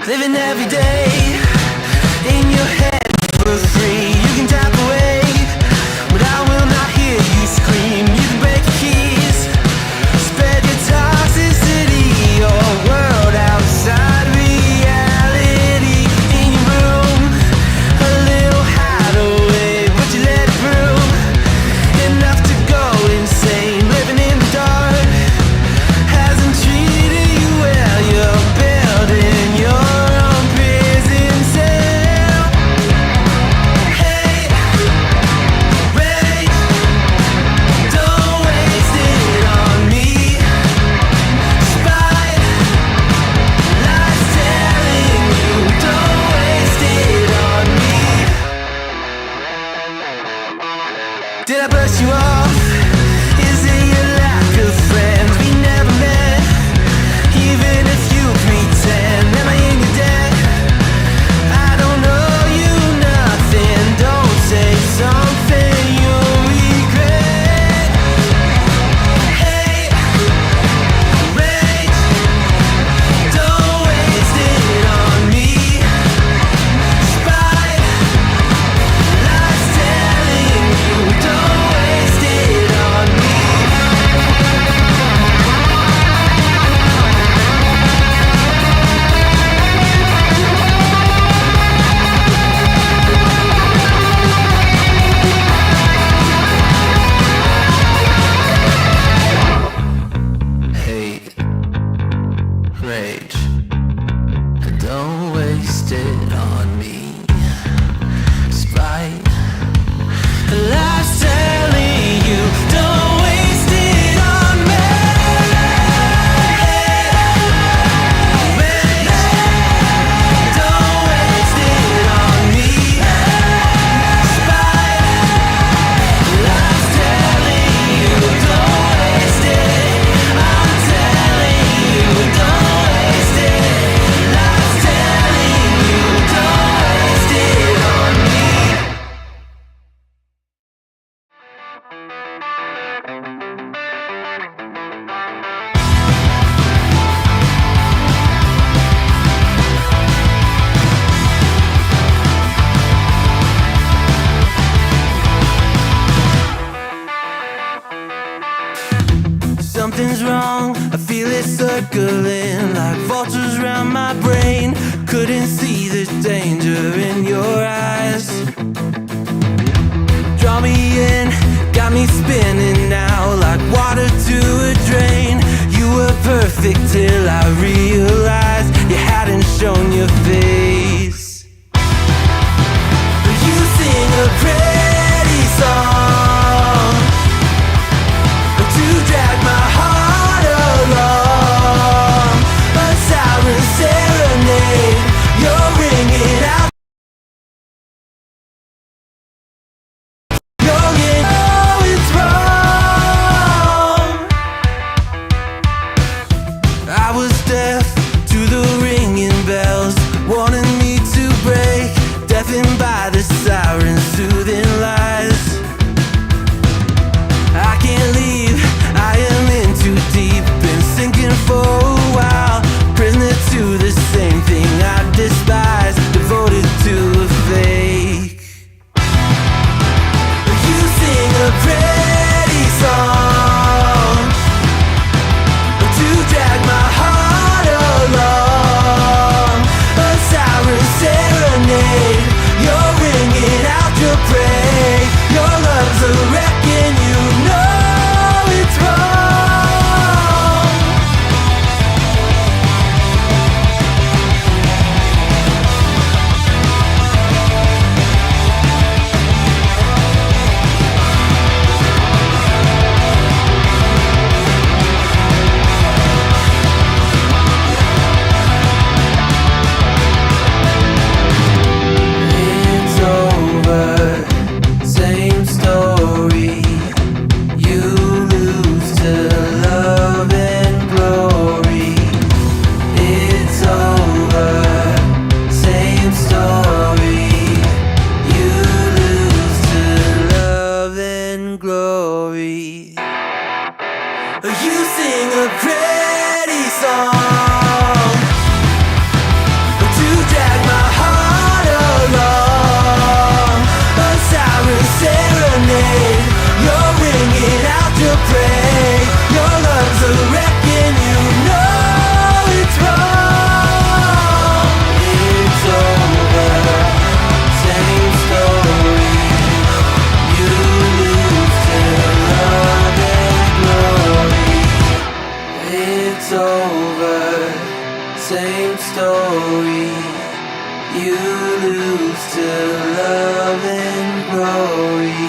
Living every day in your head for free. You can tap away, but I will not hear you scream. You can break your keys, spread your toxicity, your world outside reality. In your room, a little hideaway, but you let it through. Enough to go insane. Living in the dark hasn't treated you well. You're building your own prison cell. Hey, rage, don't waste it on me. Spite, lies telling you, don't waste it on me. Did I brush you off? Is it your lack of friends? We never met, even if you pretend. Am I in your debt? I don't owe you nothing. Don't say something you'll regret. Hey, rage, don't waste it on me. Spite, lies telling you, don't waste it on me. Hate, rage, don't waste it on me. Spite, lies telling you, don't waste it on me. Rage, don't waste it on me. Spite, lies telling you, don't waste it. I'm telling you, don't waste it. Lies telling you, don't waste it on me. Something's wrong, I feel it circling like vultures around my brain. Couldn't see the danger in your eyes. Draw me in, got me spinning now like water to a drain. You were perfect till I realized you hadn't shown your face. You sing a pretty song to drag my heart along. A siren serenade, you're ringing out. You're in, oh, it's wrong. I was deaf to the ringing bells, wanting me to break, deafened by the sirens' soothing lies. I can't leave, I am in too deep, been sinking for a while. Prisoner to the same thing I despise, devoted to a fake. You sing a pretty song to drag my heart along. A siren serenade, you're ringing out your prey. Your love's a wreck and you know it's wrong. It's over, same story. You lose to love and glory. It's over, same story. You lose to love and glory. You sing a pretty song singing out to pray. Your lungs are wrecking, you know it's wrong. It's over, same story. You lose to love and glory. It's over, same story. You lose to love and glory.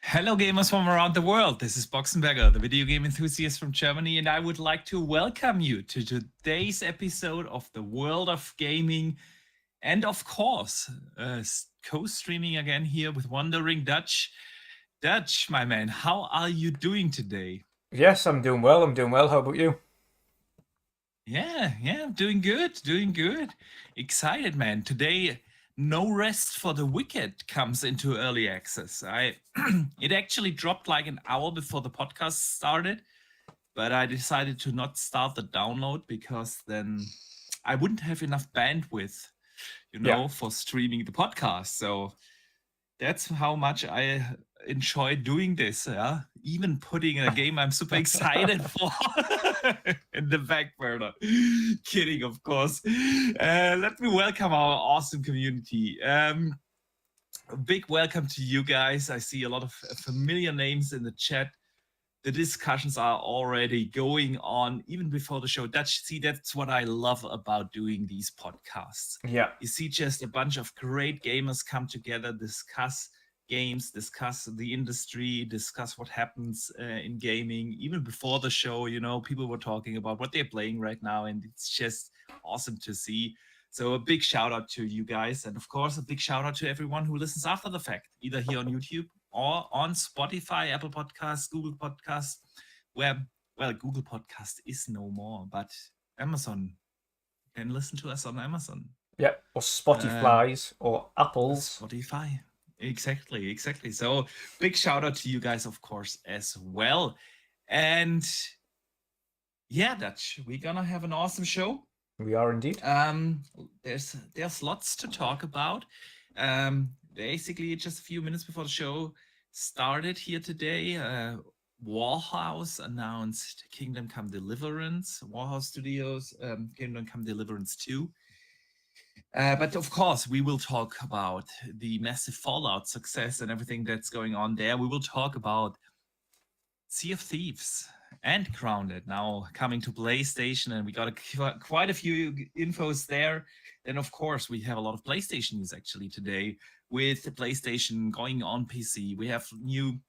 Hello, gamers from around the world. This is Boxenberger, the video game enthusiast from Germany, and I would like to welcome you to today's episode of the World of Gaming, and of course, co-streaming again here with WandrinDutch. Dutch, my man, how are you doing today? Yes, I'm doing well. How about you? Yeah, doing good. Excited, man. Today, No Rest for the Wicked comes into early access. It actually dropped like an hour before the podcast started, but I decided to not start the download because then I wouldn't have enough bandwidth, for streaming the podcast. So that's how much I enjoy doing this. Yeah, even putting a game I'm super excited for in the back burner. Kidding, of course. Let me welcome our awesome community. A big welcome to you guys. I see a lot of familiar names in the chat. The discussions are already going on even before the show. That's what I love about doing these podcasts. Yeah. You see just a bunch of great gamers come together, discuss games, discuss the industry, discuss what happens in gaming. Even before the show, people were talking about what they're playing right now, and it's just awesome to see. So a big shout out to you guys, and of course a big shout out to everyone who listens after the fact, either here on YouTube or on Spotify, Apple Podcasts, Google Podcasts, where, Google Podcast is no more, but Amazon, you can listen to us on Amazon. Yeah, or Spotify's or Apple's. Spotify. Exactly. So big shout out to you guys, of course, as well. And yeah, Dutch, we're gonna have an awesome show. We are indeed. There's lots to talk about. Basically, just a few minutes before the show started here today, Warhouse announced Kingdom Come Deliverance. Warhouse Studios, Kingdom Come Deliverance 2. But of course, we will talk about the massive Fallout success and everything that's going on there. We will talk about Sea of Thieves and Grounded now coming to PlayStation, and we got quite a few infos there. Then, of course, we have a lot of PlayStation news actually today with the PlayStation going on PC. We have new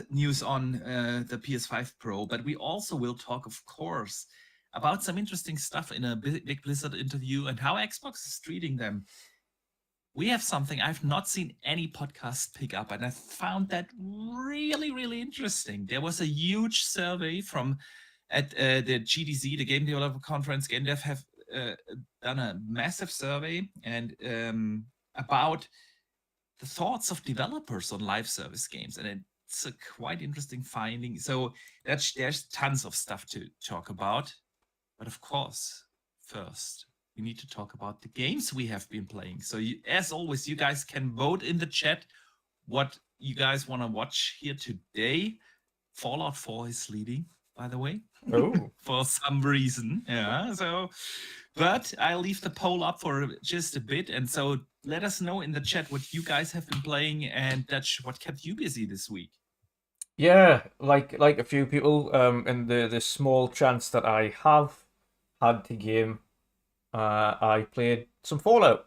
news on the PS5 Pro, but we also will talk, of course, about some interesting stuff in a Big Blizzard interview and how Xbox is treating them. We have something I've not seen any podcast pick up, and I found that really, really interesting. There was a huge survey at the GDC, the Game Developer Conference. Game Dev have done a massive survey and about the thoughts of developers on live service games, and it's a quite interesting finding. So there's tons of stuff to talk about, but of course, first we need to talk about the games we have been playing. So as always, you guys can vote in the chat what you guys want to watch here today. Fallout 4 is leading by the way, Oh, for some reason. Yeah. So, but I'll leave the poll up for just a bit. And so let us know in the chat what you guys have been playing and Dutch, what kept you busy this week. yeah, like a few people, in the small chance that I have had to game, I played some Fallout.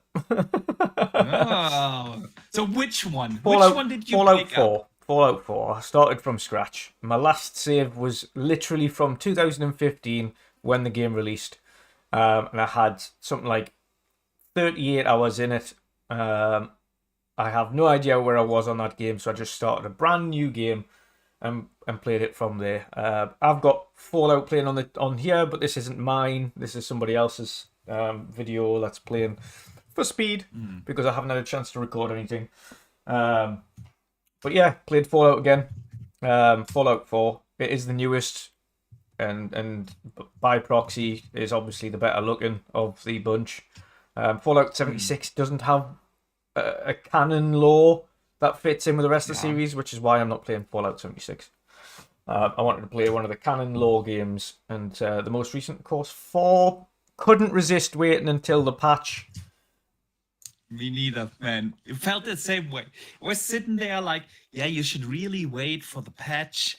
Oh, so which one? Fallout, Which one did you Fallout pick 4. up? Fallout 4. I started from scratch. My last save was literally from 2015 when the game released. And I had something like 38 hours in it. I have no idea where I was on that game, so I just started a brand new game and played it from there. I've got Fallout playing on here, but this isn't mine. This is somebody else's video that's playing for speed because I haven't had a chance to record anything. But yeah, played Fallout again. Fallout 4. It is the newest, and by proxy is obviously the better looking of the bunch. Fallout 76 doesn't have a canon lore that fits in with the rest of the series, which is why I'm not playing Fallout 76. I wanted to play one of the canon lore games, and the most recent, of course, 4. Couldn't resist waiting until the patch. Me neither, man. It felt the same way. I was sitting there like, yeah, you should really wait for the patch.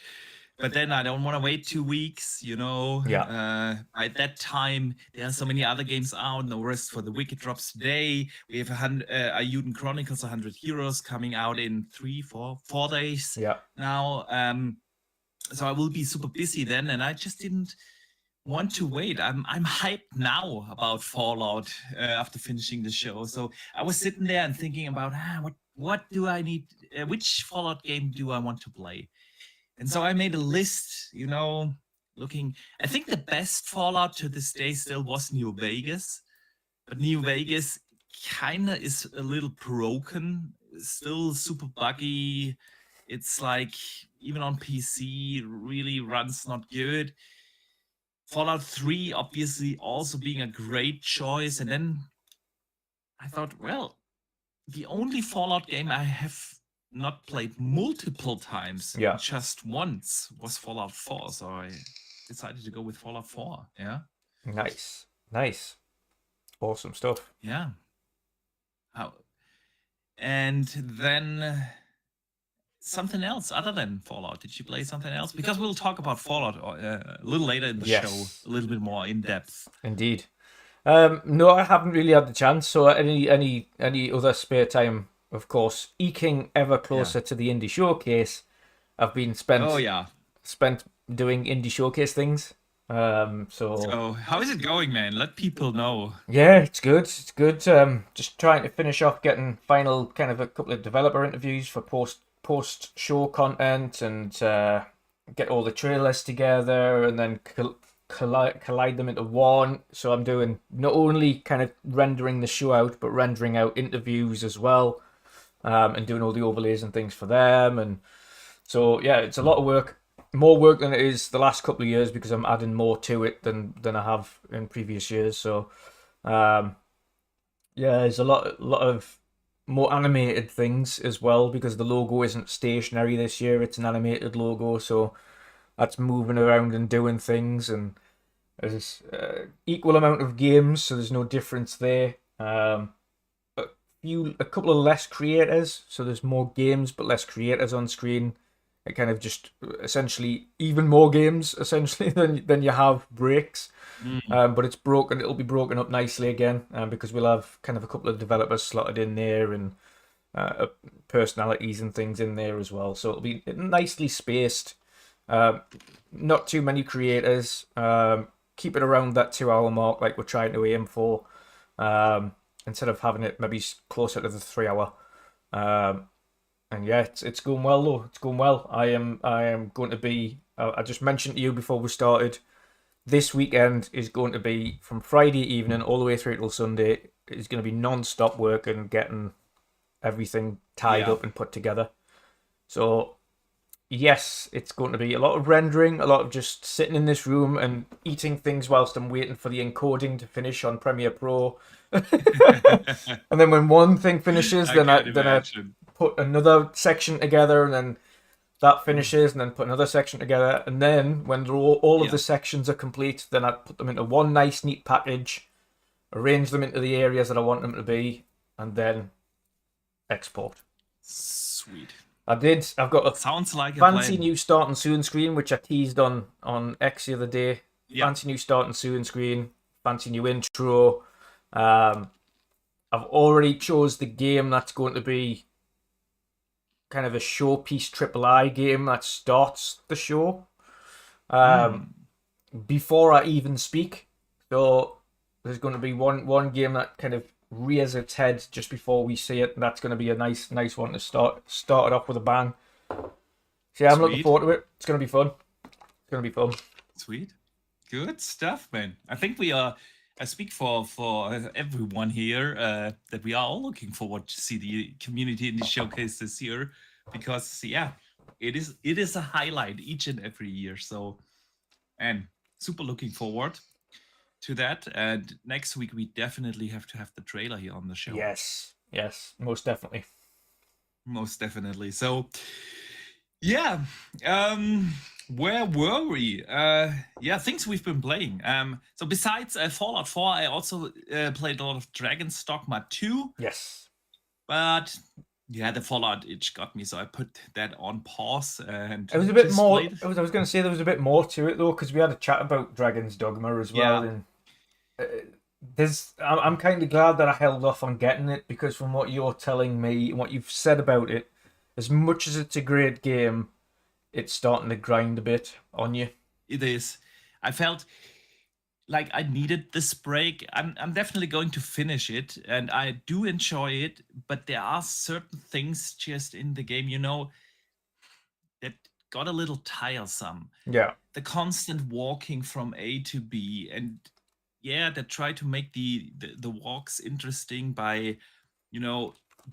But then I don't want to wait 2 weeks, you know. Yeah. By that time, there are so many other games out. No Rest for the Wicked drops today. We have Ayuden Chronicles 100 Heroes coming out in 4 days Yeah. now. So I will be super busy then, and I just didn't want to wait. I'm hyped now about Fallout after finishing the show. So I was sitting there and thinking about what do I need? Which Fallout game do I want to play? And so I made a list, you know, looking. I think the best Fallout to this day still was New Vegas, but New Vegas kind of is a little broken, still super buggy. It's like even on PC really runs not good. Fallout 3 obviously also being a great choice. And then I thought, well, the only Fallout game I have not played multiple times, just once, was Fallout 4. So I decided to go with Fallout 4. Yeah. Nice. Awesome stuff. Yeah. And then something else other than Fallout. Did you play something else? Because we'll talk about Fallout a little later in the show, a little bit more in depth. Indeed. No, I haven't really had the chance. So any other spare time, of course, eking ever closer to the Indie Showcase. I've been spent doing Indie Showcase things. So how is it going, man? Let people know. Yeah, it's good. Just trying to finish off getting final kind of a couple of developer interviews for post show content, and get all the trailers together and then collide them into one. So I'm doing not only kind of rendering the show out, but rendering out interviews as well, and doing all the overlays and things for them. And so yeah, it's a lot of work, more work than it is the last couple of years, because I'm adding more to it than I have in previous years. So yeah, there's a lot of more animated things as well, because the logo isn't stationary this year, it's an animated logo, so that's moving around and doing things. And there's equal amount of games, so there's no difference there. A couple of less creators, so there's more games but less creators on screen. It kind of just essentially even more games essentially than you have breaks. But it's broken. It'll be broken up nicely again, because we'll have kind of a couple of developers slotted in there, and personalities and things in there as well. So it'll be nicely spaced. Not too many creators. Keep it around that 2-hour mark, like we're trying to aim for. Instead of having it maybe closer to the 3-hour. And yeah, it's going well though. It's going well. I am going to be. I just mentioned to you before we started. This weekend is going to be from Friday evening all the way through till Sunday. It's going to be non-stop work and getting everything tied up and put together. So yes, it's going to be a lot of rendering, a lot of just sitting in this room and eating things whilst I'm waiting for the encoding to finish on Premiere Pro. And then when one thing finishes, then I put another section together, and then that finishes, and then put another section together. And then when all of Yeah. the sections are complete, then I'd put them into one nice, neat package, arrange them into the areas that I want them to be, and then export. Sweet. I've got a Sounds like a fancy plan. new starting soon screen, which I teased on X the other day. Yeah. Fancy new starting soon screen, fancy new intro. I've already chose the game that's going to be kind of a showpiece triple-I game that starts the show before I even speak. So there's going to be one game that kind of rears its head just before we see it, and that's going to be a nice one to start it off with a bang. So yeah, I'm looking Sweet. forward to it. It's going to be fun. It's going to be fun. Sweet. Good stuff, man. I think I speak for everyone here that we are all looking forward to see the community indie showcase this year, because yeah, it is a highlight each and every year. So, and super looking forward to that. And next week we definitely have to have the trailer here on the show. Yes, most definitely. Most definitely. So yeah, where were we? Yeah, things we've been playing. So besides Fallout 4, I also played a lot of Dragon's Dogma 2. Yes. But yeah, the Fallout itch got me, so I put that on pause. And it was a bit just more. played. I was going to say there was a bit more to it though, because we had a chat about Dragon's Dogma as well, Yeah. and I'm kind of glad that I held off on getting it, because from what you're telling me and what you've said about it, as much as it's a great game, it's starting to grind a bit on you. It is. I felt like I needed this break. I'm definitely going to finish it, and I do enjoy it, but there are certain things just in the game, that got a little tiresome. Yeah. The constant walking from A to B, and yeah, they try to make the walks interesting by,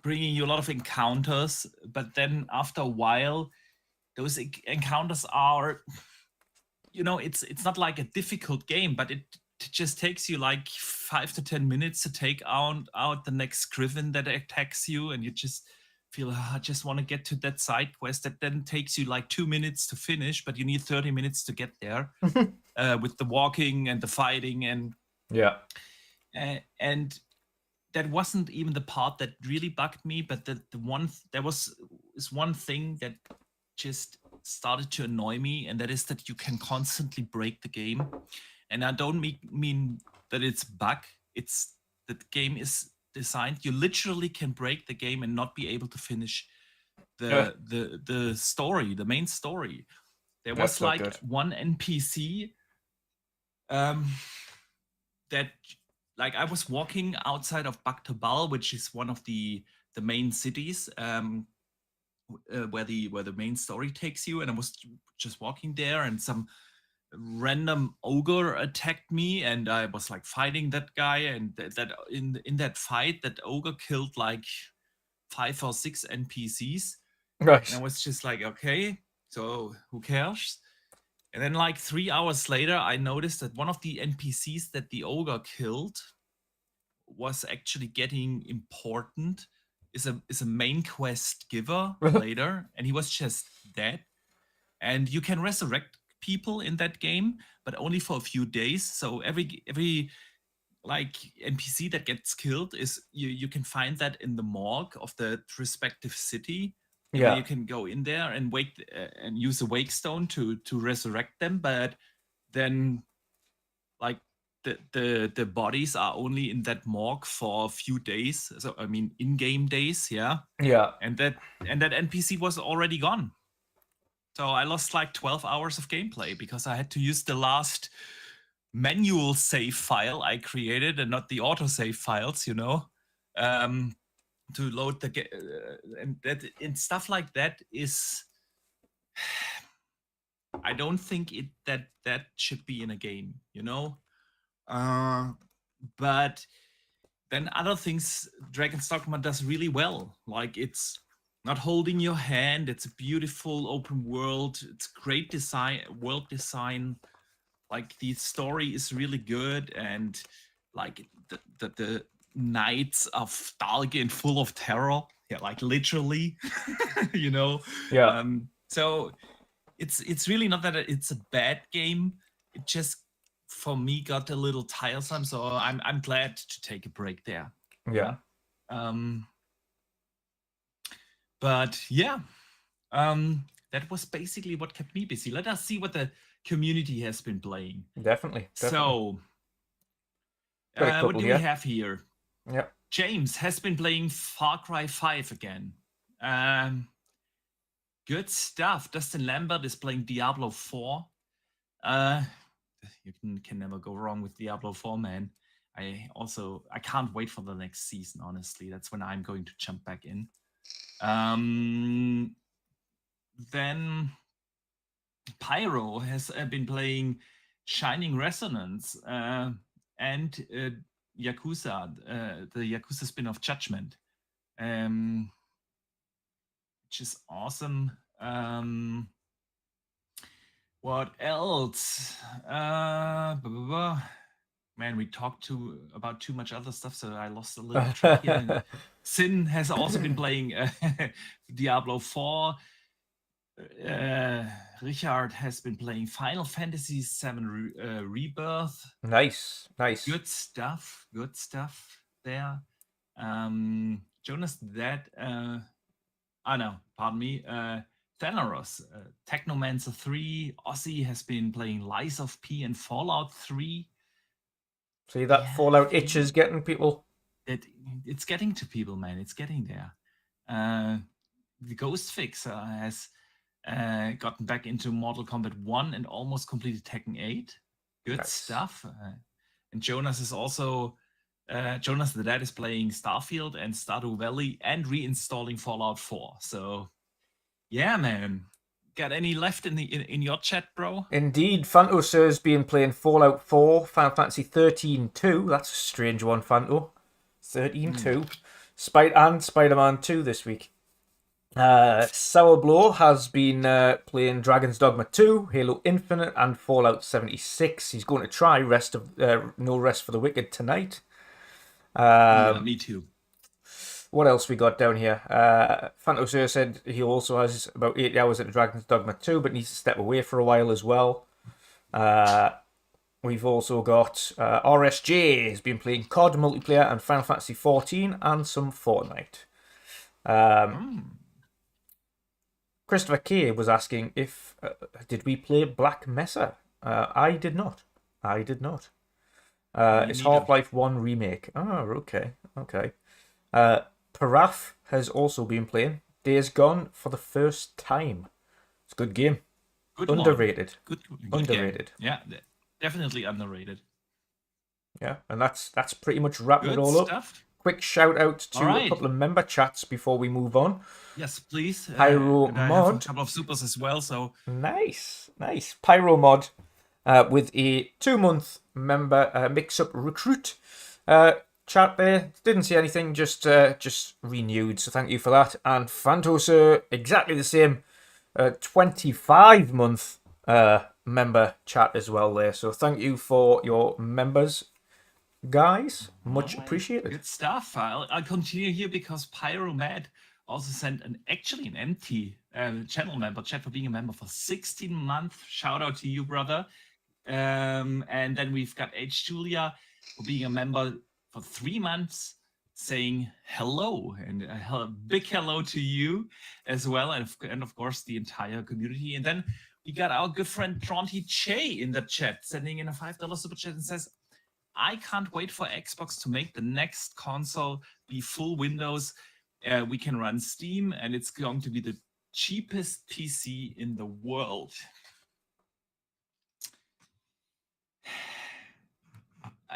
bringing you a lot of encounters, but then after a while, those encounters are, it's not like a difficult game, but it just takes you like 5 to 10 minutes to take out the next Griffin that attacks you, and you just feel, I just want to get to that side quest that then takes you like 2 minutes to finish, but you need 30 minutes to get there with the walking and the fighting, and yeah, and that wasn't even the part that really bugged me, but there was one thing that just started to annoy me, and that is that you can constantly break the game. And I don't mean that it's bug, it's that the game is designed, you literally can break the game and not be able to finish the story, the main story. There was That's not like good. one NPC that, like, I was walking outside of Baktabal, which is one of the main cities where the main story takes you, and I was just walking there, and some random ogre attacked me, and I was like fighting that guy, and that in that fight, that ogre killed like 5 or 6 NPCs. Right. And I was just like, okay, so who cares? And then like 3 hours later, I noticed that one of the NPCs that the ogre killed was actually getting important, is a main quest giver later, and he was just dead. And you can resurrect people in that game, but only for a few days. So every like NPC that gets killed is you can find that in the morgue of the respective city. And Yeah. you can go in there and wake and use a wake stone to resurrect them, but then like the bodies are only in that morgue for a few days. So I mean in-game days, yeah. Yeah. And that NPC was already gone. So I lost like 12 hours of gameplay because I had to use the last manual save file I created and not the autosave files, to load the game. And stuff like that is, I don't think that should be in a game, but then other things Dragon's Dogma does really well. Like, it's not holding your hand. It's a beautiful open world. It's great world design. Like, the story is really good, and like the nights of Dalgin full of terror. Yeah, like literally, Yeah. So it's really not that it's a bad game. It just for me got a little tiresome. So I'm glad to take a break there. Yeah. But yeah, that was basically what kept me busy. Let us see what the community has been playing. Definitely. So, Got a what couple do here. we have here? Yeah. James has been playing Far Cry 5 again. Good stuff. Dustin Lambert is playing Diablo 4. You can never go wrong with Diablo 4, man. I can't wait for the next season, honestly. That's when I'm going to jump back in. Then Pyro has been playing Shining Resonance and Yakuza, the Yakuza spin-off Judgment, which is awesome. What else? Man, we talked about too much other stuff, so I lost a little track here. Sin has also been playing Diablo 4. Richard has been playing Final Fantasy VII Rebirth. Nice. Good stuff there. Jonas, pardon me. Thanaros, Technomancer 3. Ozzy has been playing Lies of P and Fallout 3. See that Fallout itch is getting people? It's getting to people, man. It's getting there. The Ghost Fixer has gotten back into Mortal Kombat 1 and almost completed Tekken 8. Good stuff. And Jonas is also Jonas the Dad is playing Starfield and Stardew Valley and reinstalling Fallout 4. So yeah, man. Got any left in your chat, bro? Indeed, Fanto Sir's been playing Fallout 4, Final Fantasy 13-2. That's a strange one, Fanto. 13-2. And Spider-Man 2 this week. Sour has been playing Dragon's Dogma 2, Halo Infinite, and Fallout 76. He's going to try No Rest for the Wicked tonight. Yeah, me too. What else we got down here? Fanto said he also has about 8 hours at Dragon's Dogma 2, but needs to step away for a while as well. We've also got RSJ has been playing COD multiplayer and Final Fantasy 14 and some Fortnite. Christopher K was asking if did we play Black Mesa? I did not. It's Half-Life 1 remake. Oh, okay. Paraf has also been playing Days Gone for the first time. It's a good game. Underrated. Good underrated. Game. Yeah, definitely underrated. Yeah, and that's pretty much wrapping it all stuff. Up. Quick shout out to a couple of member chats before we move on. Yes, please. Pyro Mod. I have a couple of supers as well. So nice. Pyro Mod with a 2-month member mix-up recruit. Chat there, didn't see anything, just renewed, so thank you for that. And Fantosa, exactly the same, 25-month member chat as well there. So thank you for your members, guys. Much appreciated. Good stuff. I'll continue here because Pyro Mad also sent an empty channel member chat for being a member for 16 months. Shout out to you, brother. And then we've got H. Julia for being a member for 3 months, saying hello, and a big hello to you as well, and of course the entire community. And then we got our good friend Tronty Che in the chat, sending in a $5 super chat and says, I can't wait for Xbox to make the next console be full Windows. We can run Steam, and it's going to be the cheapest PC in the world.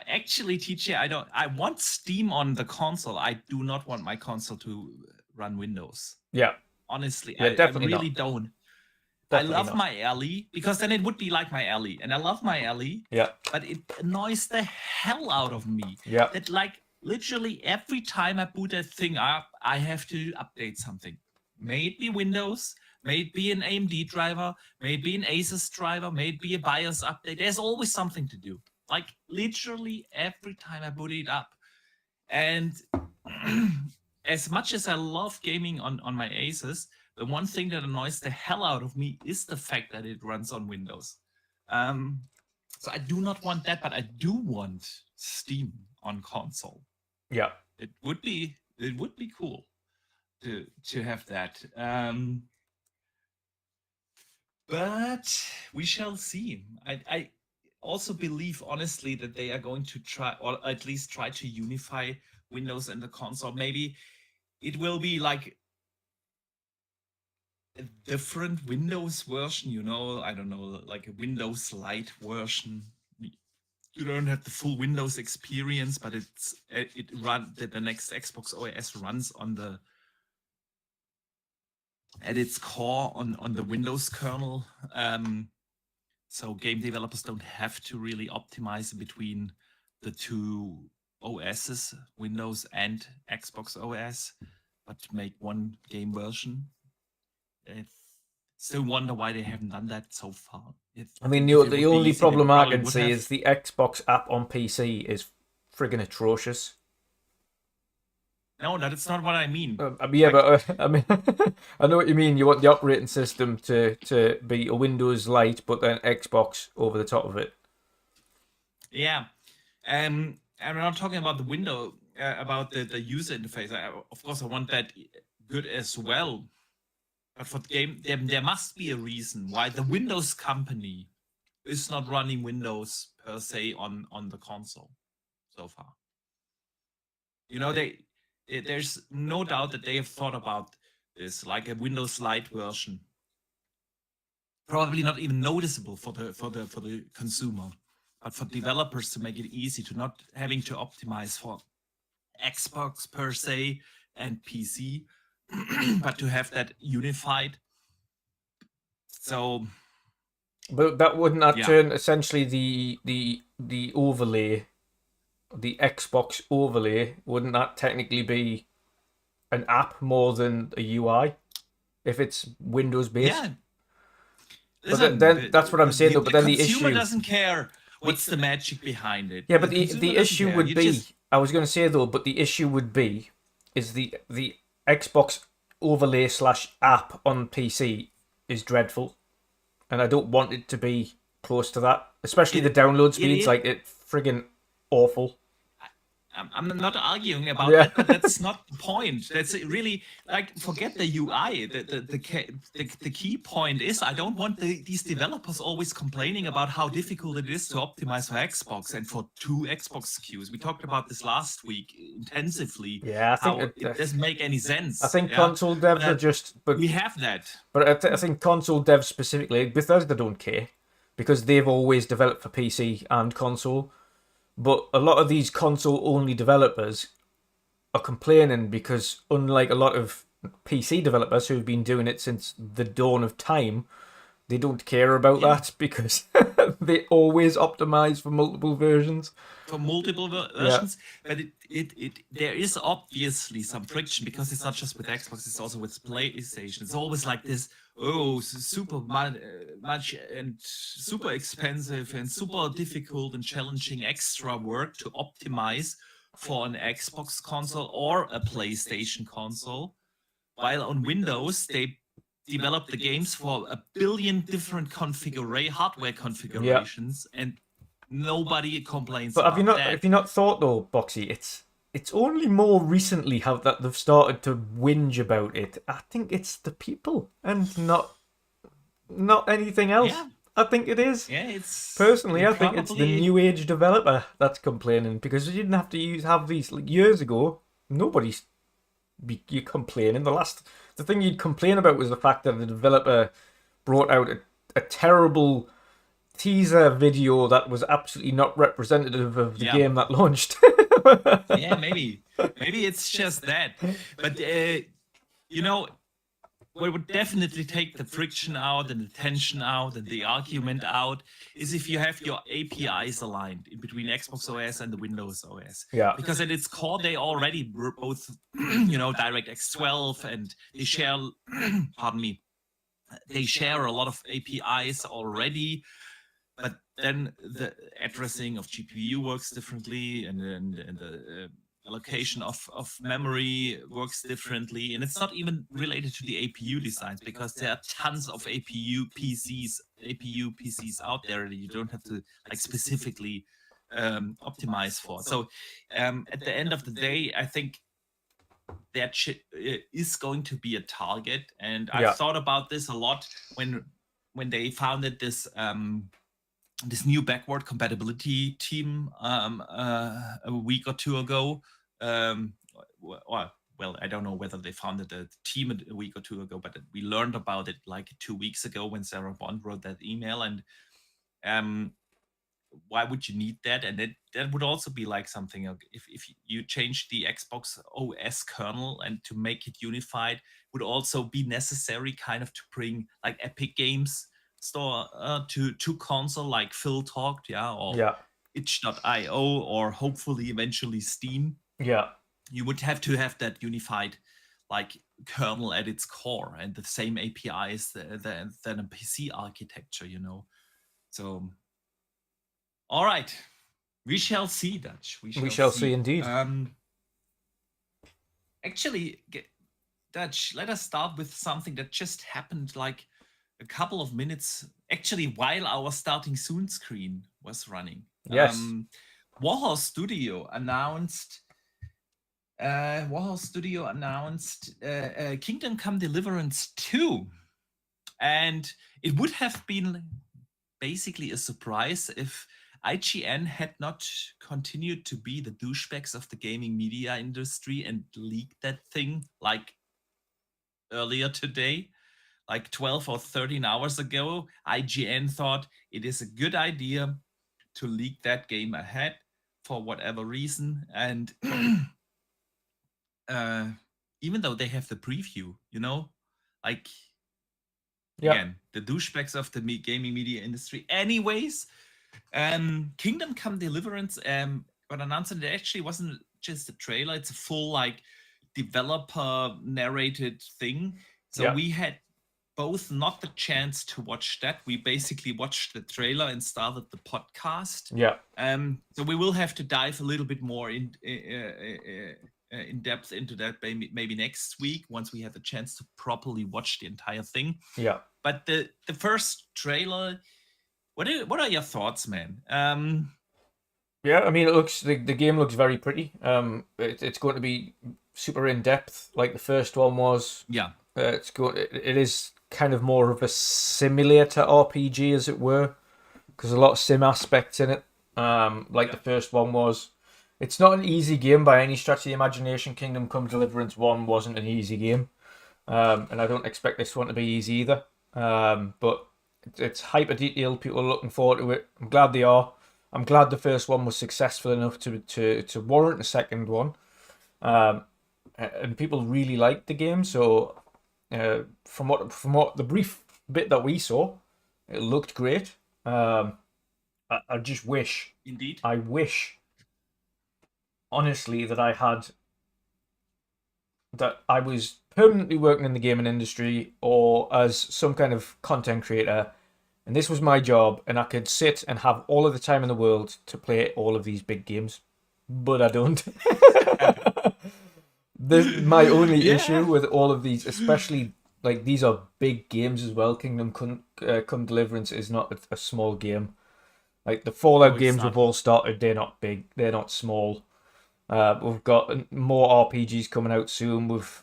Actually, TJ, I want Steam on the console. I do not want my console to run Windows. Yeah. Honestly, yeah, I really don't. Definitely I love not. my Ellie, because then it would be like my Ellie. And I love my Ellie. Yeah. But it annoys the hell out of me. Yeah. That like literally every time I boot that thing up, I have to update something. May it be Windows, may it be an AMD driver, may it be an Asus driver, may it be a BIOS update. There's always something to do. Like literally every time I boot it up. And as much as I love gaming on my Asus, The one thing that annoys the hell out of me is the fact that it runs on Windows. So I do not want that, but I do want Steam on console. Yeah. It would be cool to have that. But we shall see. I also believe honestly that they are going to try, or at least try to unify Windows and the console. Maybe it will be like a different Windows version, you know, I don't know, like a Windows Lite version. You don't have the full Windows experience, but the next Xbox OS runs on the at its core on the Windows kernel. So game developers don't have to really optimize between the two OSs, Windows and Xbox OS, but make one game version. I still wonder why they haven't done that so far. I mean, if it the would be only easy, they problem I probably can would see have. is the Xbox app on PC is friggin' atrocious. No, that's not what I mean. Yeah, Like- but I mean, I know what you mean. You want the operating system to be a Windows Lite, but then Xbox over the top of it. Yeah, and we're not talking about the window, about the user interface. Of course, I want that good as well. But for the game, there must be a reason why the Windows company is not running Windows per se on the console so far. You know, there's no doubt that they have thought about this, like a Windows Lite version. Probably not even noticeable for the consumer, but for developers to make it easy to not having to optimize for Xbox per se and PC, but to have that unified. So, But that wouldn't that Yeah. turn essentially the overlay, the Xbox overlay, wouldn't that technically be an app more than a UI if it's Windows based? yeah. But Listen, then that's what I'm saying, though. But then the consumer issue, doesn't care what's the magic behind it. yeah, but consumer the doesn't issue care. would You be, just- I was going to say though, but the issue would be, is the Xbox overlay / app on PC is dreadful, and I don't want it to be close to that. Especially the download speeds, is- like it's friggin' awful. I'm not arguing about Yeah. that, but that's not the point. That's really like, forget the UI. The key point is, I don't want these developers always complaining about how difficult it is to optimize for Xbox and for two Xbox SKUs. We talked about this last week intensively. Yeah, I think how it doesn't make any sense. I think yeah? console devs are But just, but we have that. I think console devs specifically, Bethesda don't care because they've always developed for PC and console. But a lot of these console-only developers are complaining because, unlike a lot of PC developers who've been doing it since the dawn of time, they don't care about that because they always optimize for multiple versions. For multiple versions, but there is obviously some friction because it's not just with Xbox, it's also with PlayStation. It's always like this, super much and super expensive and super difficult and challenging extra work to optimize for an Xbox console or a PlayStation console, while on Windows they develop the games for a billion different hardware configurations, and nobody complains But about that. have you not thought though, Boxy? It's only more recently how that they've started to whinge about it. I think it's the people and not anything else. Yeah. I think it is. Yeah, it's Personally, I think it's the probably- new age developer that's complaining because you didn't have to have these like, years ago. Nobody's you complaining. The thing you'd complain about was the fact that the developer brought out a terrible teaser video that was absolutely not representative of the Yeah. game that launched. Yeah, maybe it's just that. But you know, what would definitely take the friction out and the tension out and the argument out is if you have your APIs aligned in between Xbox OS and the Windows OS. Yeah. Because at its core, they already were both, DirectX 12, and they share, pardon me, they share a lot of APIs already. But then the addressing of GPU works differently, and the allocation of memory works differently, and it's not even related to the APU designs, because there are tons of APU PCs out there that you don't have to like specifically optimize for. So at the end of the day, I think that is going to be a target, and I've thought about this a lot when they founded this this new backward compatibility team a week or two ago. Well, I don't know whether they founded a team a week or two ago, but we learned about it like 2 weeks ago when Sarah Bond wrote that email. And why would you need that? And that would also be like something, if you change the Xbox OS kernel and to make it unified, would also be necessary kind of to bring like Epic Games Store to console, like Phil talked, or itch.io, or hopefully eventually Steam. You would have to have that unified like kernel at its core and the same APIs than a PC architecture, you know. So all right, we shall see, Dutch. We shall see indeed. Actually, Dutch, let us start with something that just happened like a couple of minutes, actually, while our starting soon screen was running. Yes. Warhol Studio announced Kingdom Come Deliverance 2. And it would have been basically a surprise if IGN had not continued to be the douchebags of the gaming media industry and leaked that thing like earlier today. Like 12 or 13 hours ago, IGN thought it is a good idea to leak that game ahead for whatever reason. And even though they have the preview, you know, like, again, the douchebags of the gaming media industry. Anyways, Kingdom Come Deliverance got announced, and it actually wasn't just a trailer, it's a full like developer narrated thing. So we had both not the chance to watch that. We basically watched the trailer and started the podcast. So we will have to dive a little bit more in depth into that maybe next week, once we have a chance to properly watch the entire thing. But the first trailer, what are your thoughts, man? I mean, it looks the game looks very pretty. It's going to be super in depth, like the first one was. It is kind of more of a simulator RPG, as it were, because a lot of sim aspects in it. The first one was. It's not an easy game by any stretch of the imagination. Kingdom Come Deliverance 1 wasn't an easy game, and I don't expect this one to be easy either. But it's hyper detailed. People are looking forward to it. I'm glad they are. I'm glad the first one was successful enough to warrant a second one. And people really liked the game. So from what the brief bit that we saw, it looked great. I just wish. Indeed. I wish, honestly, that I was permanently working in the gaming industry or as some kind of content creator, and this was my job, and I could sit and have all of the time in the world to play all of these big games, but I don't. My only issue with all of these, especially like these are big games as well. Kingdom Come Deliverance is not a small game. Like the Fallout games we've all started, they're not big, they're not small. We've got more RPGs coming out soon. With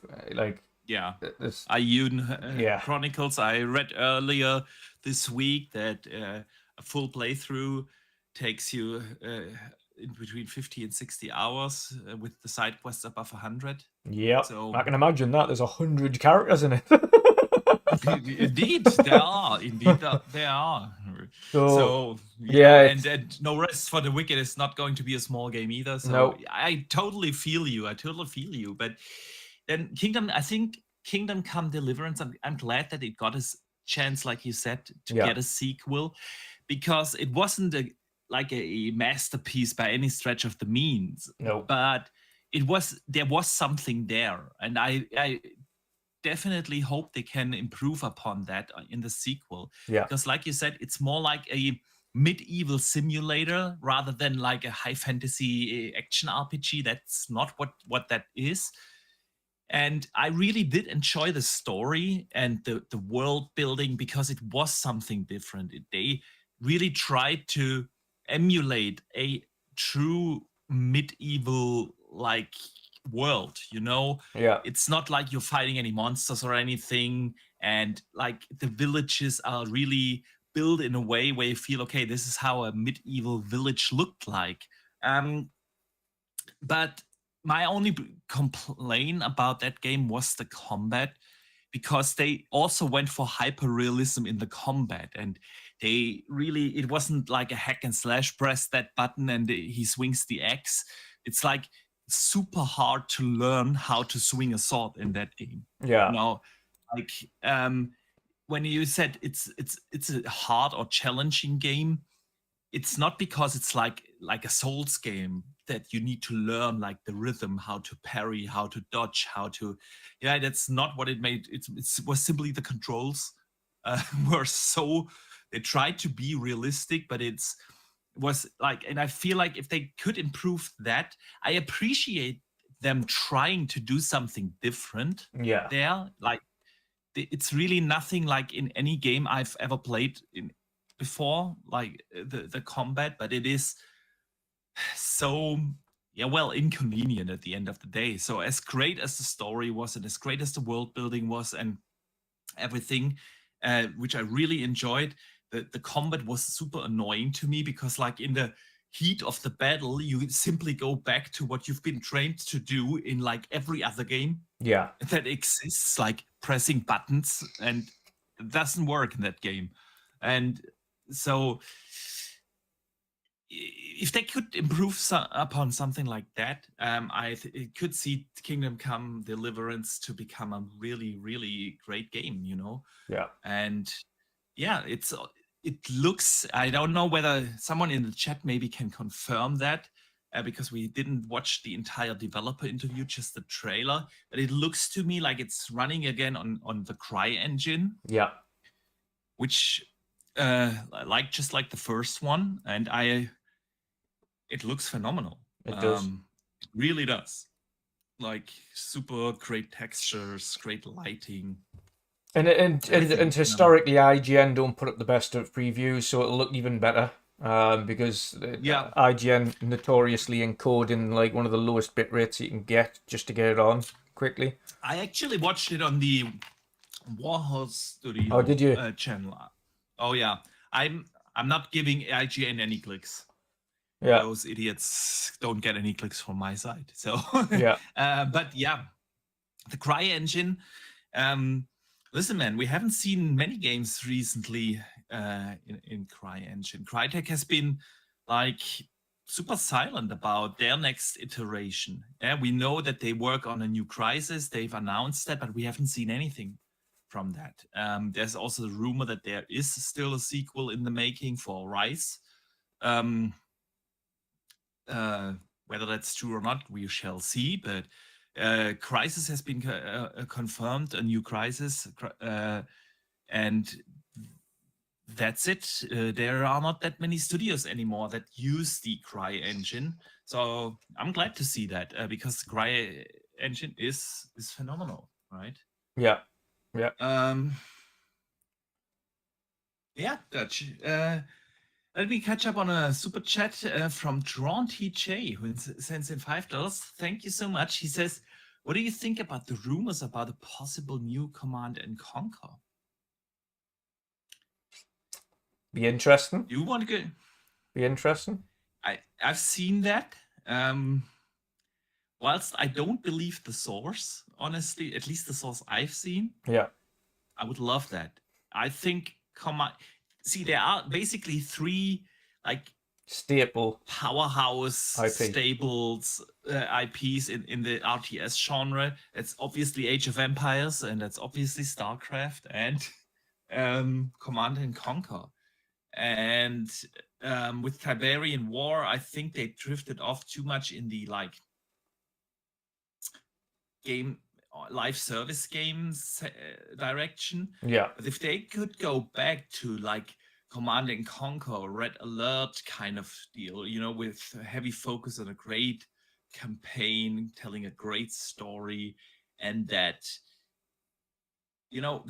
Ioun Chronicles. I read earlier this week that a full playthrough takes you in between 50 and 60 hours with the side quests above 100. Yeah, so I can imagine that. There's 100 characters in it. Indeed, there are. So and no rest for the wicked is not going to be a small game either. So I totally feel you. But then Kingdom Come Deliverance, I'm glad that it got a chance, like you said, to get a sequel, because it wasn't a masterpiece by any stretch of the means. No, but there was something there, and I definitely hope they can improve upon that in the sequel. Yeah. Because like you said, it's more like a medieval simulator rather than like a high fantasy action RPG. That's not what that is. And I really did enjoy the story and the world building because it was something different. They really tried to emulate a true medieval like world, you know? Yeah. It's not like you're fighting any monsters or anything. And like the villages are really built in a way where you feel, okay, this is how a medieval village looked like. But my only complaint about that game was the combat, because they also went for hyper realism in the combat, and it wasn't like a hack and slash, press that button and he swings the axe. It's like super hard to learn how to swing a sword in that game. Yeah. You know, like when you said it's a hard or challenging game, it's not because it's like a Souls game that you need to learn like the rhythm, how to parry, how to dodge, how to, yeah, that's not what it made. It was simply the controls were so, they tried to be realistic, but was like, and I feel like if they could improve that, I appreciate them trying to do something different. Yeah. There, like it's really nothing like in any game I've ever played in before, like the combat, but it is so, yeah, well, inconvenient at the end of the day. So as great as the story was and as great as the world building was and everything, which I really enjoyed, the combat was super annoying to me, because like in the heat of the battle, you simply go back to what you've been trained to do in like every other game Yeah. that exists, like pressing buttons, and it doesn't work in that game. And so if they could improve upon something like that, I could see Kingdom Come Deliverance to become a really, really great game, you know? Yeah. And yeah, it looks, I don't know whether someone in the chat maybe can confirm that, because we didn't watch the entire developer interview, just the trailer, but it looks to me like it's running again on the CryEngine. Yeah. Which just like the first one, and it looks phenomenal. It does. It really does. Like super great textures, great lighting. And historically, IGN don't put up the best of previews, so it'll look even better. Because IGN notoriously encoding like one of the lowest bit rates you can get just to get it on quickly. I actually watched it on the Warhol Studio. Oh, did you? Channel. Oh yeah, I'm not giving IGN any clicks. Yeah. Those idiots don't get any clicks from my side. So yeah. But yeah, the CryEngine. Listen, man, we haven't seen many games recently in CryEngine. Crytek has been like super silent about their next iteration. Yeah, we know that they work on a new Crysis. They've announced that, but we haven't seen anything from that. There's also the rumor that there is still a sequel in the making for Rise. Whether that's true or not, we shall see. But Crysis has been confirmed, a new Crysis, and that's it. There are not that many studios anymore that use the CryEngine, so I'm glad to see that, because the CryEngine is phenomenal, right? Yeah. Yeah. Yeah, Dutch. Let me catch up on a super chat from Drawn TJ, who sends in $5. Thank you so much. He says, what do you think about the rumors about a possible new Command and Conquer? Be interesting. You want to go? Be interesting. I've seen that. Whilst I don't believe the source, honestly, at least the source I've seen. Yeah. I would love that. I think see, there are basically three like staple powerhouse staples IPs in the RTS genre. It's obviously Age of Empires, and that's obviously StarCraft and Command and Conquer. And with Tiberian War, I think they drifted off too much in the like game live service games direction. Yeah. But if they could go back to like Command and Conquer, Red Alert kind of deal, with a heavy focus on a great campaign, telling a great story, and that,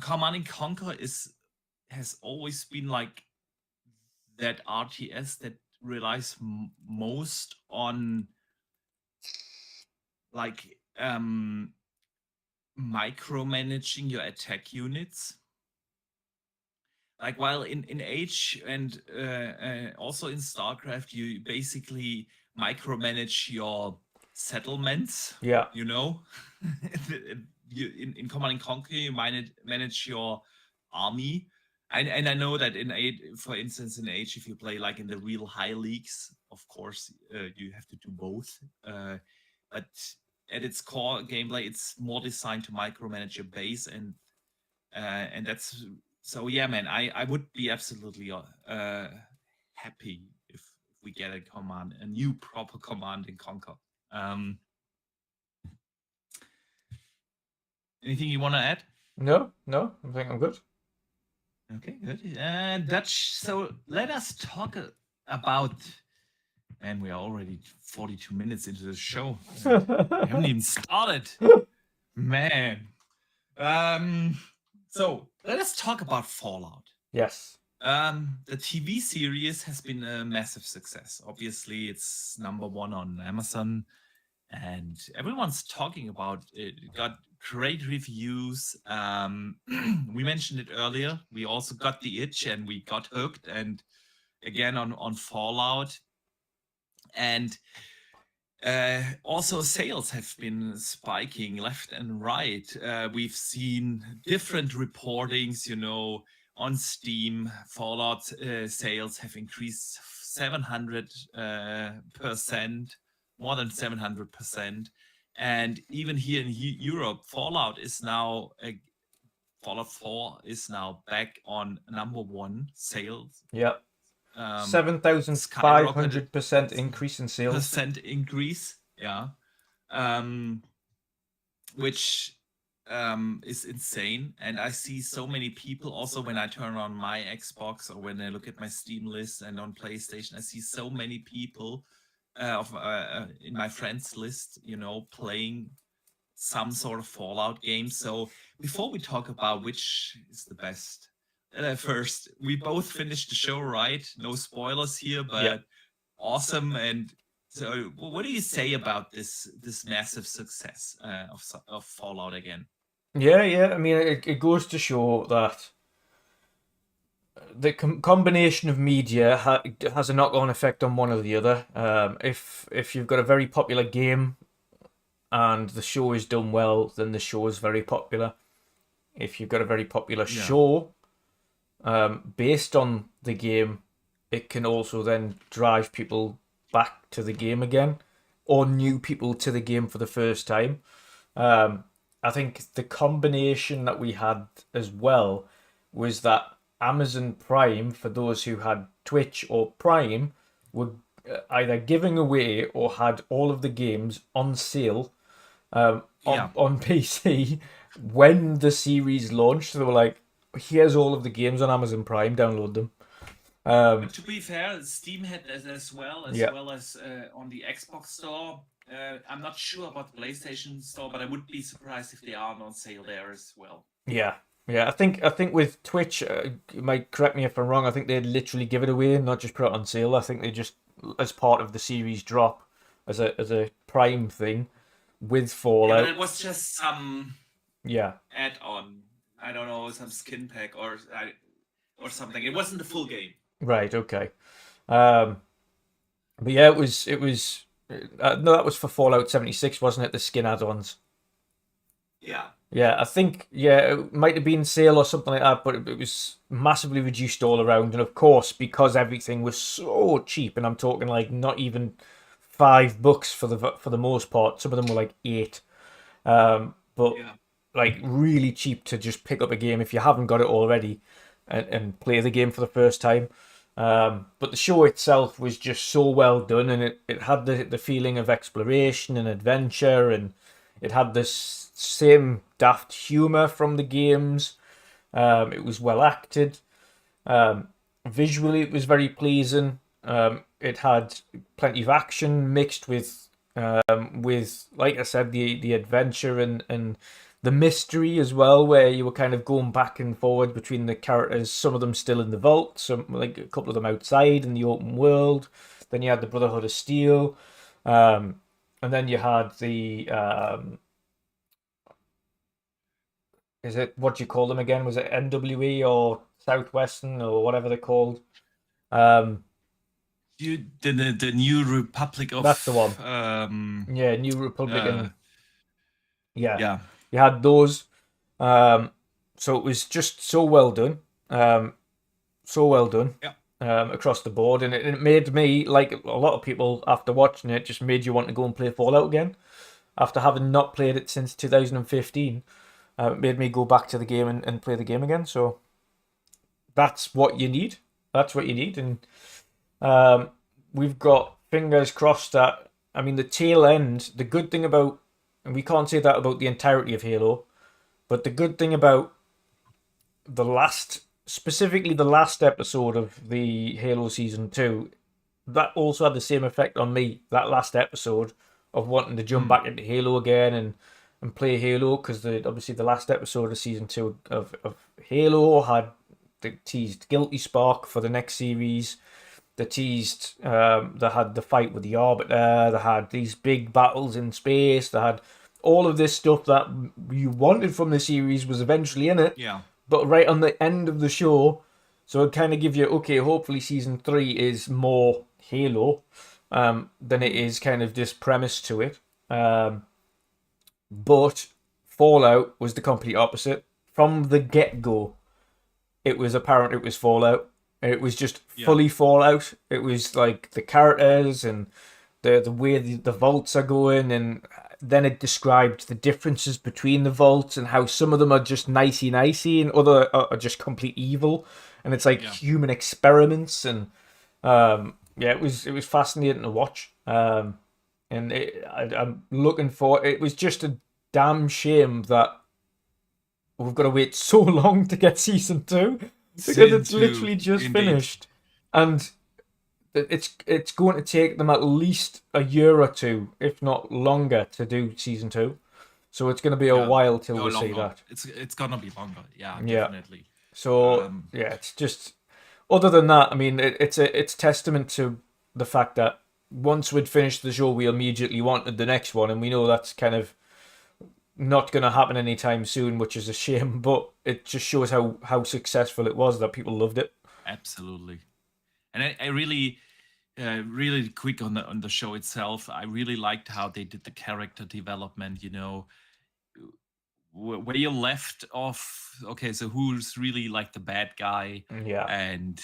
Command and Conquer has always been like that RTS that relies most on like micromanaging your attack units. Like while in Age and also in StarCraft, you basically micromanage your settlements. Yeah. In Command and Conquer, you manage your army. And I know that in Age, for instance, in Age, if you play like in the real high leagues, of course, you have to do both. But at its core gameplay, it's more designed to micromanage your base, and that's so. Yeah, man, I would be absolutely happy if we get a new proper Command and Conquer. Anything you want to add? No, I think I'm good. Okay, good. Dutch. So let us talk about. And we are already 42 minutes into the show. We haven't even started. Man. So let us talk about Fallout. Yes. The TV series has been a massive success. Obviously, it's #1 on Amazon, and everyone's talking about it. It got great reviews. We mentioned it earlier. We also got the itch, and we got hooked. And again on Fallout. And also sales have been spiking left and right. We've seen different reportings, on Steam. Fallout sales have increased 700%, more than 700%. And even here in Europe, Fallout 4 is now back on #1 sales. Yeah. 7,500% increase in sales. Percent increase, yeah. Which is insane. And I see so many people also when I turn on my Xbox or when I look at my Steam list and on PlayStation, I see so many people in my friends list, playing some sort of Fallout game. So before we talk about which is the best, first, we both finished the show, right? No spoilers here, but awesome. And so, what do you say about this massive success of Fallout again? Yeah. I mean, it goes to show that the combination of media has a knock-on effect on one or the other. If you've got a very popular game and the show is done well, then the show is very popular. If you've got a very popular show based on the game, it can also then drive people back to the game again, or new people to the game for the first time. I think the combination that we had as well was that Amazon Prime, for those who had Twitch or Prime, were either giving away or had all of the games on sale on PC when the series launched. They were like, here's all of the games on Amazon Prime, download them. But to be fair, Steam had as well as on the Xbox store. I'm not sure about the PlayStation store, but I would be surprised if they are on sale there as well. Yeah. I think with Twitch, you might correct me if I'm wrong, I think they'd literally give it away and not just put it on sale. I think they just, as part of the series drop, as a Prime thing with Fallout. Yeah, but it was just some add-on. I don't know, some skin pack or something. It wasn't the full game. Right. Okay. But yeah, it was. No, that was for Fallout 76, wasn't it? The skin add-ons. Yeah. Yeah, I think it might have been sale or something like that, but it was massively reduced all around, and of course because everything was so cheap, and I'm talking like not even $5 for the most part. Some of them were like $8. Like really cheap to just pick up a game if you haven't got it already and play the game for the first time. But the show itself was just so well done, and it had the feeling of exploration and adventure, and it had this same daft humour from the games. It was well acted. Visually, it was very pleasing. It had plenty of action mixed with, like I said, the adventure and the mystery as well, where you were kind of going back and forward between the characters. Some of them still in the vault, some like a couple of them outside in the open world. Then you had the Brotherhood of Steel, and then you had the is it what do you call them again? Was it MWE or Southwestern or whatever they're called? Um, The New Republic of that's the one. Yeah, New Republican. Yeah, yeah. you had those. So it was just so well done. So well done. Yeah. Across the board, and it made me, like a lot of people after watching it, just made you want to go and play Fallout again after having not played it since 2015. It made me go back to the game and play the game again. So that's what you need. That's what you need, and we've got fingers crossed that. I mean, the tail end. The good thing about, and we can't say that about the entirety of Halo, but the good thing about specifically the last episode of the Halo season 2, that also had the same effect on me. That last episode of wanting to jump back into Halo again and play Halo, because obviously the last episode of season 2 of Halo had the teased Guilty Spark for the next series. They teased, they had the fight with the Arbiter, they had these big battles in space, they had all of this stuff that you wanted from the series was eventually in it. Yeah. But right on the end of the show, so it kind of give you, okay, hopefully season 3 is more Halo than it is kind of this premise to it. But Fallout was the complete opposite. From the get-go, it was apparent it was Fallout. It was just fully Fallout. It was like the characters and the way the vaults are going, and then it described the differences between the vaults and how some of them are just nicey and other are just complete evil, and it's like human experiments, and it was fascinating to watch. And I'm looking for. It was just a damn shame that we've got to wait so long to get season 2 because it's literally just finished, and it's going to take them at least a year or two, if not longer, to do season 2. So it's going to be a while till we see that. It's gonna be longer. Yeah, definitely. So it's just. Other than that, I mean, it's testament to the fact that once we'd finished the show, we immediately wanted the next one, and we know that's kind of not going to happen anytime soon, which is a shame. But it just shows how successful it was, that people loved it. Absolutely. And I really, really quick on the show itself. I really liked how they did the character development. You know, where you left off. Okay, so who's really like the bad guy? Yeah. And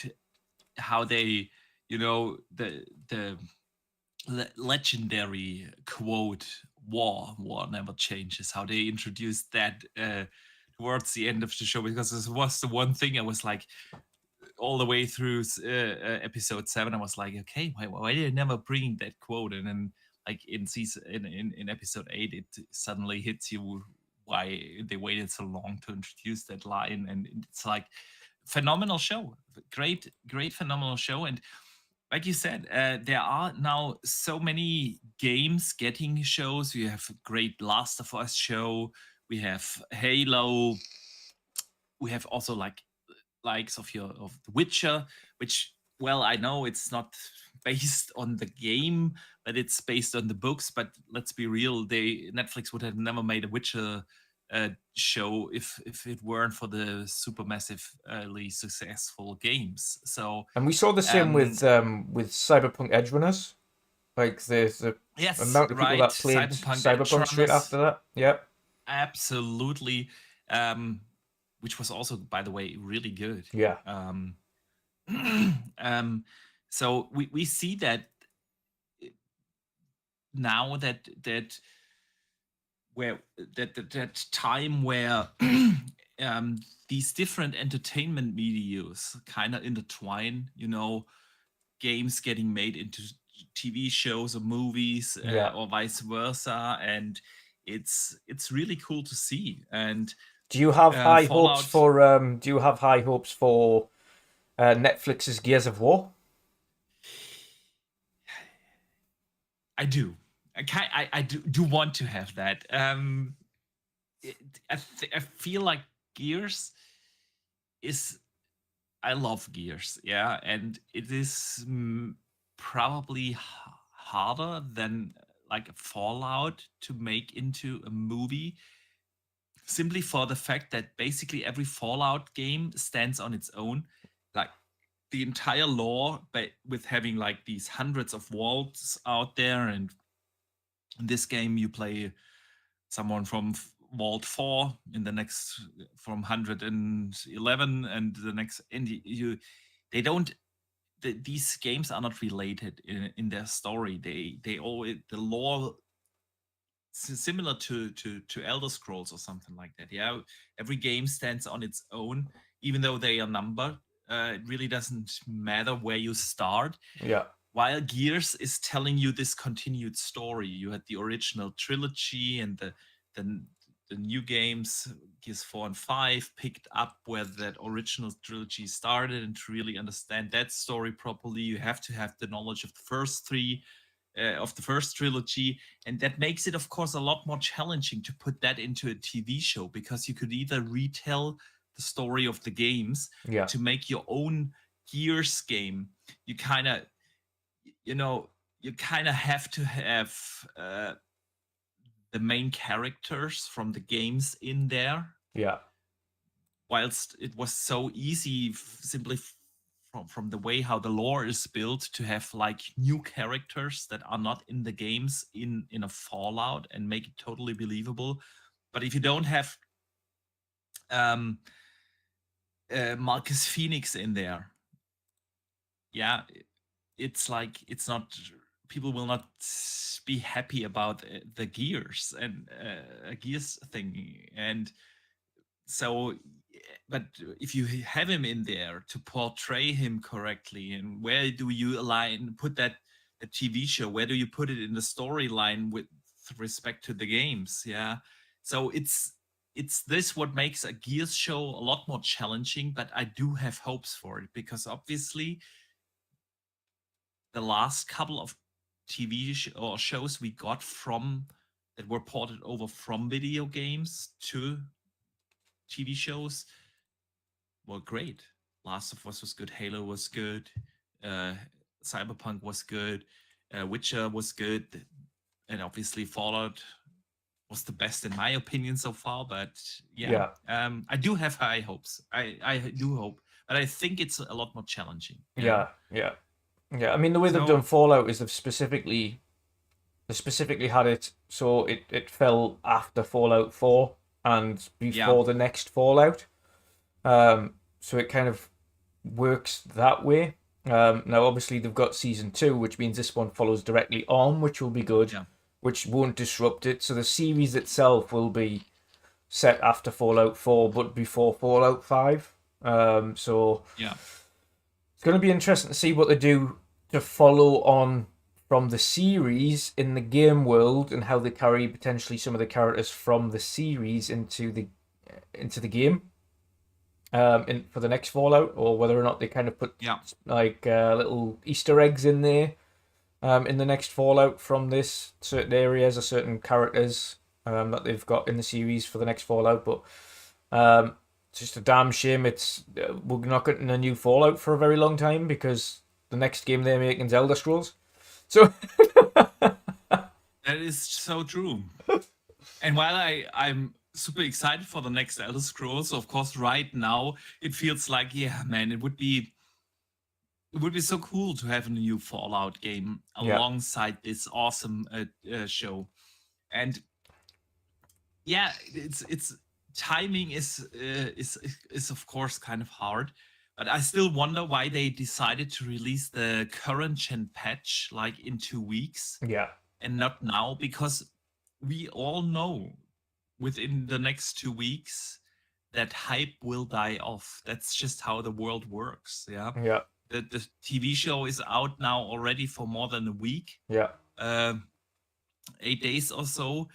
how they, the legendary quote, "War never changes." How they introduced that towards the end of the show, because this was the one thing I was like, all the way through episode 7, I was like, okay, why did they never bring that quote? And then like in episode 8, it suddenly hits you why they waited so long to introduce that line. And it's like phenomenal show, great phenomenal show. And like you said, there are now so many games getting shows. We have a great Last of Us show, we have Halo, we have also likes of The Witcher, which, well, I know it's not based on the game, but it's based on the books. But let's be real, Netflix would have never made a Witcher show if it weren't for the super massively successful games. So, and we saw the same with Cyberpunk Edge Runners, like the amount of people that played Cyberpunk straight after that. Yeah, absolutely. Which was also, by the way, really good. Yeah. So we see that now that time where these different entertainment medias kind of intertwine, games getting made into TV shows or movies, or vice versa, and it's really cool to see. And do you have high hopes for Netflix's Gears of War? I do. I do want to have that. I feel like Gears is. I love Gears, yeah, and it is probably harder than like Fallout to make into a movie, simply for the fact that basically every Fallout game stands on its own. Like the entire lore, but with having like these hundreds of worlds out there, and in this game you play someone from Vault 4, in the next from 111, and the next, and they don't these games are not related in their story. They always, the lore similar to Elder Scrolls or something like that. Yeah, every game stands on its own, even though they are numbered. It really doesn't matter where you start. Yeah. While Gears is telling you this continued story. You had the original trilogy, and the new games, Gears 4 and 5, picked up where that original trilogy started. And to really understand that story properly, you have to have the knowledge of the first three, of the first trilogy. And that makes it, of course, a lot more challenging to put that into a TV show, because you could either retell the story of the games to make your own Gears game. You kind of, you kind of have to have the main characters from the games in there. Yeah. Whilst it was so easy, simply from the way how the lore is built, to have like new characters that are not in the games in a Fallout and make it totally believable. But if you don't have Marcus Phoenix in there, yeah, it's like, it's not, people will not be happy about the Gears and a Gears thing. And so, but if you have him in there to portray him correctly, and where do you put that a TV show, where do you put it in the storyline with respect to the games? Yeah, so it's this what makes a Gears show a lot more challenging. But I do have hopes for it, because obviously the last couple of TV or shows we got from that were ported over from video games to TV shows were great. Last of Us was good, Halo was good, Cyberpunk was good, Witcher was good, and obviously Fallout was the best in my opinion so far. But I do have high hopes. I do hope, but I think it's a lot more challenging. Yeah. I mean, the way they've done Fallout is they specifically had it so it fell after Fallout 4 and before the next Fallout. So it kind of works that way. Now, obviously, they've got Season 2, which means this one follows directly on, which will be good, which won't disrupt it. So the series itself will be set after Fallout 4, but before Fallout 5. So it's going to be interesting to see what they do to follow on from the series in the game world, and how they carry potentially some of the characters from the series into the game for the next Fallout, or whether or not they kind of put like little Easter eggs in there in the next Fallout from this certain areas or certain characters that they've got in the series for the next Fallout. But it's just a damn shame we're not getting a new Fallout for a very long time, because the next game they're making is Elder Scrolls. So that is so true. And while I'm super excited for the next Elder Scrolls, of course, right now it feels like, man, it would be so cool to have a new Fallout game alongside this awesome show. And it's timing is of course kind of hard, but I still wonder why they decided to release the current gen patch like in 2 weeks and not now, because we all know within the next 2 weeks that hype will die off. That's just how the world works. The TV show is out now already for more than a week, 8 days or so.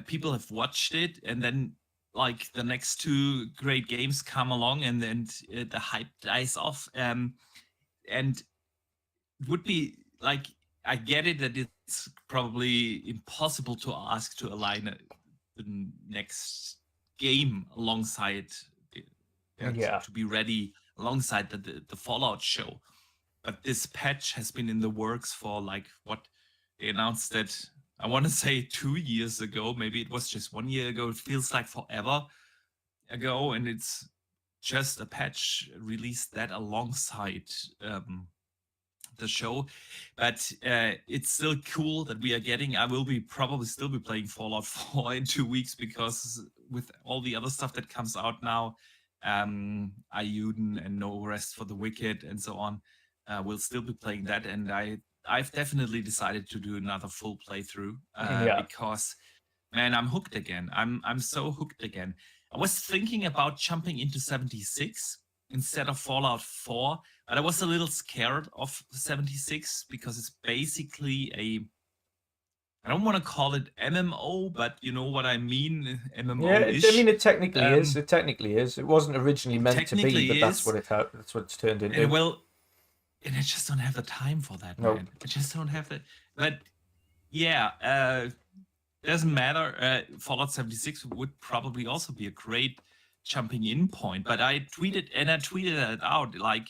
People have watched it, and then like the next two great games come along and then the hype dies off. And would be like, I get it that it's probably impossible to ask to align the next game alongside to be ready alongside the Fallout show. But this patch has been in the works for like what they announced that, I want to say 2 years ago, maybe it was just 1 year ago. It feels like forever ago, and it's just a patch released that alongside the show. But it's still cool that we are getting. I will be probably still be playing Fallout 4 in 2 weeks, because with all the other stuff that comes out now, Ayuden and No Rest for the Wicked and so on, we'll still be playing that. And I've definitely decided to do another full playthrough because, man, I'm hooked again. I'm so hooked again. I was thinking about jumping into 76 instead of Fallout 4, but I was a little scared of 76 because it's basically I don't want to call it MMO, but you know what I mean, MMO-ish. Yeah, I mean, it technically is. It technically is. It wasn't originally meant to be, but that's what it's turned into. And I just don't have the time for that, Nope. man. I just don't have the. But yeah, doesn't matter. Fallout 76 would probably also be a great jumping in point. But I tweeted it out, like,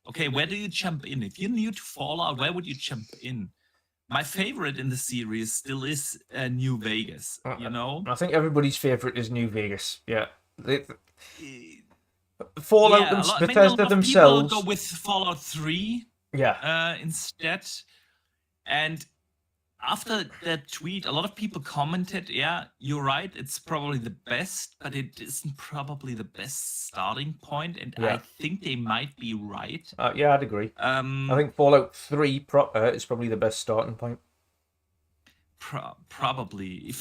okay, where do you jump in? If you're new to Fallout, where would you jump in? My favorite in the series still is New Vegas. You know, I think everybody's favorite is New Vegas. Yeah. Fallout and Bethesda themselves. People go with Fallout 3 instead. And after that tweet, a lot of people commented, yeah, you're right, it's probably the best, but it isn't probably the best starting point. And I think they might be right. Yeah, I'd agree. I think Fallout 3 proper is probably the best starting point. Probably,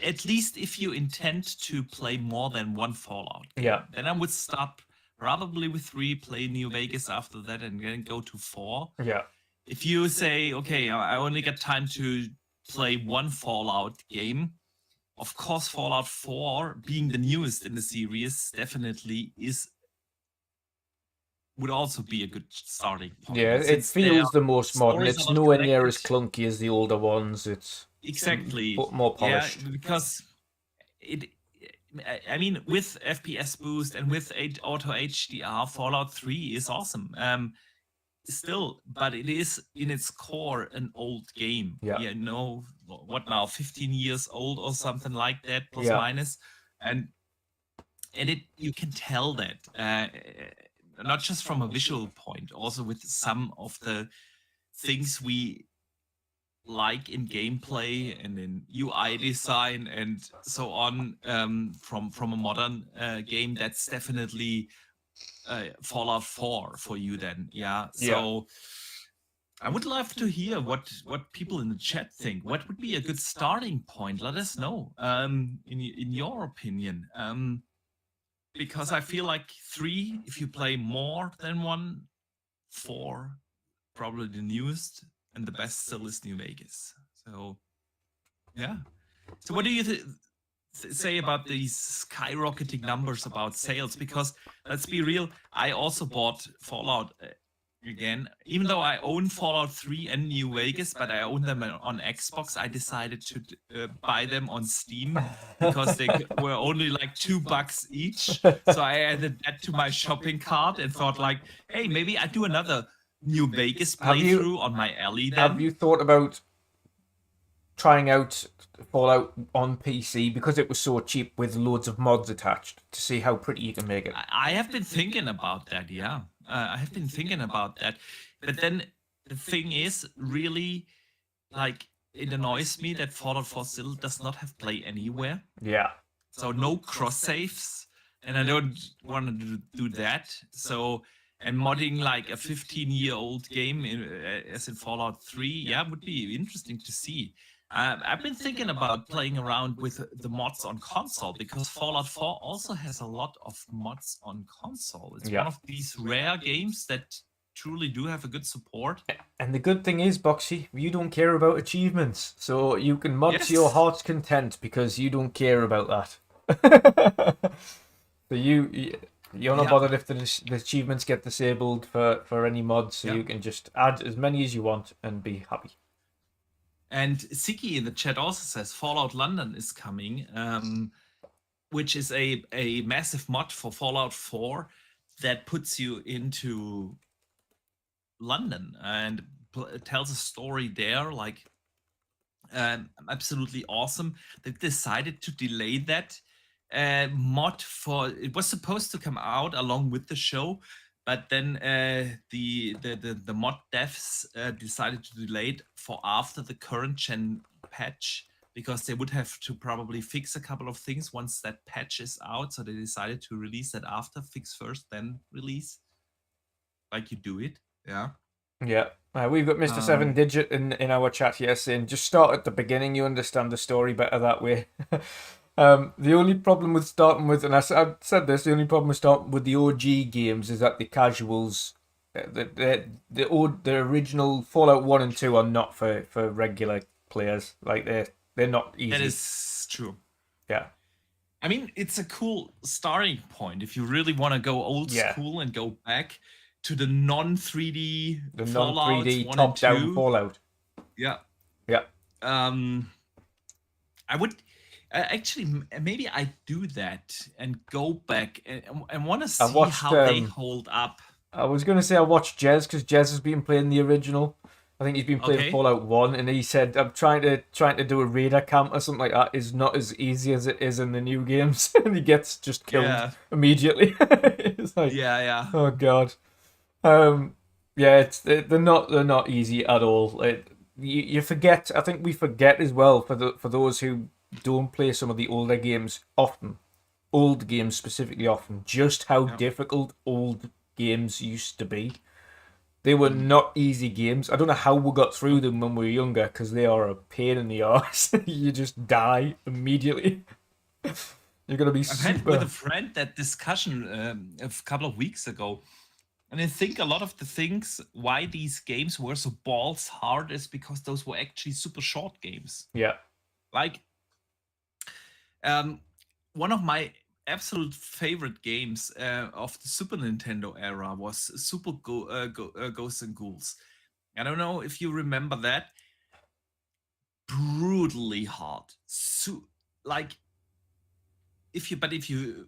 at least if you intend to play more than one Fallout game, then I would start probably with 3, play New Vegas after that, and then go to 4. Yeah. If you say, okay, I only get time to play one Fallout game, of course, Fallout 4, being the newest in the series, definitely would also be a good starting point. Yeah, it feels the most modern. It's nowhere near as clunky as the older ones. It's exactly more polished. Yeah, because I mean, with FPS boost and with auto HDR, Fallout 3 is awesome. Still, but it is in its core an old game. You know, what now, 15 years old or something like that, plus minus, and you can tell that. Not just from a visual point, also with some of the things we like in gameplay and in UI design and so on, from a modern game. That's definitely Fallout 4 for you then. So I would love to hear what people in the chat think. What would be a good starting point? Let us know in your opinion. Because I feel like 3, if you play more than one, 4, probably the newest, and the best still is New Vegas. So, yeah. So what do you say about these skyrocketing numbers about sales? Because let's be real, I also bought Fallout again, even though I own Fallout 3 and New Vegas, but I own them on Xbox. I decided to buy them on Steam because they were only like $2 each. So I added that to my shopping cart and thought like, hey, maybe I do another New Vegas playthrough on my alley then. Have you thought about trying out Fallout on PC because it was so cheap with loads of mods attached to see how pretty you can make it? I have been thinking about that, yeah. I have been thinking about that. But then the thing is, really, like, it annoys me that Fallout 4 still does not have Play Anywhere. Yeah. So no cross-saves, and I don't want to do that. So, and modding like a 15-year-old game as in Fallout 3, would be interesting to see. I've been thinking about playing around with the mods on console because Fallout 4 also has a lot of mods on console. It's one of these rare games that truly do have a good support. And the good thing is, Boxy, you don't care about achievements. So you can mod to your heart's content because you don't care about that. So you're not Yeah. bothered if the achievements get disabled for any mods, so Yeah. you can just add as many as you want and be happy. And Siki in the chat also says Fallout London is coming, which is a massive mod for Fallout 4 that puts you into London and tells a story there, like absolutely awesome. They decided to delay that mod for it was supposed to come out along with the show, but then the mod devs decided to delay it for after the current gen patch, because they would have to probably fix a couple of things once that patch is out. So they decided to release that after, fix first, then release, like you do it. Yeah. Yeah. We've got Mr. Seven Digit in our chat here saying, just start at the beginning, you understand the story better that way. The only problem with starting with, and I said this, the only problem with starting with the OG games is that the casuals, the original Fallout 1 and 2 are not for regular players. Like, they're not easy. That is true. Yeah. I mean, it's a cool starting point if you really want to go old school and go back to the non-3D, the Fallout non-3D top-down Fallout. Yeah. Yeah. I would actually maybe I do that and go back and want to see how they hold up. I was going to say I watched Jez because Jez has been playing the original. I think he's been playing Fallout 1, and he said, I'm trying to do a raider camp or something like that is not as easy as it is in the new games. And he gets just killed immediately. It's like, oh god. They're not easy at all. You forget, I think we forget as well, for those who don't play some of the older games often, old games specifically often, just how difficult old games used to be. They were not easy games. I don't know how we got through them when we were younger, because they are a pain in the arse. You just die immediately. You're going to be super... I had with a friend that discussion a couple of weeks ago, and I think a lot of the things why these games were so balls hard is because those were actually super short games. Yeah. Like, one of my absolute favorite games of the Super Nintendo era was Super Ghosts and Ghouls. I don't know if you remember that. Brutally hard. If you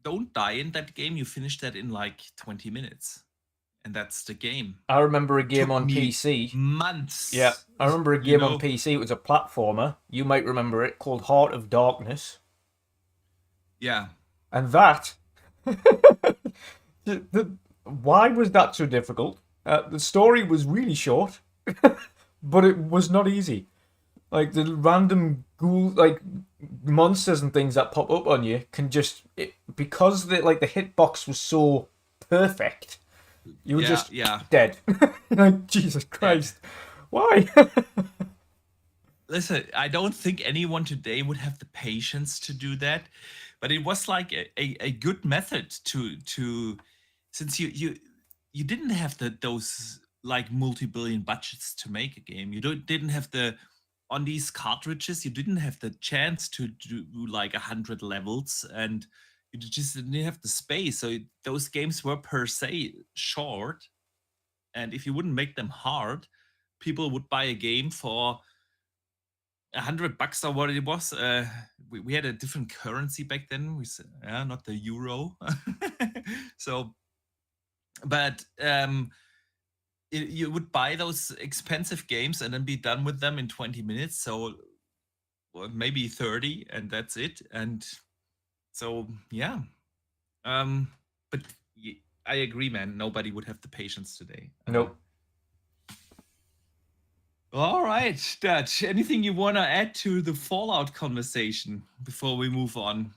don't die in that game, you finish that in like 20 minutes. And that's the game. I remember a game on PC. Months. Yeah, I remember a game on PC. It was a platformer. You might remember it, called Heart of Darkness. Yeah. And that... why was that so difficult? The story was really short, but it was not easy. Like, the random monsters and things that pop up on you can just... because the hitbox was so perfect, you were just dead. Like, Jesus Christ. Why? Listen, I don't think anyone today would have the patience to do that. But it was like a good method to since you didn't have those like multi-billion budgets to make a game. You didn't have on these cartridges, you didn't have the chance to do like 100 levels, and you just didn't have the space. So those games were per se short, and if you wouldn't make them hard, people would buy a game for $100 or what it was. We had a different currency back then. We said, not the euro. So, but you would buy those expensive games and then be done with them in 20 minutes. So maybe 30, and that's it. And so, yeah. But I agree, man. Nobody would have the patience today. Nope. All right, Dutch. Anything you want to add to the Fallout conversation before we move on?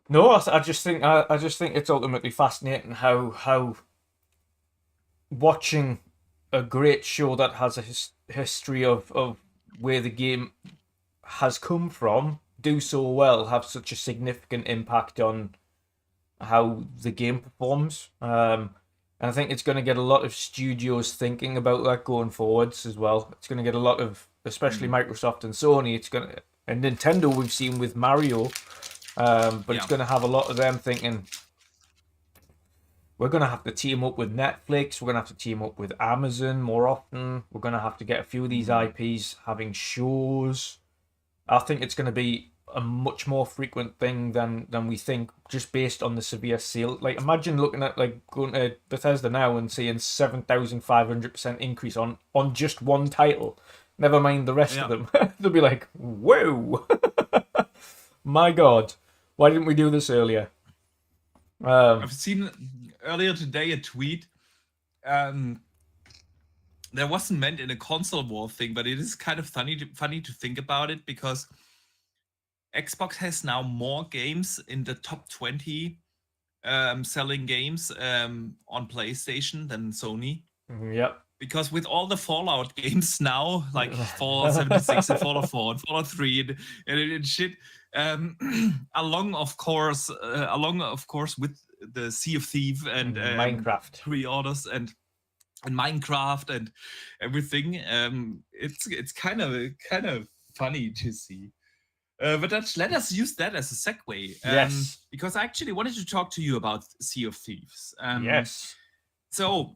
No, I just think it's ultimately fascinating how watching a great show that has a history of where the game has come from do so well have such a significant impact on how the game performs. And I think it's going to get a lot of studios thinking about that going forwards as well. It's going to get a lot of, especially Microsoft and Sony. And Nintendo, we've seen with Mario, But it's Yeah. going to have a lot of them thinking, we're going to have to team up with Netflix. We're going to have to team up with Amazon more often. We're going to have to get a few of these IPs having shows. I think it's going to be a much more frequent thing than we think, just based on the severe sale. Like, imagine looking at, like, going to Bethesda now and seeing 7,500% increase on just one title. Never mind the rest of them. They'll be like, whoa! My God, why didn't we do this earlier? I've seen earlier today a tweet. That wasn't meant in a console war thing, but it is kind of funny to think about it, because Xbox has now more games in the top 20 selling games on PlayStation than Sony. Yep. Because with all the Fallout games now, like Fallout 76 and Fallout 4 and Fallout 3 and shit, along of course with the Sea of Thieves and Minecraft pre-orders and Minecraft and everything, it's kind of funny to see. But let us use that as a segue. Yes. Because I actually wanted to talk to you about Sea of Thieves. Yes. So,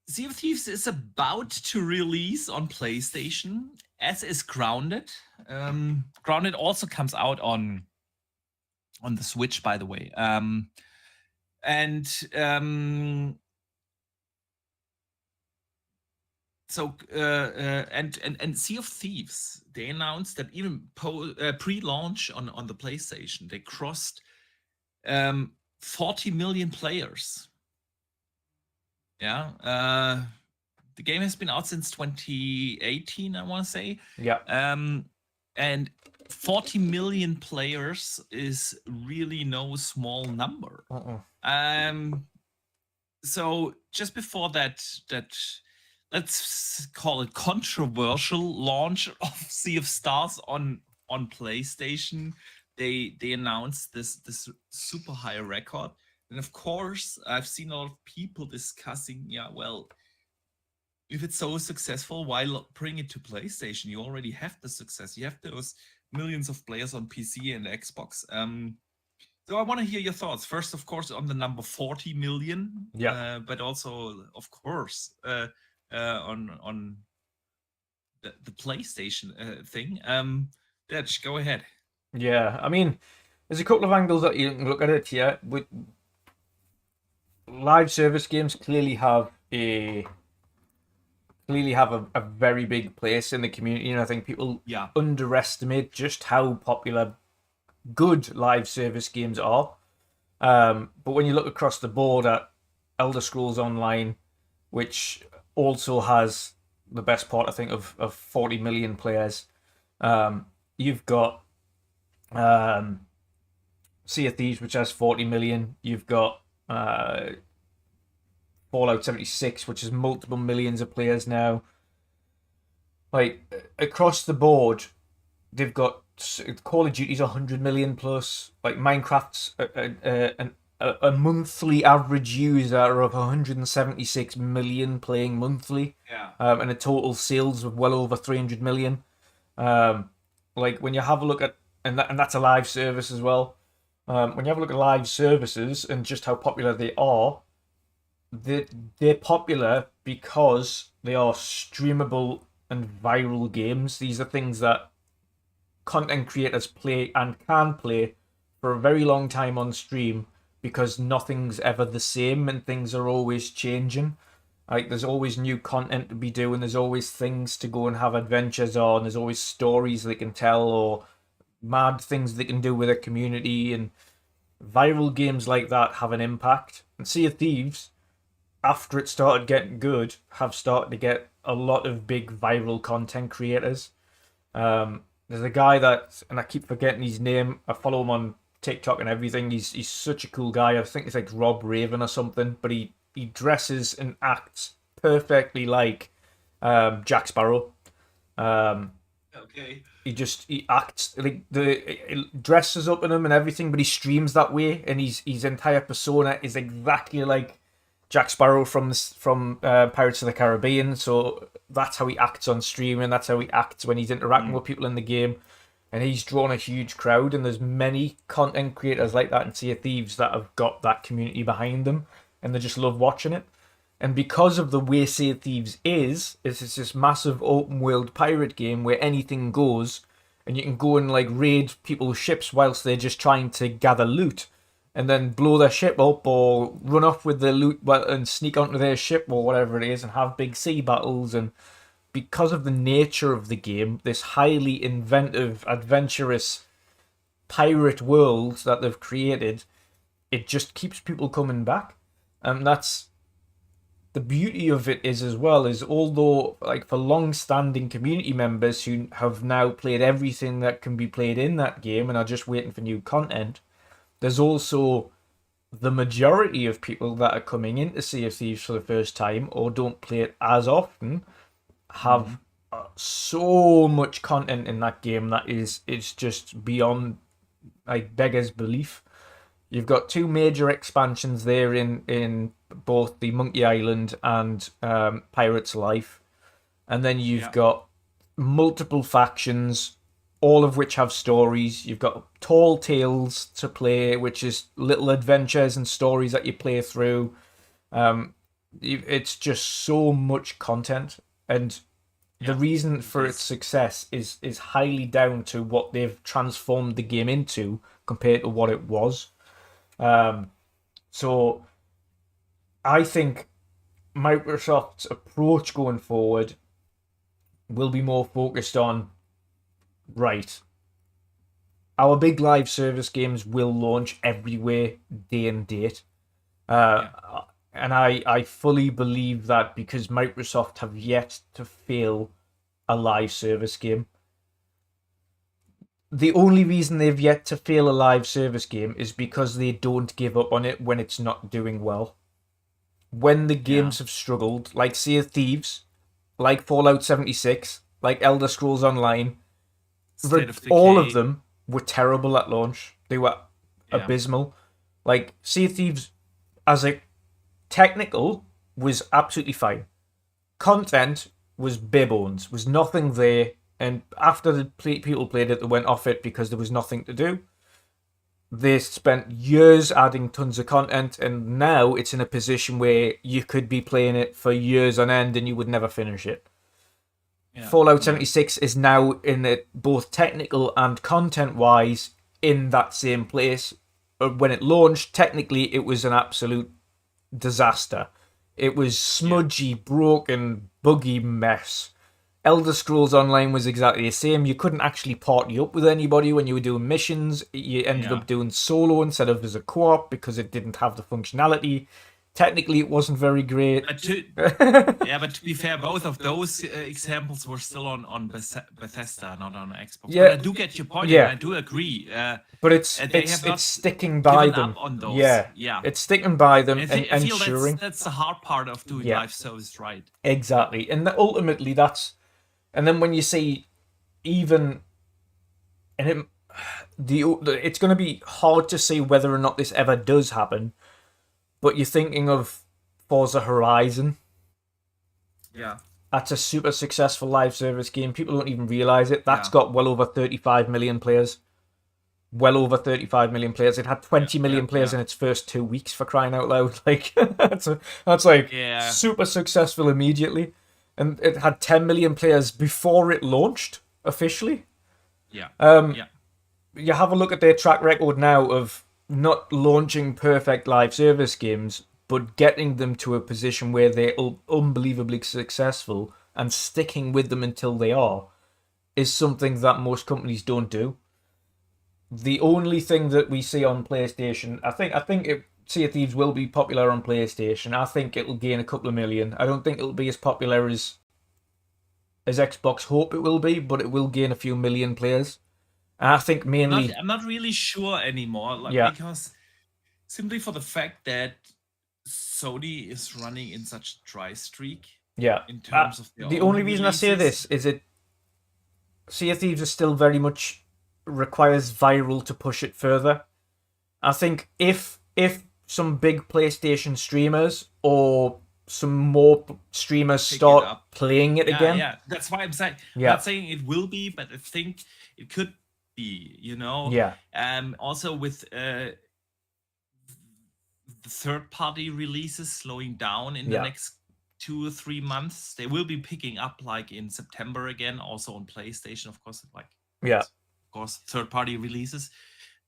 Sea of Thieves is about to release on PlayStation, as is Grounded. Grounded also comes out on the Switch, by the way. So and Sea of Thieves, they announced that even pre-launch on the PlayStation, they crossed 40 million players. Yeah, the game has been out since 2018, I want to say. Yeah. And 40 million players is really no small number. So just before that let's call it controversial launch of Sea of Stars on PlayStation, they announced this super high record. And of course, I've seen a lot of people discussing, well, if it's so successful, why bring it to PlayStation? You already have the success. You have those millions of players on PC and Xbox. So I want to hear your thoughts. First, of course, on the number 40 million. Yeah. But also, of course, on the PlayStation thing. Dutch, go ahead. Yeah, I mean, there's a couple of angles that you can look at it here. With live service games clearly have a very big place in the community, and I think people underestimate just how popular good live service games are. But when you look across the board at Elder Scrolls Online, which also has the best part, I think, of 40 million players, you've got Sea of Thieves, which has 40 million. You've got Fallout 76, which has multiple millions of players now. Like, across the board, they've got Call of Duty's 100 million plus. Like, Minecraft's a monthly average user of 176 million playing monthly. Yeah. And a total sales of well over 300 million. Like, when you have a look at, and that's a live service as well. When you have a look at live services and just how popular they are, they're popular because they are streamable and viral games. These are things that content creators play and can play for a very long time on stream, because nothing's ever the same and things are always changing. Like, there's always new content to be doing, there's always things to go and have adventures on, there's always stories they can tell or mad things they can do with a community, and viral games like that have an impact. And Sea of Thieves, after it started getting good, have started to get a lot of big viral content creators. There's a guy that, and I keep forgetting his name, I follow him on TikTok and everything. He's such a cool guy. I think it's like Rob Raven or something, but he dresses and acts perfectly like Jack Sparrow. Okay. He acts like he dresses up in him and everything, but he streams that way, and his entire persona is exactly like Jack Sparrow from Pirates of the Caribbean. So that's how he acts on stream, and that's how he acts when he's interacting with people in the game. and he's drawn a huge crowd. And there's many content creators like that in Sea of Thieves that have got that community behind them, and they just love watching it. And because of the way Sea of Thieves is it's this massive open world pirate game where anything goes, and you can go and like raid people's ships whilst they're just trying to gather loot, and then blow their ship up or run off with the loot and sneak onto their ship or whatever it is and have big sea battles. And because of the nature of the game, this highly inventive, adventurous pirate world that they've created, it just keeps people coming back. And that's the beauty of it is as well, is although like for long-standing community members who have now played everything that can be played in that game and are just waiting for new content, there's also the majority of people that are coming into Sea of Thieves for the first time or don't play it as often have so much content in that game that it's just beyond like beggars belief. You've got 2 major expansions there in both the Monkey Island and Pirates Life. And then you've got multiple factions, all of which have stories. You've got Tall Tales to play, which is little adventures and stories that you play through. It's just so much content. And the reason for its success is highly down to what they've transformed the game into compared to what it was. So I think Microsoft's approach going forward will be more focused on, right, our big live service games will launch everywhere, day and date. And I fully believe that because Microsoft have yet to fail a live service game. The only reason they've yet to fail a live service game is because they don't give up on it when it's not doing well. When the games have struggled, like Sea of Thieves, like Fallout 76, like Elder Scrolls Online, all of them were terrible at launch. They were abysmal. Like Sea of Thieves, as a technical, was absolutely fine. Content was bare bones, was nothing there. And after the people played it, they went off it because there was nothing to do. They spent years adding tons of content, and now it's in a position where you could be playing it for years on end and you would never finish it. Fallout 76 is now in it, both technical and content-wise, in that same place. When it launched, technically, it was an absolute disaster. It was smudgy, broken, buggy mess. Elder Scrolls Online was exactly the same. You couldn't actually party up with anybody when you were doing missions. You ended up doing solo instead of as a co-op because it didn't have the functionality. Technically, it wasn't very great. But to be fair, both of those examples were still on Bethesda, not on Xbox. Yeah, but I do get your point, and I do agree. But it's sticking by them. On those. Yeah, it's sticking by them and I feel ensuring. That's the hard part of doing live service right. Exactly, and ultimately that's. And then when you see even, and it's going to be hard to say whether or not this ever does happen, but you're thinking of Forza Horizon. Yeah. That's a super successful live service game. People don't even realize it. That's got well over 35 million players. Well over 35 million players. It had 20 million players in its first 2 weeks, for crying out loud. Like that's like super successful immediately. And it had 10 million players before it launched officially. Yeah. You have a look at their track record now of not launching perfect live service games, but getting them to a position where they're unbelievably successful and sticking with them until they are, is something that most companies don't do. The only thing that we see on PlayStation, I think Sea of Thieves will be popular on PlayStation. I think it'll gain a couple of million. I don't think it'll be as popular as Xbox hope it will be, but it will gain a few million players. And I think mainly... I'm not really sure anymore, because simply for the fact that Sony is running in such a dry streak. Yeah. In terms of the only reason I say this is Sea of Thieves is still very much requires viral to push it further. I think if some big PlayStation streamers or some more streamers start playing it again. Yeah, that's why I'm saying. I'm not saying it will be, but I think it could be, you know. Yeah. Also with the third-party releases slowing down in the Yeah. next 2 or 3 months, they will be picking up like in September again, also on PlayStation, of course, like Yeah. of course third-party releases.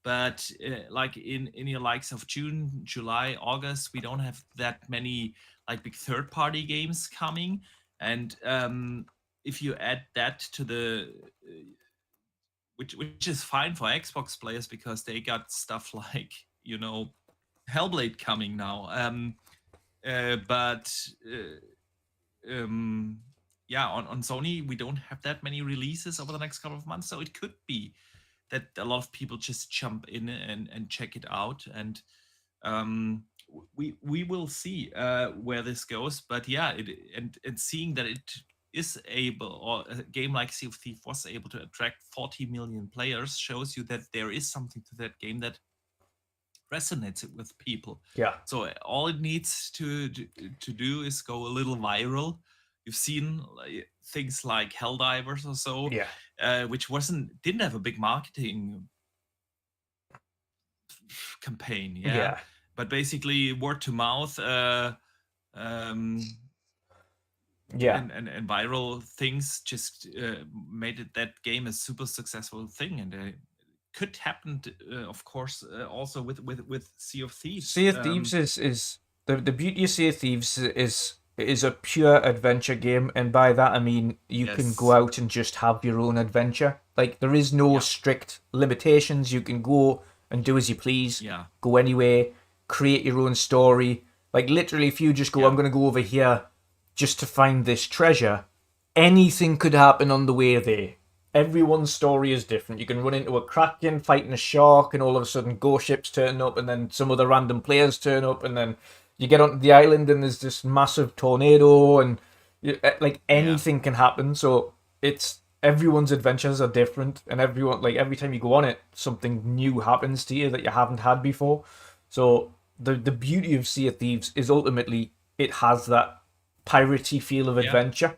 But like in your likes of June, July, August, we don't have that many like big third-party games coming. And if you add that to the which is fine for Xbox players because they got stuff like, you know, Hellblade coming now. But yeah, on Sony we don't have that many releases over the next couple of months, so it could be that a lot of people just jump in and check it out, and we will see where this goes. But yeah, and seeing that it is able, or a game like Sea of Thieves was able to attract 40 million players, shows you that there is something to that game that resonates with people. Yeah. So all it needs to do is go a little viral. You've seen like, things like Helldivers or so, Yeah. which didn't have a big marketing campaign, Yeah. but basically word to mouth, Yeah. and viral things just made that game a super successful thing, and could happen, of course, also with Sea of Thieves. Sea of Thieves is the beauty of Sea of Thieves is a pure adventure game, and by that I mean you can go Yes. out and just have your own adventure. Like there is no strict limitations. You can go and do as you please. Yeah. Go anywhere, create your own story. Like literally, if you just go, Yeah. I'm going to go over here just to find this treasure. Anything could happen on the way there. Everyone's story is different. You can run into a kraken fighting a shark, and all of a sudden ghost ships turn up, and then some other random players turn up, and then you get onto the island and there's this massive tornado, and like anything can happen. So it's everyone's adventures are different, and everyone, like every time you go on it, something new happens to you that you haven't had before. So the beauty of Sea of Thieves is ultimately it has that piratey feel of adventure.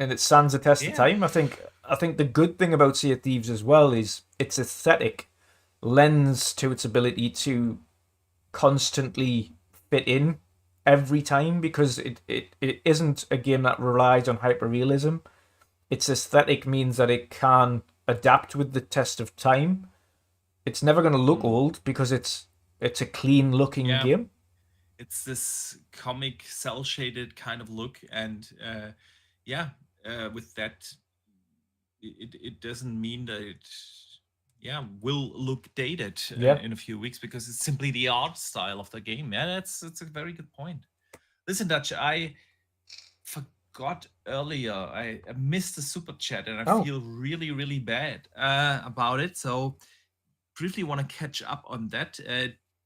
And it stands the test of time. I think the good thing about Sea of Thieves as well is its aesthetic lends to its ability to constantly fit in every time, because it isn't a game that relies on hyperrealism. Its aesthetic means that it can adapt with the test of time. It's never going to look old because it's a clean looking game. It's this comic cell shaded kind of look, and with that, it doesn't mean that it will look dated in a few weeks, because it's simply the art style of the game. Yeah, that's a very good point. Listen, Dutch, I forgot earlier. I missed the super chat, and I feel really, really bad about it. So briefly want to catch up on that.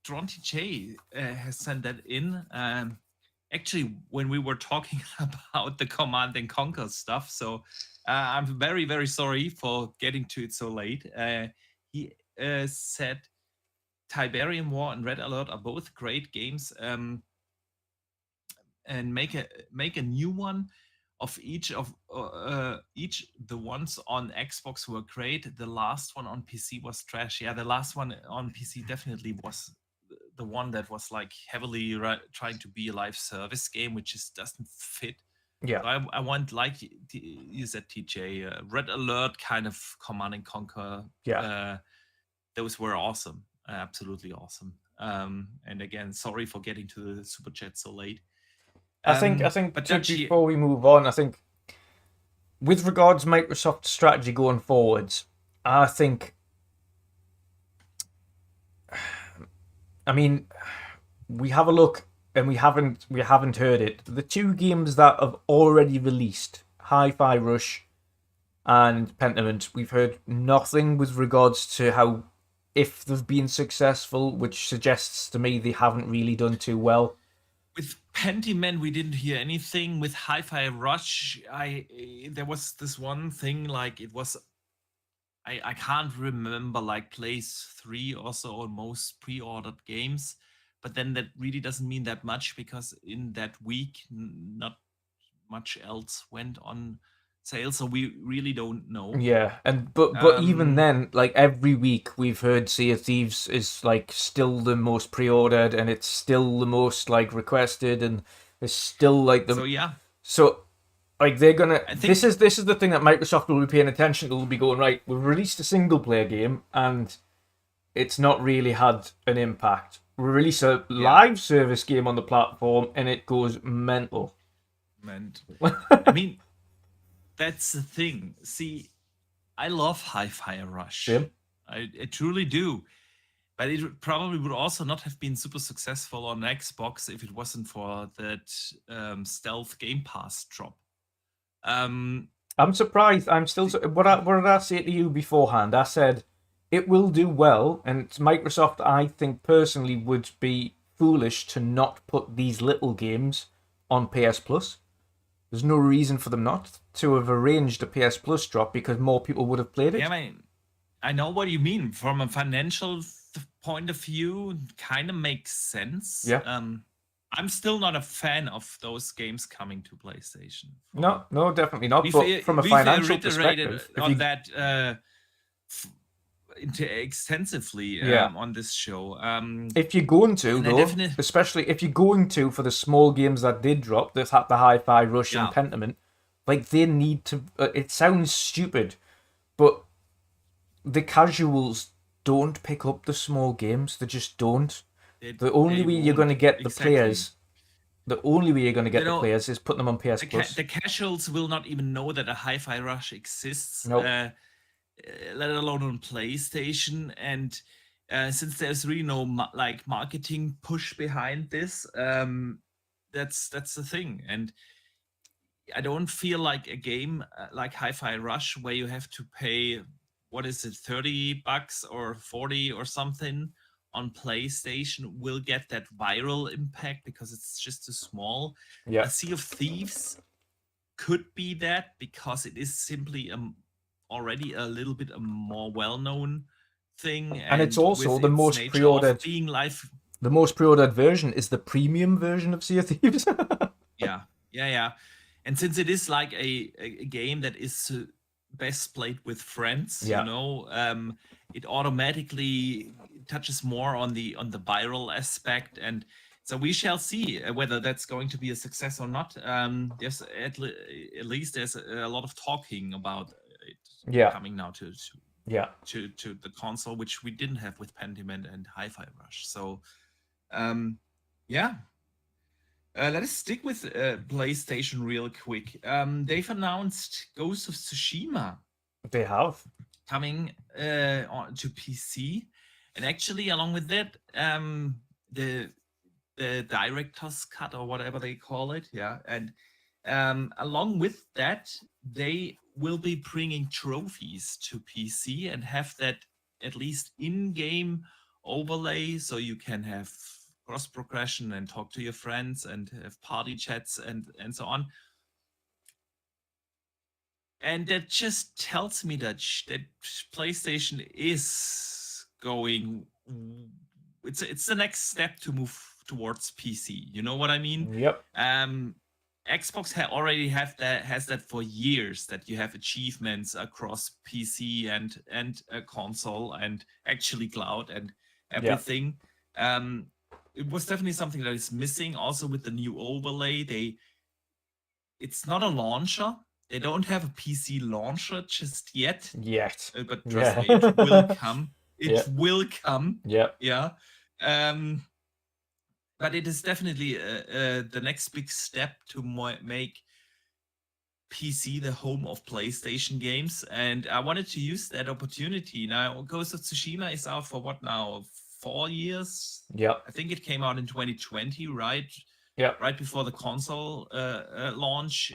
Dronty J has sent that in. Actually, when we were talking about the Command and Conquer stuff, so I'm very, very sorry for getting to it so late. He said Tiberium War and Red Alert are both great games, and make a new one of each of the ones on Xbox were great. The last one on PC was trash. Yeah, the last one on PC definitely was the one that was like heavily trying to be a live service game, which just doesn't fit. Yeah. So I want, like you said, TJ, Red Alert kind of Command and Conquer. Yeah. Those were awesome, absolutely awesome. And again, sorry for getting to the super chat so late. I think but before we move on, I think with regards to Microsoft's strategy going forwards, I think, I mean, we have a look and we haven't heard it. The two games that have already released, Hi-Fi Rush and Pentiment, we've heard nothing with regards to how, if they've been successful, which suggests to me they haven't really done too well. With Pentiment, we didn't hear anything. With Hi-Fi Rush, there was this one thing, like it was, I can't remember, like place 3 also on most pre-ordered games, but then that really doesn't mean that much, because in that week not much else went on sales, so we really don't know. Yeah, but even then, like every week we've heard Sea of Thieves is like still the most pre-ordered, and it's still the most like requested, and it's still like the So yeah, so like they're gonna. I think This is the thing that Microsoft will be paying attention to. Will be going right. We've released a single player game, and it's not really had an impact. We release a live service game on the platform, and it goes mental. I mean, that's the thing. See, I love Hi-Fi Rush. Yeah. I truly do. But probably would also not have been super successful on Xbox if it wasn't for that stealth Gamepass drop. I'm surprised. I'm still. What did I say to you beforehand? I said it will do well, and Microsoft, I think personally, would be foolish to not put these little games on PS Plus. There's no reason for them not to have arranged a PS Plus drop because more people would have played it. Yeah, I know what you mean. From a financial point of view, kind of makes sense. Yeah. I'm still not a fan of those games coming to PlayStation. No, definitely not. But from a we've financial reiterated perspective, on that extensively on this show. If you're going to, though, especially if you're going to for the small games that did drop, the Hi-Fi Rush and Pentiment, like they need to. It sounds stupid, but the casuals don't pick up the small games. They just don't. The only way you're going to get the players. The only way you're going to get the players is put them on PS Plus. The casuals will not even know that a Hi-Fi Rush exists. Nope. Let alone on PlayStation, and since there's really no marketing push behind this, that's the thing. And I don't feel like a game like Hi-Fi Rush where you have to pay, what is it, $30 or 40 or something on PlayStation will get that viral impact because it's just too small. Yeah. A Sea of Thieves could be that because it is simply already a little bit a more well-known thing, and it's also the most pre-ordered. Being live, the most pre-ordered version is the premium version of Sea of Thieves. yeah. And since it is like a game that is best played with friends, it automatically touches more on the viral aspect, and so we shall see whether that's going to be a success or not. There's at least there's a lot of talking about it coming now to the console, which we didn't have with Pentiment and Hi-Fi Rush. So let us stick with PlayStation real quick. They've announced Ghost of Tsushima. They have coming to PC, and actually along with that, the director's cut or whatever they call it, and along with that, they will be bringing trophies to PC and have that at least in-game overlay, so you can have cross progression and talk to your friends and have party chats and so on. And that just tells me that PlayStation is going. It's the next step to move towards PC. You know what I mean? Yep. Xbox already has that for years, that you have achievements across PC and a console and actually cloud and everything. It was definitely something that is missing. Also with the new overlay, it's not a launcher. They don't have a PC launcher just yet. But trust me, it will come. It will come. Yeah. But it is definitely the next big step to make PC the home of PlayStation games. And I wanted to use that opportunity. Now, Ghost of Tsushima is out for what now? 4 years? Yeah. I think it came out in 2020, right? Yeah. Right before the console launch.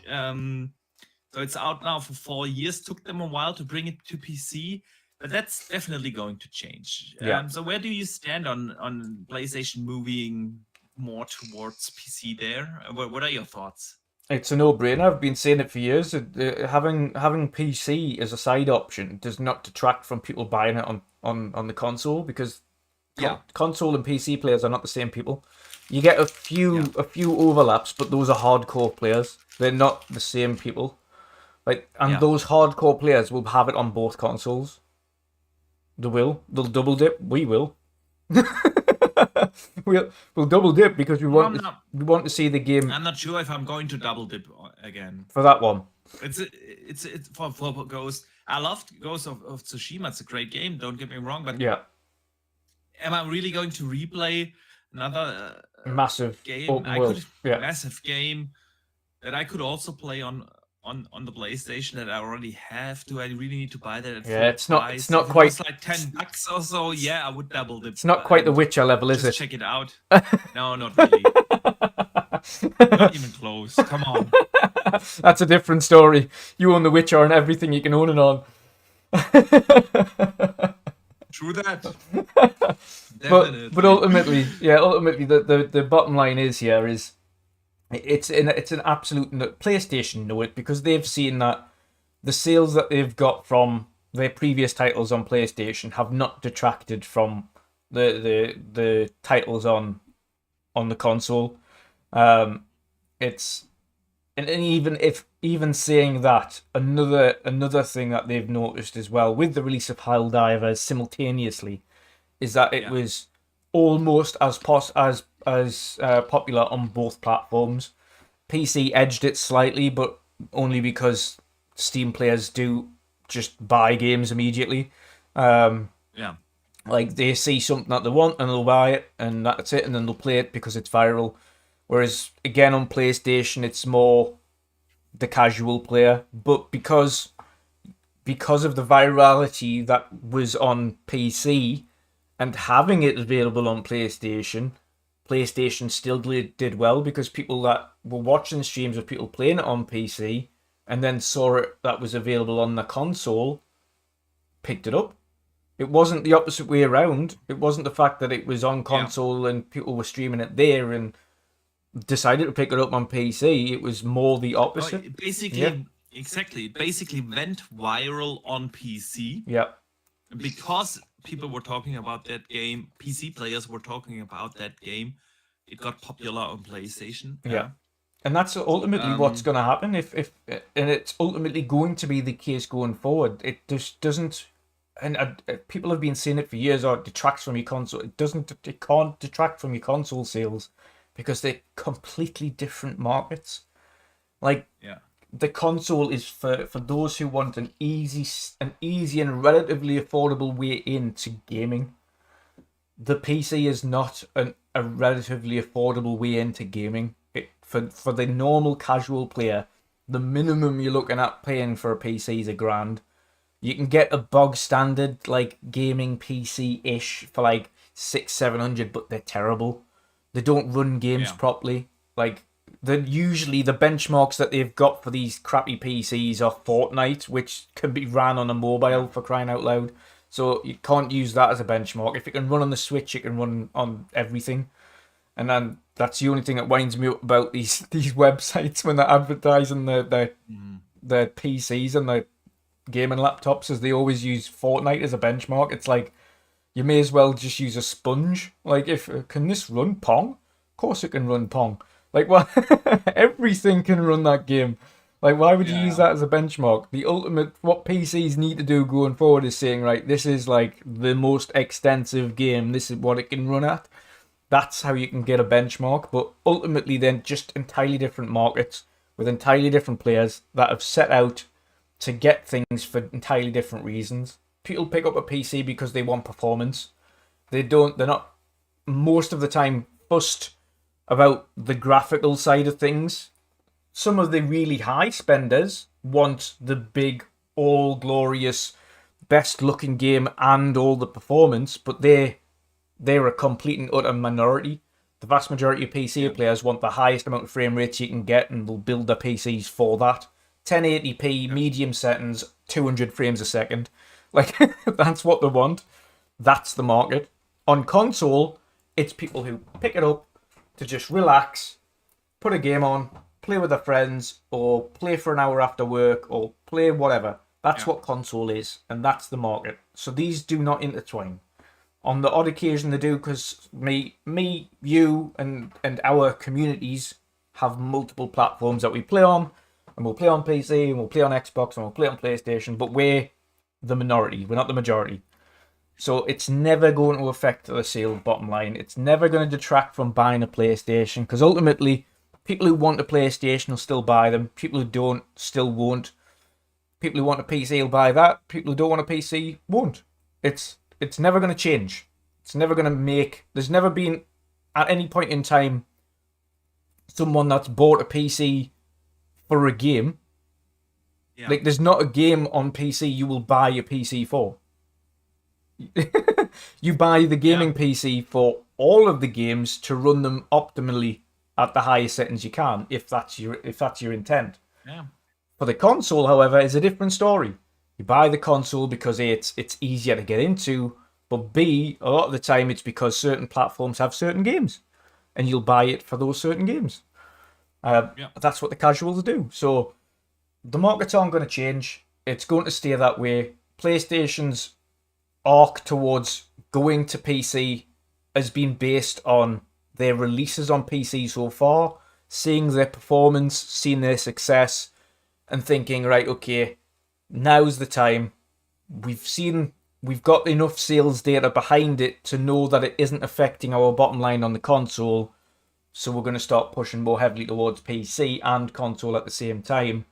So it's out now for 4 years. Took them a while to bring it to PC. But that's definitely going to change. So where do you stand on PlayStation moving more towards PC there? What are your thoughts? It's a no-brainer. I've been saying it for years. Having PC as a side option does not detract from people buying it on the console, because console and PC players are not the same people. You get a few overlaps, but those are hardcore players. They're not the same people. And those hardcore players will have it on both consoles. They'll double dip. We will. we'll double dip because we want to see the game. I'm not sure if I'm going to double dip again For that one. It's for Ghost. I loved Ghost of Tsushima. It's a great game. Don't get me wrong, but yeah, am I really going to replay another massive game? open world? Massive game that I could also play on the PlayStation that I already have. Do I really need to buy that? At it's full not. price? It's not if quite. It was like $10 or so. Yeah, I would double dip. It's not quite the Witcher level, is it? Check it out. No, not really. Not even close. Come on. That's a different story. You own The Witcher and everything you can own it on. True that. But ultimately, the bottom line is it's an absolute PlayStation know it because they've seen that the sales that they've got from their previous titles on PlayStation have not detracted from the titles on the console. Even saying that, another thing that they've noticed as well with the release of Helldivers simultaneously is that it was almost as popular on both platforms. PC edged it slightly, but only because Steam players do just buy games immediately. Like they see something that they want and they'll buy it, and that's it, and then they'll play it because it's viral. Whereas again on PlayStation, it's more the casual player. But because of the virality that was on PC and having it available on PlayStation still did well because people that were watching streams of people playing it on PC and then saw it that was available on the console picked it up. It wasn't the opposite way around. It wasn't the fact that it was on console and people were streaming it there and decided to pick it up on PC. It was more the opposite. Exactly. It basically went viral on PC. Yeah. Because people were talking about that game, PC players were talking about that game, it got popular on PlayStation. Yeah. And that's ultimately what's going to happen. And it's ultimately going to be the case going forward. It just doesn't. And people have been saying it for years. Or it detracts from your console. It can't detract from your console sales because they're completely different markets. The console is for those who want an easy and relatively affordable way into gaming. The PC is not a relatively affordable way into gaming. For the normal casual player, the minimum you're looking at paying for a PC is $1,000. You can get a bog standard gaming PC-ish for $600-700, but they're terrible. They don't run games properly. Usually the benchmarks that they've got for these crappy PCs are Fortnite, which can be ran on a mobile for crying out loud. So you can't use that as a benchmark. If it can run on the Switch, it can run on everything. And then that's the only thing that winds me up about these websites when they're advertising their PCs and their gaming laptops, as they always use Fortnite as a benchmark. It's like you may as well just use a sponge. Can this run Pong? Of course it can run Pong. Everything can run that game. Why would you use that as a benchmark? The ultimate, what PCs need to do going forward is saying, right, this is the most extensive game. This is what it can run at. That's how you can get a benchmark. But ultimately, then just entirely different markets with entirely different players that have set out to get things for entirely different reasons. People pick up a PC because they want performance. They're not most of the time fussed about the graphical side of things. Some of the really high spenders want the big, all glorious, best looking game and all the performance, but they're a complete and utter minority. The vast majority of PC players want the highest amount of frame rates you can get and will build their PCs for that. 1080p, medium settings, 200 frames a second. That's what they want. That's the market. On console, it's people who pick it up to just relax, put a game on, play with their friends, or play for an hour after work, or play whatever. That's what console is, and that's the market. So these do not intertwine. On the odd occasion they do, because me, you, and our communities have multiple platforms that we play on. and we'll play on PC, and we'll play on Xbox, and we'll play on PlayStation, but we're the minority. We're not the majority. So it's never going to affect the sale bottom line. It's never going to detract from buying a PlayStation, because ultimately, people who want a PlayStation will still buy them. People who don't still won't. People who want a PC will buy that. People who don't want a PC won't. It's never going to change. It's never going to make... There's never been, at any point in time, someone that's bought a PC for a game. Yeah. Like, there's not a game on PC you will buy a PC for. You buy the gaming PC for all of the games to run them optimally at the highest settings you can, if that's your intent. Yeah. For the console, however, is a different story. You buy the console because A, it's easier to get into, but B, a lot of the time it's because certain platforms have certain games, and you'll buy it for those certain games. That's what the casuals do. So the markets aren't going to change. It's going to stay that way. PlayStation's arc towards going to PC has been based on their releases on PC so far, seeing their performance, seeing their success, and thinking, right, okay, now's the time. We've got enough sales data behind it to know that it isn't affecting our bottom line on the console, so we're going to start pushing more heavily towards PC and console at the same time,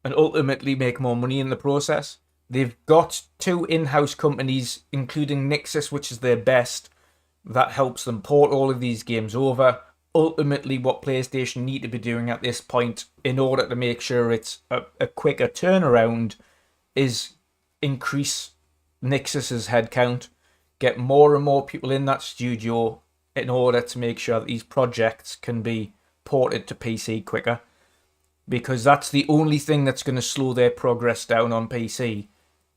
and ultimately make more money in the process. They've got 2 in-house companies, including Nixxes, which is their best, that helps them port all of these games over. Ultimately, what PlayStation need to be doing at this point, in order to make sure it's a quicker turnaround, is increase Nixxes' headcount, get more and more people in that studio in order to make sure that these projects can be ported to PC quicker. Because that's the only thing that's going to slow their progress down on PC,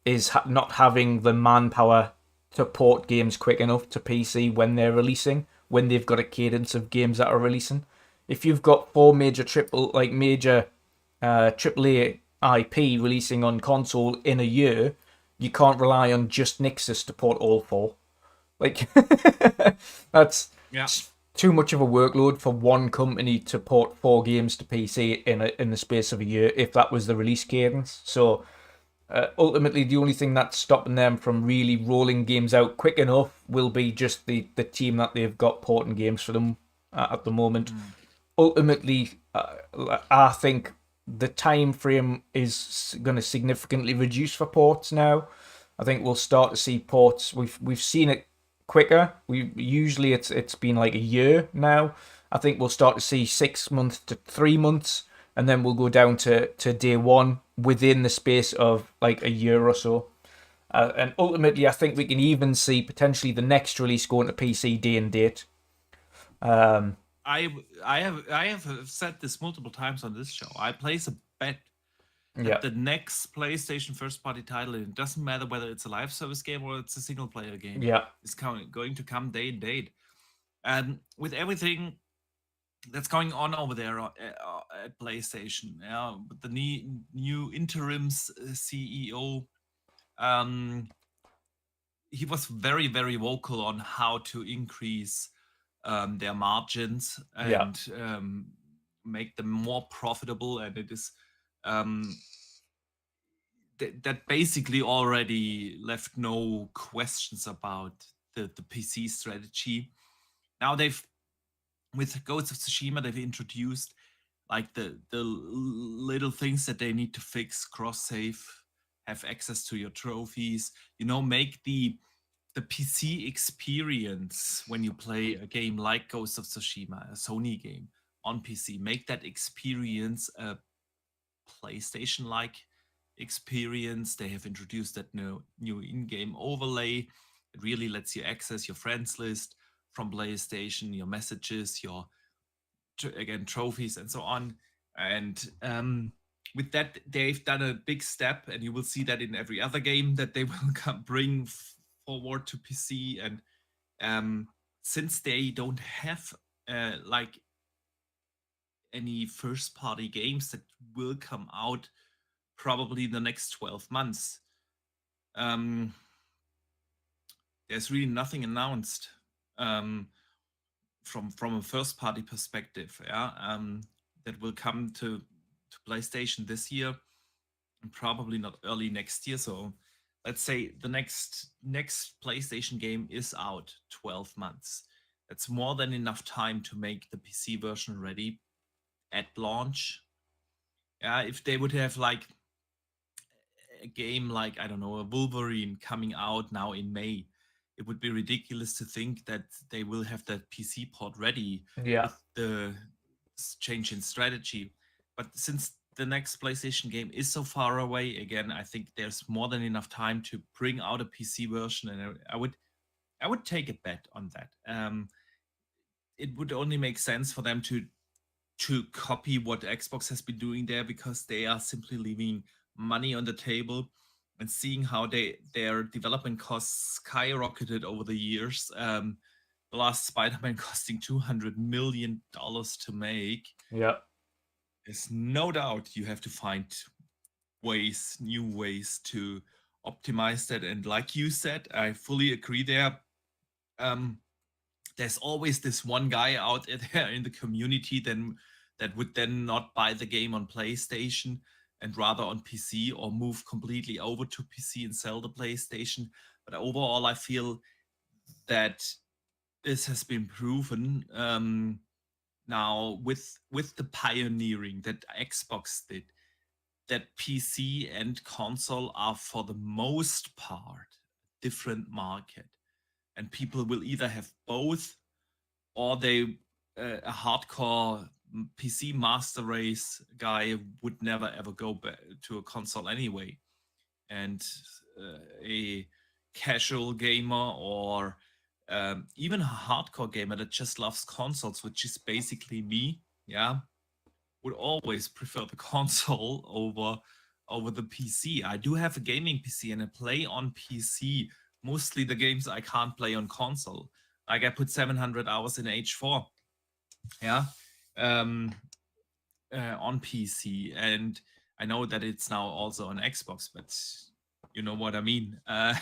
is not having the manpower to port games quick enough to PC when they're releasing, when they've got a cadence of games that are releasing. If you've got 4 major AAA IP releasing on console in a year, you can't rely on just Nixxes to port all 4. Like, that's too much of a workload for one company to port 4 games to PC in the space of a year, if that was the release cadence. So ultimately, the only thing that's stopping them from really rolling games out quick enough will be just the team that they've got porting games for them at the moment. Ultimately, I think the time frame is going to significantly reduce for ports now. I think we'll start to see ports. We've seen it quicker. Usually it's been like a year now. I think we'll start to see 6 months to 3 months, and then we'll go down to day one within the space of like a year or so. And ultimately, I think we can even see potentially the next release going to PC day and date. I have said this multiple times on this show. I place a bet that the next PlayStation first-party title, it doesn't matter whether it's a live service game or it's a single-player game, is going to come day and date. And with everything that's going on over there at PlayStation, with the new interims CEO, he was very, very vocal on how to increase their margins and make them more profitable, and it is that basically already left no questions about the PC strategy. Now with Ghost of Tsushima, they've introduced like the little things that they need to fix: cross save, have access to your trophies, make the PC experience when you play a game like Ghost of Tsushima, a Sony game on PC, make that experience a PlayStation-like experience. They have introduced that new in-game overlay. It really lets you access your friends list from PlayStation, your messages, your trophies, and so on. And with that, they've done a big step, and you will see that in every other game that they will bring forward to PC. And since they don't have like any first-party games that will come out probably in the next 12 months, there's really nothing announced from a first-party perspective, that will come to PlayStation this year, and probably not early next year. So let's say the next PlayStation game is out 12 months. That's more than enough time to make the PC version ready at launch. Yeah, if they would have like a game like, I don't know, a Wolverine coming out now in May, it would be ridiculous to think that they will have that PC port ready Yeah. with the change in strategy. But since the next PlayStation game is so far away, again, I think there's more than enough time to bring out a PC version, and I would take a bet on that. It would only make sense for them to copy what Xbox has been doing there, because they are simply leaving money on the table and seeing how their development costs skyrocketed over the years. The last Spider-Man costing $200 million to make. Yeah. There's no doubt you have to find new ways to optimize that. And like you said, I fully agree there. There's always this one guy out there in the community that would then not buy the game on PlayStation and rather on PC, or move completely over to PC and sell the PlayStation. But overall, I feel that this has been proven now with the pioneering that Xbox did, that PC and console are for the most part different market, and people will either have both, or they a hardcore PC master race guy would never ever go back to a console anyway, and a casual gamer or even a hardcore gamer that just loves consoles, which is basically me, would always prefer the console over the PC. I do have a gaming PC and I play on PC mostly the games I can't play on console. Like I put 700 hours in H4, on PC, and I know that it's now also on Xbox, but you know what I mean. But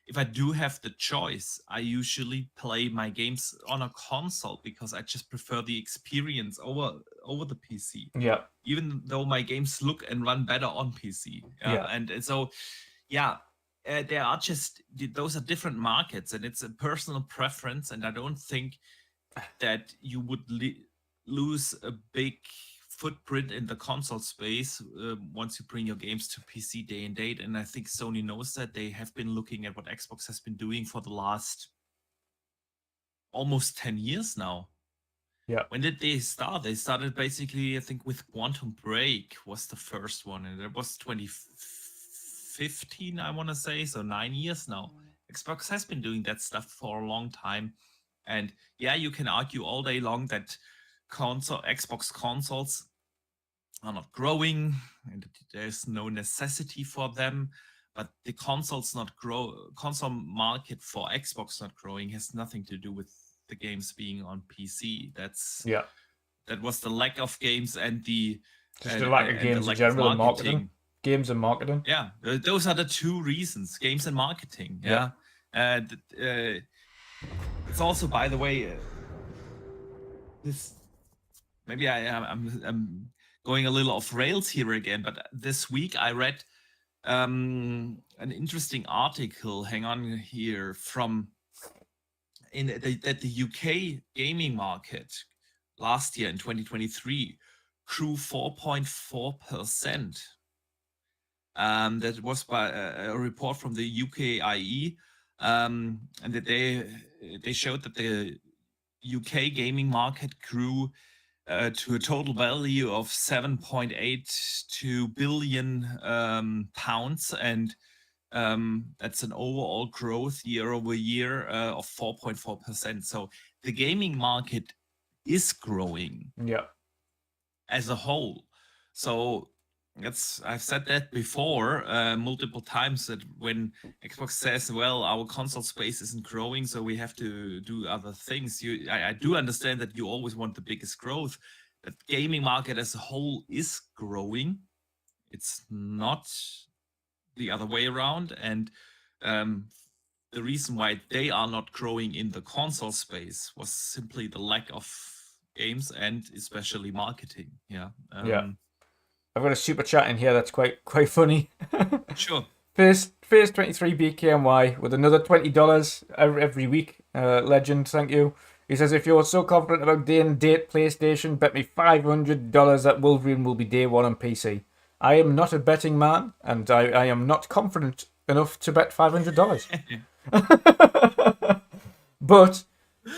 if I do have the choice, I usually play my games on a console because I just prefer the experience over the PC. Yeah. Even though my games look and run better on PC. And so, there are just, those are different markets, and it's a personal preference, and I don't think that you would lose a big footprint in the console space once you bring your games to PC day and date. And I think Sony knows that. They have been looking at what Xbox has been doing for the last almost 10 years now. Yeah. When did they start? They started basically, I think, with Quantum Break was the first one, and it was 2015, I want to say, so 9 years now. Xbox has been doing that stuff for a long time. And you can argue all day long that Xbox consoles are not growing and there's no necessity for them, but the console market for Xbox not growing has nothing to do with the games being on PC. That was the lack of games and the lack of games in general and marketing. Games and marketing. Yeah, those are the two reasons: games and marketing. It's also, by the way, this. Maybe I'm going a little off rails here again, but this week I read an interesting article. Hang on here, that the UK gaming market last year in 2023 grew 4.4%. That was by a report from the UKIE, and that they showed that the UK gaming market grew to a total value of 7.82 billion pounds, and that's an overall growth year over year of 4.4%. So the gaming market is growing as a whole. So I've said that before multiple times, that when Xbox says, well, our console space isn't growing, so we have to do other things. I do understand that you always want the biggest growth. The gaming market as a whole is growing. It's not the other way around. And the reason why they are not growing in the console space was simply the lack of games and especially marketing. Yeah. Yeah. I've got a super chat in here that's quite funny. Sure. Phase 23 BKMY with another $20 every week. Legend, thank you. He says, if you're so confident about day and date PlayStation, bet me $500 that Wolverine will be day one on PC. I am not a betting man, and I am not confident enough to bet $500. But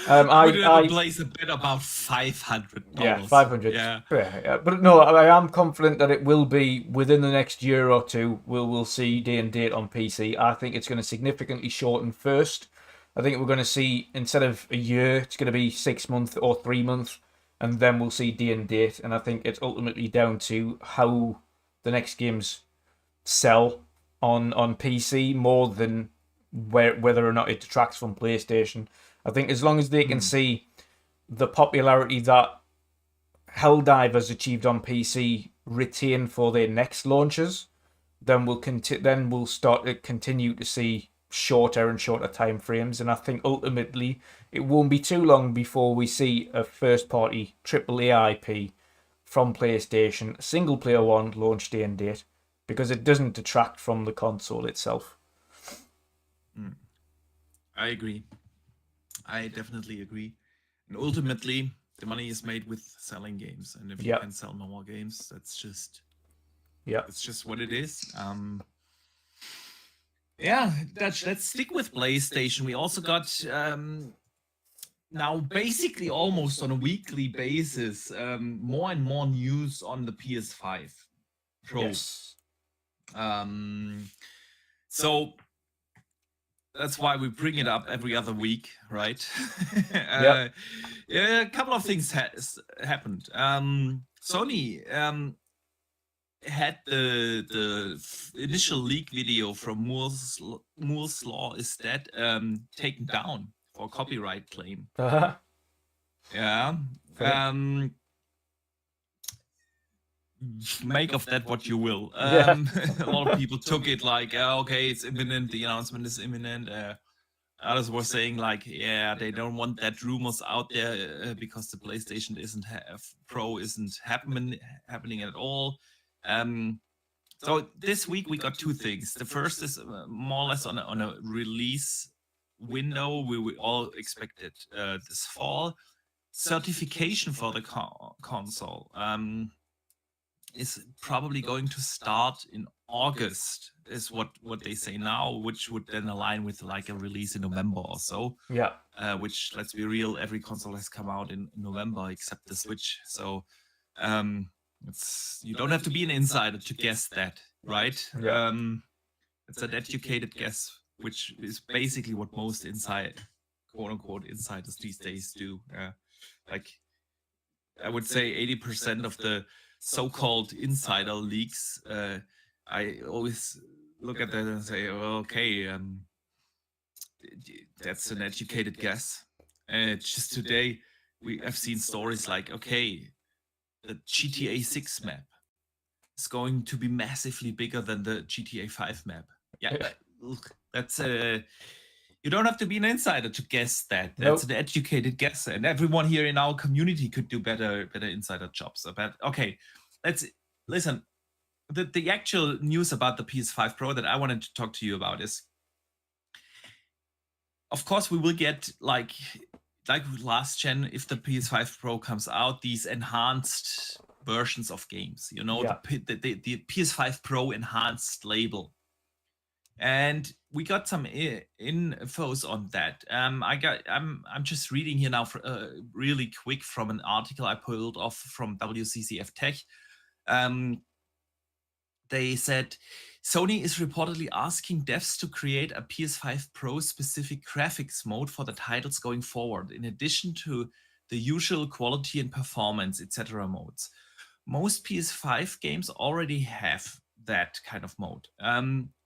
I would never I place a bet about $500. yeah, 500. Yeah. Yeah. But no, I am confident that it will be within the next year or two. We'll see day and date on PC. I think it's going to significantly shorten first. I think we're going to see, instead of a year, it's going to be 6 months or 3 months, and then we'll see day and date. And I think it's ultimately down to how the next games sell on PC more than whether or not it detracts from PlayStation. I think as long as they can see the popularity that Helldivers achieved on PC retain for their next launches, then we'll start to continue to see shorter and shorter time frames. And I think ultimately it won't be too long before we see a first-party AAA IP from PlayStation, single player one, launch day and date, because it doesn't detract from the console itself. I agree. I definitely agree. And ultimately, the money is made with selling games, and if you Yeah. can sell more games, that's just Yeah. it's just what it is. Yeah, Dutch, let's stick with PlayStation. We also got now basically almost on a weekly basis more and more news on the PS5 Pro. Yes. So that's why we bring it up every other week, right? Yep. Yeah, a couple of things happened. Sony had the initial leak video from Moore's Law is Dead taken down for copyright claim. Yeah. Fair. Make of that what you will. Yeah. A lot of people took it like, okay, it's imminent. The announcement is imminent. Others were saying like, yeah, they don't want that rumors out there because the PlayStation Pro isn't happening at all. So this week we got two things. The first is more or less on a release window. We all expected this fall. Certification for the console is probably going to start in August, is what they say now, which would then align with like a release in November or so. Yeah. Which, let's be real, every console has come out in November except the Switch. So you don't have to be an insider to guess that, right? Yeah. It's an educated guess, which is basically what most quote unquote insiders these days do. Like I would say 80% of the so-called insider leaks, I always look at that and say, well, okay, that's an educated guess. And just today, I've seen stories like, okay, the GTA 6 map is going to be massively bigger than the GTA 5 map. Yeah, look, that's you don't have to be an insider to guess that. That's an educated guess, and everyone here in our community could do better insider jobs. But okay, let's listen. The actual news about the PS5 Pro that I wanted to talk to you about is, of course, we will get like with last gen, if the PS5 Pro comes out, these enhanced versions of games. You know, Yeah. the PS5 Pro enhanced label. And we got some infos on that. I'm just reading here now really quick from an article I pulled off from WCCF Tech. They said Sony is reportedly asking devs to create a PS5 Pro specific graphics mode for the titles going forward, in addition to the usual quality and performance, etc. modes. Most PS5 games already have that kind of mode.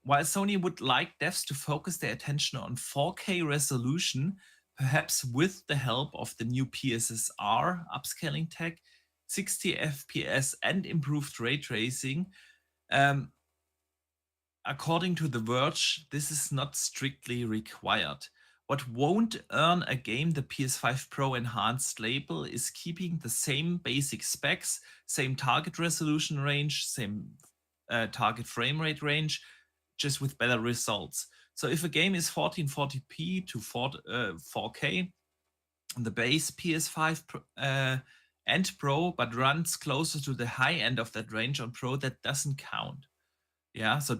While Sony would like devs to focus their attention on 4K resolution, perhaps with the help of the new PSSR upscaling tech, 60 FPS and improved ray tracing, according to The Verge, this is not strictly required. What won't earn a game the PS5 Pro Enhanced label is keeping the same basic specs, same target resolution range, same target frame rate range, just with better results. So if a game is 1440p to 4K, the base PS5 and Pro, but runs closer to the high end of that range on Pro, that doesn't count. Yeah, so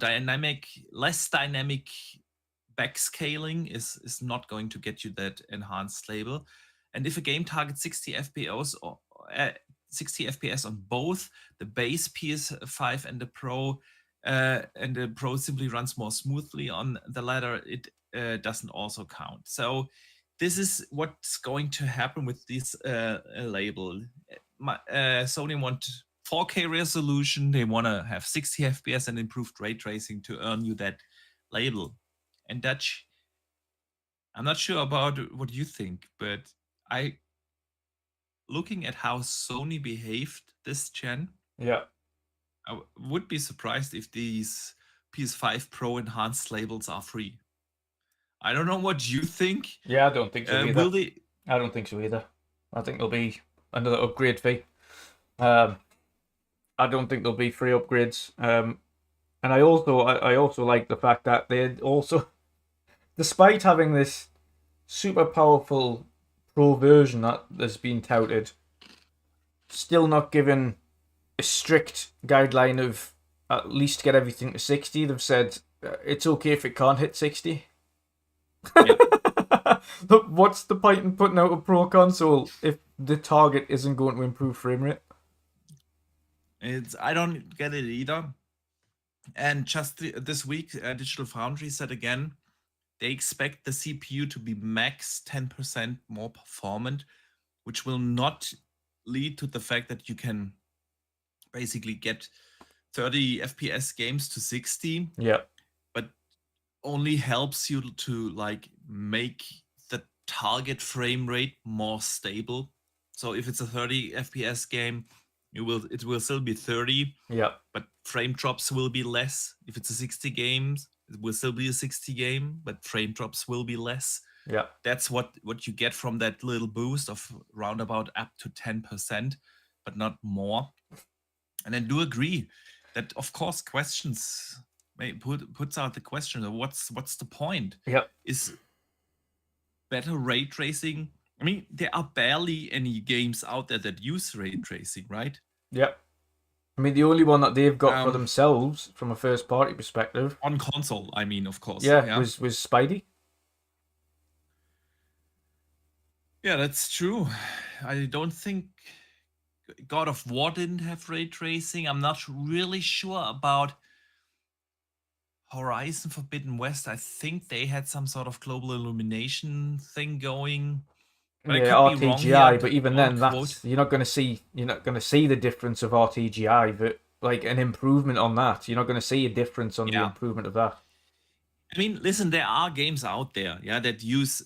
less dynamic backscaling is not going to get you that enhanced label. And if a game targets 60 FPS or 60 FPS on both the base PS5 and the Pro, and the Pro simply runs more smoothly on the latter, it doesn't also count. So this is what's going to happen with this label. Sony want 4K resolution, they want to have 60 FPS and improved ray tracing to earn you that label. And Dutch, I'm not sure about what you think, but looking at how Sony behaved this gen, Yeah. I would be surprised if these PS5 Pro enhanced labels are free. I don't know what you think. Yeah, I don't think so either. Will they? I don't think so either. I think there'll be another upgrade fee. I don't think there'll be free upgrades. And I also like the fact that they also, despite having this super powerful Pro version that has been touted, still not given a strict guideline of at least get everything to 60. They've said it's okay if it can't hit 60. Yeah. Look, what's the point in putting out a Pro console if the target isn't going to improve frame rate? I don't get it either. And just this week, Digital Foundry said again, they expect the CPU to be max 10% more performant, which will not lead to the fact that you can basically get 30 FPS games to 60. Yeah. But only helps you to like make the target frame rate more stable. So if it's a 30 FPS game, it will still be 30. Yeah. But frame drops will be less. If it's a 60 games, it will still be a 60 game, but frame drops will be less. Yeah. That's what you get from that little boost of roundabout up to 10%, but not more. And I do agree that, of course, questions puts out the question of what's the point? Yep. Is better ray tracing? I mean, there are barely any games out there that use ray tracing, right? Yep. I mean, the only one that they've got for themselves from a first party perspective on console, I mean, of course. Yeah. was Spidey. Yeah, that's true. I don't think God of War didn't have ray tracing. I'm not really sure about Horizon Forbidden West. I think they had some sort of global illumination thing going. But yeah, RTGI. But even then, you're not going to see the difference of RTGI. But like an improvement on that, you're not going to see a difference on the improvement of that. I mean, listen, there are games out there, that use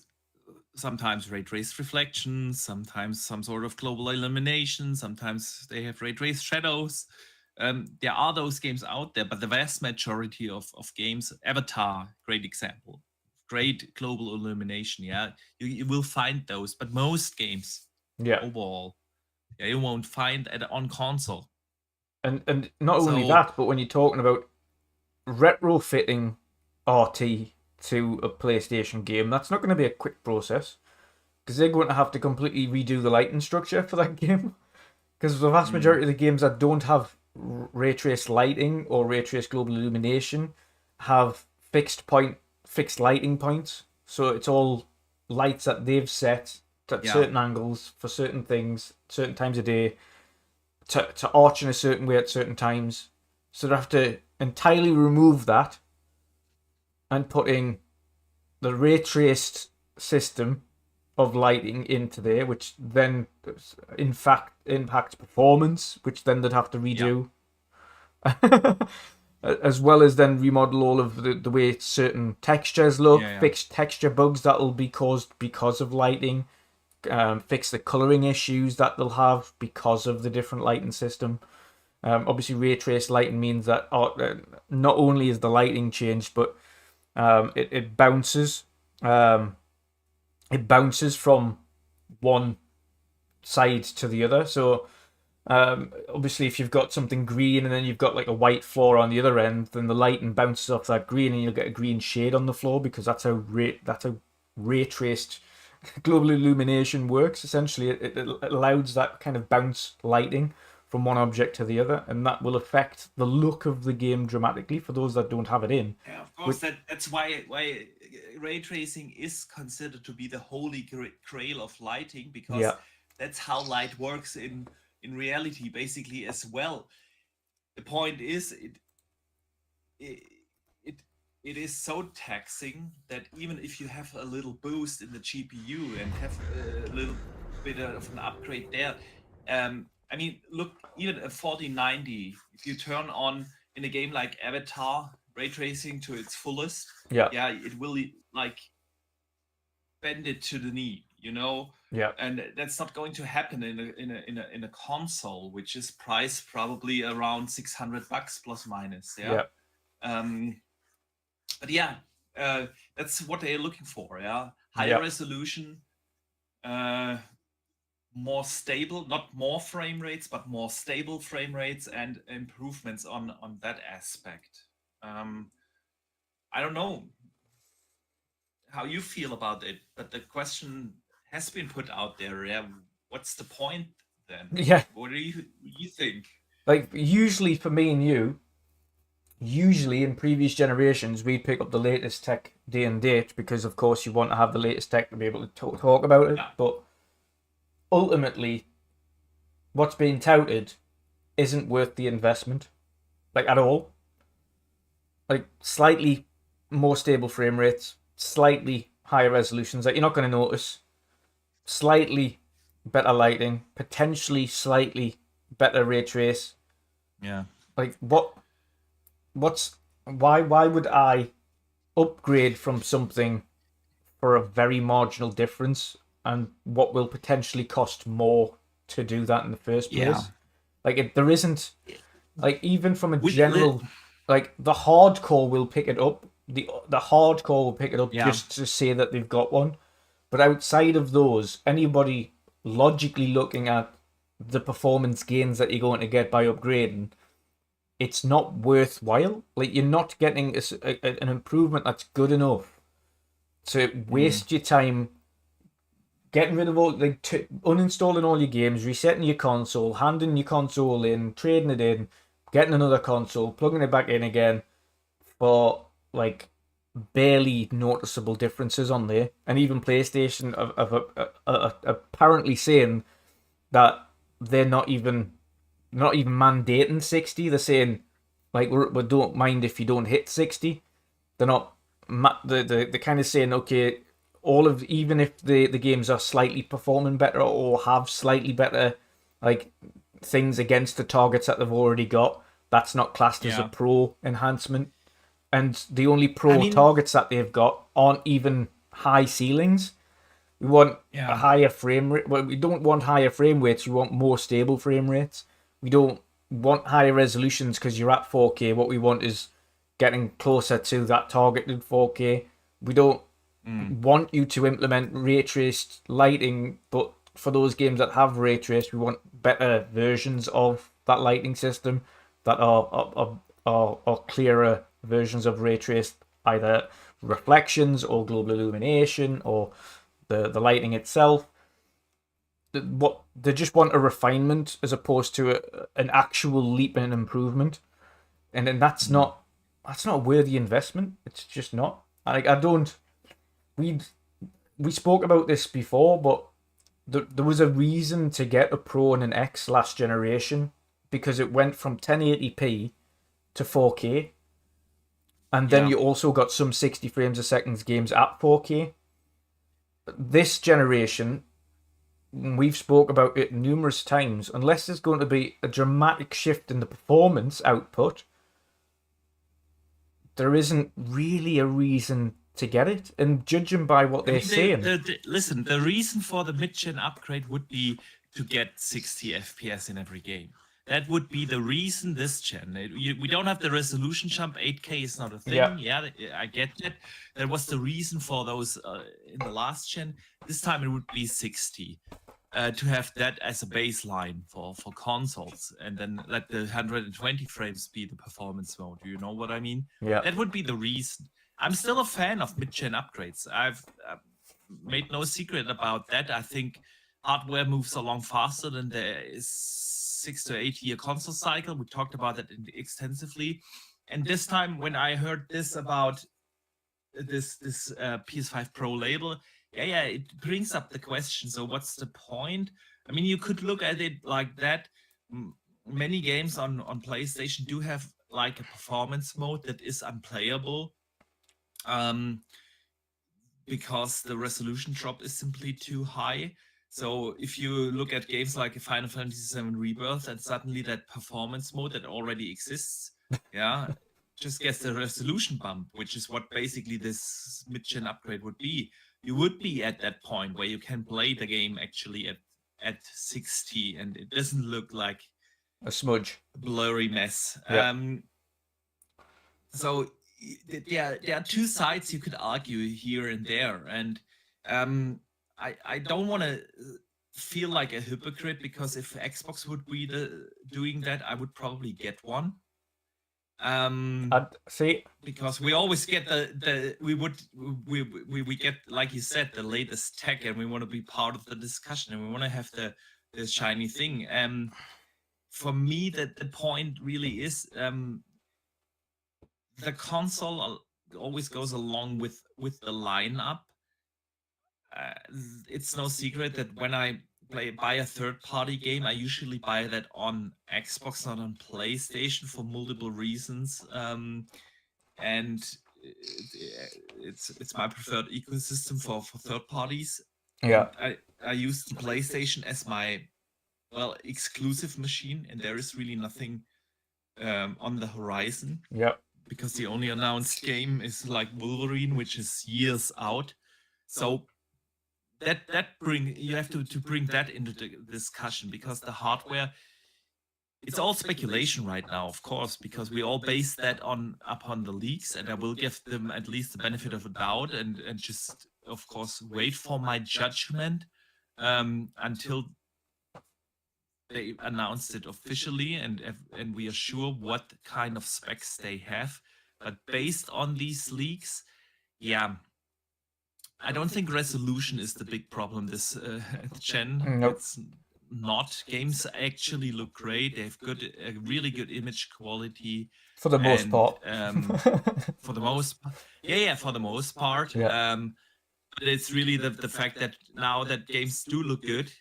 sometimes ray traced reflections, sometimes some sort of global illumination, sometimes they have ray traced shadows. There are those games out there, but the vast majority of games, Avatar, great example, great global illumination, you will find those, but most games, overall, you won't find it on console. And not only that, but when you're talking about retrofitting RT to a PlayStation game, that's not going to be a quick process, because they're going to have to completely redo the lighting structure for that game, because the vast majority of the games that don't have ray trace lighting or ray trace global illumination have fixed lighting points, so it's all lights that they've set at certain angles for certain things, certain times of day, to arch in a certain way at certain times. So they have to entirely remove that and put in the ray traced system of lighting into there, which then in fact impacts performance, which then they'd have to redo. As well as then remodel all of the way certain textures look, fix texture bugs that will be caused because of lighting, fix the colouring issues that they'll have because of the different lighting system. Obviously, ray trace lighting means that not only is the lighting changed, but it bounces. it bounces from one side to the other. So obviously, if you've got something green and then you've got like a white floor on the other end, then the lighting bounces off that green, and you'll get a green shade on the floor because that's how ray traced global illumination works. Essentially, it allows that kind of bounce lighting from one object to the other, and that will affect the look of the game dramatically for those that don't have it in. Yeah, of course. That's why ray tracing is considered to be the holy grail of lighting, because Yeah. that's how light works in reality, basically, as well. The point is, it is so taxing that even if you have a little boost in the GPU and have a little bit of an upgrade there, I mean, look, even a 4090, if you turn on in a game like Avatar ray tracing to its fullest, Yeah. it will like bend it to the knee, you know. Yeah. And that's not going to happen in a console, which is priced probably around $600 plus minus. Yeah. But yeah, that's what they're looking for. Yeah, higher resolution, more stable, not more frame rates, but more stable frame rates and improvements on that aspect. I don't know how you feel about it, but the question has been put out there. Yeah, what's the point then? Yeah. What do you think? Like, usually for me and you, usually in previous generations, we'd pick up the latest tech day and date because, of course, you want to have the latest tech to be able to talk about it. Yeah. But ultimately, what's being touted isn't worth the investment, like, at all. Like, slightly more stable frame rates, slightly higher resolutions that you're not going to notice, slightly better lighting, potentially slightly better ray trace. Yeah. Like, why would I upgrade from something for a very marginal difference and what will potentially cost more to do that in the first place? Yeah. Like, there isn't, like, even from a general, like, the hardcore will pick it up. The hardcore will pick it up just to say that they've got one. But outside of those, anybody logically looking at the performance gains that you're going to get by upgrading, it's not worthwhile. Like, you're not getting an improvement that's good enough to waste your time getting rid of all, like, uninstalling all your games, resetting your console, handing your console in, trading it in, getting another console, plugging it back in again for, like, barely noticeable differences on there. And even PlayStation are apparently saying that they're not even mandating 60. They're saying, like, we don't mind if you don't hit 60. They're not. They're kind of saying, okay, even if the games are slightly performing better or have slightly better, like, things against the targets that they've already got, that's not classed as a pro enhancement. And the only pro targets that they've got aren't even high ceilings. We want a higher frame rate. Well, we don't want higher frame rates. We want more stable frame rates. We don't want higher resolutions because you're at 4K. What we want is getting closer to that targeted 4K. We don't want you to implement ray traced lighting, but for those games that have ray traced, we want better versions of that lighting system that are clearer versions of ray traced, either reflections or global illumination or the lighting itself. They just want a refinement as opposed to an actual leap in improvement, and then that's not a worthy investment. It's just not. Like, we spoke about this before, but there was a reason to get a Pro and an X last generation, because it went from 1080p to 4K, and then you also got some 60 frames a second games at 4K. This generation, we've spoke about it numerous times, unless there's going to be a dramatic shift in the performance output, there isn't really a reason to get it. And judging by what they're saying... Listen, the reason for the mid-gen upgrade would be to get 60 FPS in every game. that would be the reason this gen. We don't have the resolution jump. 8K is not a thing. Yeah, I get that. That was the reason for those in the last gen. This time it would be 60. To have that as a baseline for consoles, and then let the 120 frames be the performance mode. Do you know what I mean? Yeah. That would be the reason. I'm still a fan of mid-gen upgrades. I've made no secret about that. I think hardware moves along faster than the 6 to 8 year console cycle. We talked about that extensively. And this time, when I heard this about this PS5 Pro label, it brings up the question. So what's the point? I mean, you could look at it like that. Many games on PlayStation do have like a performance mode that is unplayable, because the resolution drop is simply too high. So if you look at games like Final Fantasy VII Rebirth, and suddenly that performance mode that already exists, just gets the resolution bump, which is what basically this mid-gen upgrade would be. You would be at that point where you can play the game actually at 60, and it doesn't look like a smudge, blurry mess. Yeah. So there are two sides you could argue here and there, and I don't want to feel like a hypocrite, because if Xbox would be doing that, I would probably get one. I'd see, because we always get we get, like you said, the latest tech, and we want to be part of the discussion, and we want to have the shiny thing. For me, the point really is the console always goes along with the lineup. It's no secret that when I buy a third-party game, I usually buy that on Xbox, not on PlayStation, for multiple reasons. And it's my preferred ecosystem for third parties. Yeah. I use the PlayStation as my exclusive machine, and there is really nothing on the horizon. Yeah. Because the only announced game is like Wolverine, which is years out. So you have to bring that into the discussion, because the hardware, it's all speculation right now, of course, because we all base that upon the leaks, and I will give them at least the benefit of a doubt, and just, of course, wait for my judgment until they announced it officially, and we are sure what kind of specs they have. But based on these leaks, I don't think resolution is the big problem this gen. Nope. It's not. Games actually look great. They have really good image quality. For the most part. For the most part. For the most part. Yeah. But it's really the fact that now that games do look good,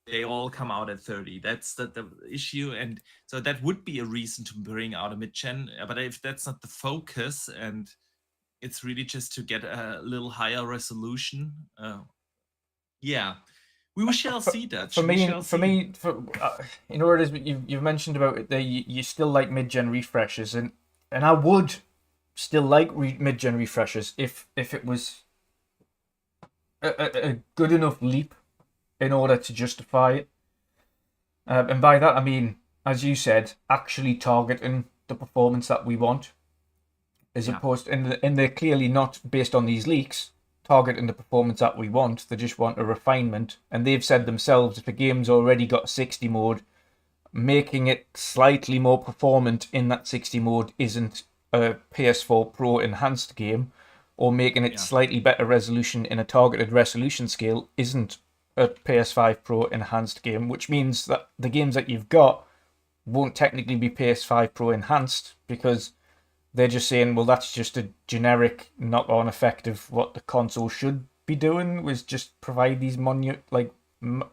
they all come out at 30. That's the issue. And so that would be a reason to bring out a mid-gen. But if that's not the focus, and it's really just to get a little higher resolution, we shall see that. For me, you know what it is, you've mentioned about it there, you still like mid-gen refreshes, and I would still like mid-gen refreshes if it was a good enough leap in order to justify it. And by that I mean, as you said, actually targeting the performance that we want, as opposed, and they're clearly not, based on these leaks, targeting the performance that we want. They just want a refinement, and they've said themselves, if a game's already got 60 mode, making it slightly more performant in that 60 mode isn't a PS4 Pro enhanced game, or making it slightly better resolution in a targeted resolution scale isn't a PS5 Pro enhanced game, which means that the games that you've got won't technically be PS5 Pro enhanced, because they're just saying, well, that's just a generic knock-on effect of what the console should be doing, was just provide these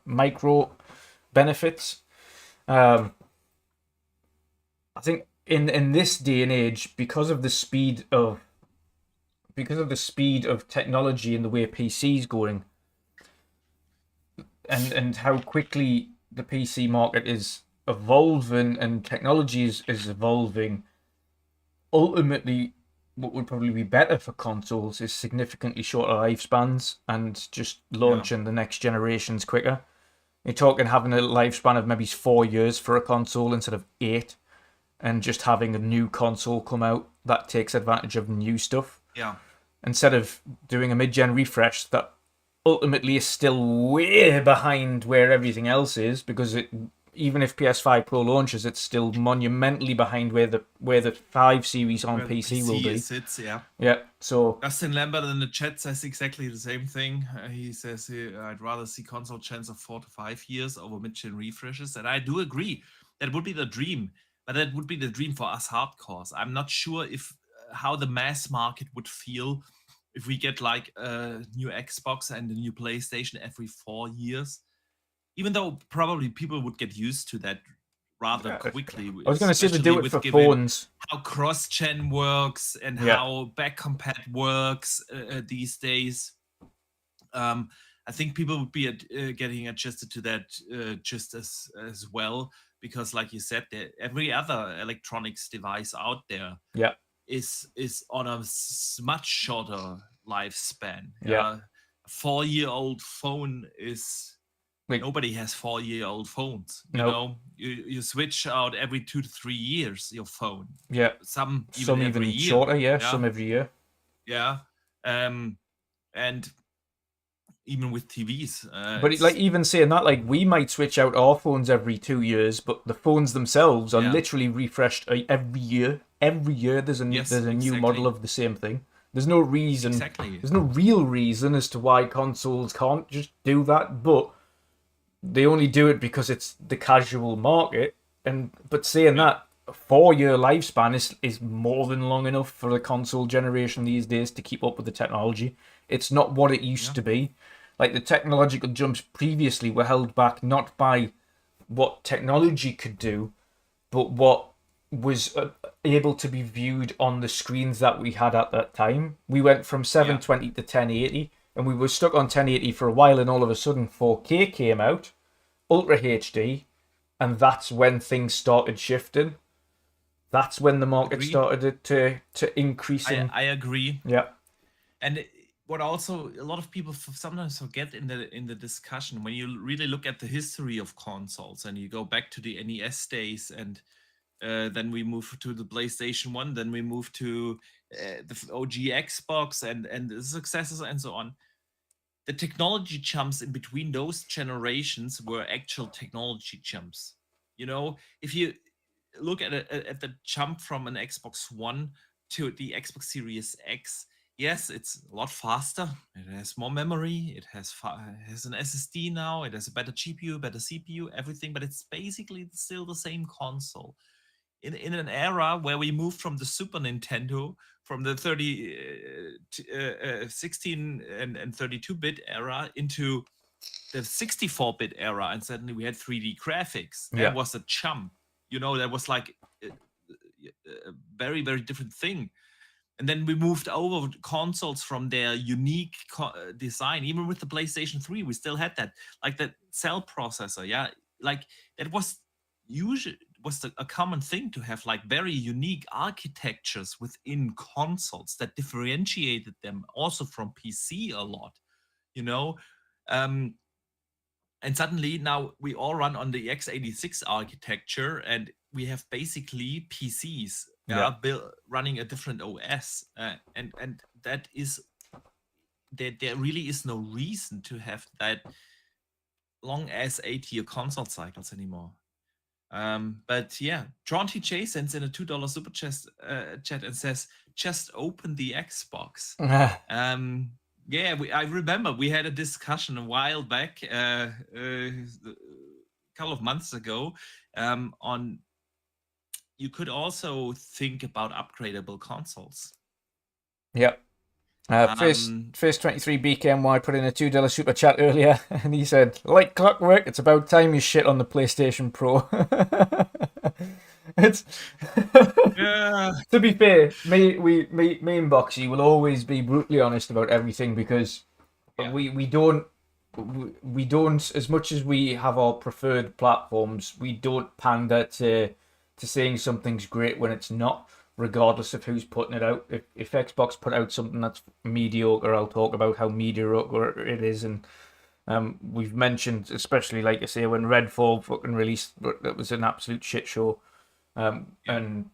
micro benefits. I think in this day and age, because of the speed of technology and the way PC's going, and how quickly the PC market is evolving and technology is evolving, ultimately what would probably be better for consoles is significantly shorter lifespans and just launching the next generations quicker. You're talking having a lifespan of maybe 4 years for a console instead of 8, and just having a new console come out that takes advantage of new stuff Yeah. instead of doing a mid-gen refresh that ultimately is still way behind where everything else is, because even if PS5 Pro launches, it's still monumentally behind where the 5 series on Where the PC will be. sits, yeah. Yeah, so Justin Lambert in the chat says exactly the same thing. He says, I'd rather see console gens of 4 to 5 years over mid-gen refreshes. And I do agree. That would be the dream. But that would be the dream for us hardcores. I'm not sure if how the mass market would feel if we get like a new Xbox and a new PlayStation every 4 years. Even though probably people would get used to that rather quickly. I was going to say to do it for given phones. how cross-gen works and how back-compat works these days. I think people would be getting adjusted to that just as well, because like you said, every other electronics device out there is on a much shorter lifespan. A 4-year-old phone is... Nobody has 4-year-old phones. You know, you switch out every 2 to 3 years your phone. Yeah, some even every year. shorter. Yeah, some every year. Yeah, and even with TVs. But like even saying that, like we might switch out our phones every 2 years, but the phones themselves are literally refreshed every year. Every year there's a new model of the same thing. There's no reason. There's no real reason as to why consoles can't just do that, but they only do it because it's the casual market. But saying that, a 4-year lifespan is more than long enough for the console generation these days to keep up with the technology. It's not what it used to be. Like the technological jumps previously were held back not by what technology could do, but what was able to be viewed on the screens that we had at that time. We went from 720 to 1080, and we were stuck on 1080 for a while, and all of a sudden 4K came out, Ultra HD, and that's when things started shifting. That's when the market started to increase. I agree. Yeah. And what also a lot of people sometimes forget in the discussion, when you really look at the history of consoles and you go back to the NES days, and then we move to the PlayStation 1, then we move to the OG Xbox and the successors and so on. The technology jumps in between those generations were actual technology jumps. You know, if you look at the jump from an Xbox One to the Xbox Series X, yes, it's a lot faster. It has more memory. It has an SSD now. It has a better GPU, better CPU, everything. But it's basically still the same console. In an era where we moved from the Super Nintendo, from the 16 and 32-bit era into the 64-bit era, and suddenly we had 3D graphics. That was a jump. You know, that was like a very, very different thing. And then we moved over consoles from their unique design. Even with the PlayStation 3, we still had that, like that cell processor. Yeah, like that was a common thing to have like very unique architectures within consoles that differentiated them also from PC a lot, you know. And suddenly now we all run on the x86 architecture, and we have basically PCs running a different OS, and that is there really is no reason to have that long as 8-year console cycles anymore. But yeah, Tron TJ sends in a $2 super chat and says, just open the Xbox. Yeah, I remember we had a discussion a while back, a couple of months ago, on you could also think about upgradable consoles. Yep. First 23 BKMY put in a $2 super chat earlier, and he said, like clockwork, it's about time you shit on the PlayStation Pro. It's to be fair, me and Boxy will always be brutally honest about everything, because we don't, as much as we have our preferred platforms, we don't pander to saying something's great when it's not, regardless of who's putting it out. If Xbox put out something that's mediocre, I'll talk about how mediocre it is, and We've mentioned, especially like I say, when Redfall fucking released, that was an absolute shit show. And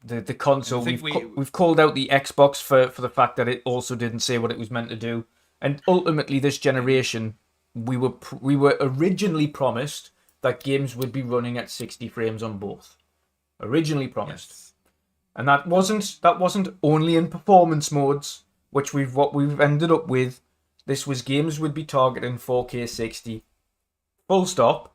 the console, think we've called out the Xbox for the fact that it also didn't say what it was meant to do. And ultimately, this generation, we were originally promised that games would be running at 60 frames on both. Originally promised. Yes. And that wasn't only in performance modes, which we've ended up with. This was games would be targeting 4K 60. Full stop.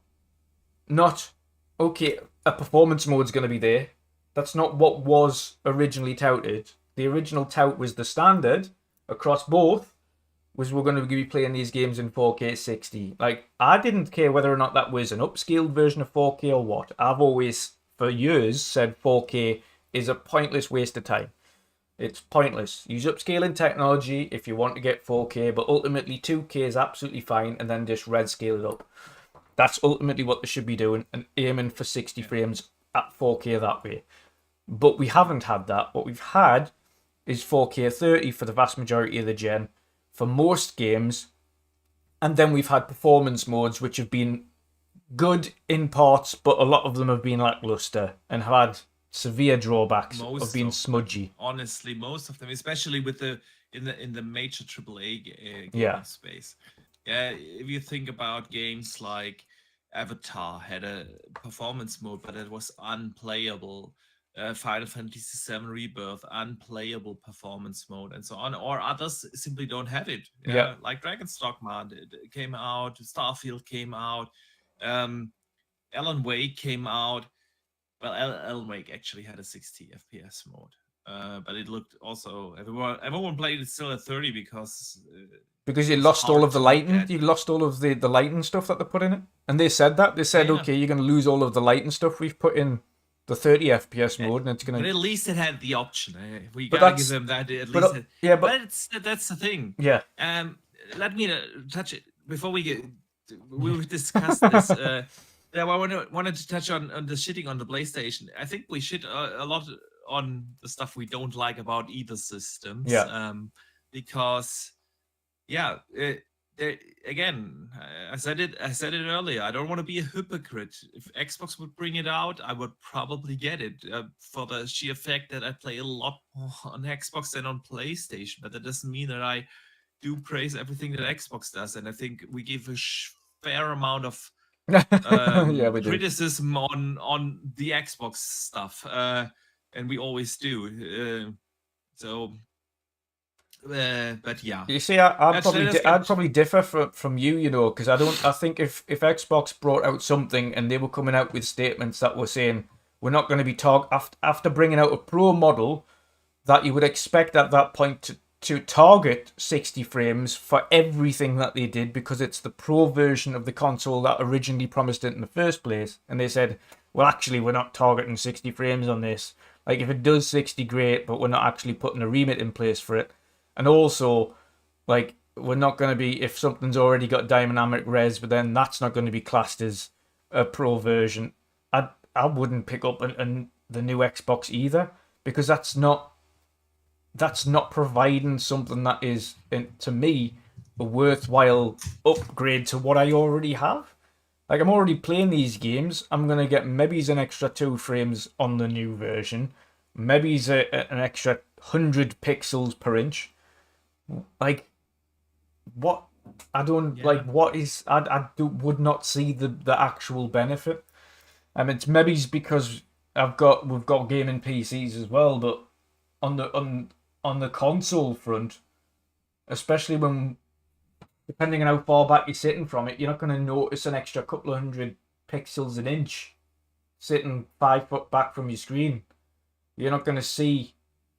Not okay, a performance mode's going to be there. That's not what was originally touted. The original tout was the standard across both, was we're going to be playing these games in 4K 60. Like, I didn't care whether or not that was an upscaled version of 4K or what. I've always, for years, said 4K is a pointless waste of time. It's pointless. Use upscaling technology if you want to get 4K, but ultimately 2K is absolutely fine, and then just red scale it up. That's ultimately what they should be doing, and aiming for 60 frames at 4K that way. But we haven't had that. What we've had is 4K 30 for the vast majority of the gen, for most games, and then we've had performance modes which have been good in parts, but a lot of them have been lackluster and have had severe drawbacks of being smudgy. Honestly, most of them, especially with in the major AAA gaming space. Yeah, if you think about games like Avatar had a performance mode, but it was unplayable. Final Fantasy VII Rebirth, unplayable performance mode, and so on. Or others simply don't have it. Yeah. Like Dragon's Dogma it came out, Starfield came out, Alan Wake came out. Well, Alan Wake actually had a 60 FPS mode, but it looked also everyone played it still at 30 because you lost all of the lighting. You lost all of the lighting stuff that they put in it, and they said okay, you're going to lose all of the lighting stuff we've put in the 30 FPS mode, and it's going to. But at least it had the option. We gotta give them that. At least, that's the thing. Yeah. Let me touch it before we'll discuss this. Yeah, well, I wanted to touch on the shitting on the PlayStation. I think we shit a lot on the stuff we don't like about either systems. Yeah. Because, again, I said it earlier. I don't want to be a hypocrite. If Xbox would bring it out, I would probably get it for the sheer fact that I play a lot more on Xbox than on PlayStation. But that doesn't mean that I do praise everything that Xbox does, and I think we give a fair amount of criticism on the Xbox stuff, and we always do. But yeah, you see, I'd probably differ from you, because I think if Xbox brought out something and they were coming out with statements that were saying we're not going to be after bringing out a pro model, that you would expect at that point to target 60 frames for everything that they did, because it's the pro version of the console that originally promised it in the first place. And they said, well, actually, we're not targeting 60 frames on this. Like, if it does 60, great, but we're not actually putting a remit in place for it. And also, like, we're not going to be, if something's already got dynamic res, but then that's not going to be classed as a pro version. I wouldn't pick up the new Xbox either, because that's not providing something that is, to me, a worthwhile upgrade to what I already have. Like, I'm already playing these games. I'm going to get maybe an extra 2 frames on the new version. Maybe an extra 100 pixels per inch. Like, what? I don't, what is... would not see the actual benefit. It's maybe because we've got gaming PCs as well, but on the console front, especially when, depending on how far back you're sitting from it, you're not going to notice an extra couple of 100 pixels an inch sitting 5 foot back from your screen. You're not going to see,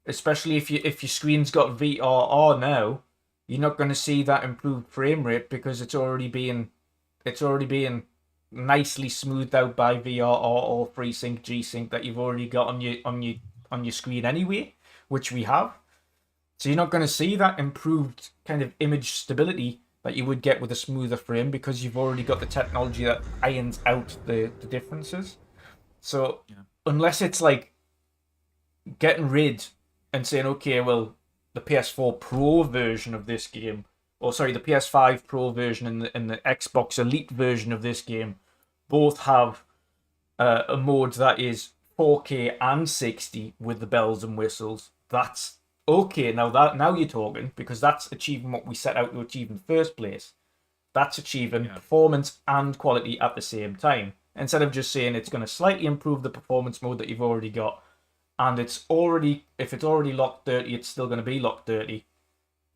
especially if your screen's got VRR now, you're not going to see that improved frame rate, because it's already being nicely smoothed out by VRR or FreeSync, G-Sync that you've already got on your screen anyway, which we have. So you're not going to see that improved kind of image stability that you would get with a smoother frame, because you've already got the technology that irons out the differences. So unless it's like getting rid and saying, okay, well, the PS4 Pro version of this game or sorry, the PS5 Pro version and the Xbox Elite version of this game both have a mode that is 4K and 60 with the bells and whistles. That's okay. Now you're talking, because that's achieving what we set out to achieve in the first place. That's achieving performance and quality at the same time. Instead of just saying it's going to slightly improve the performance mode that you've already got, and if it's already locked 30, it's still going to be locked 30.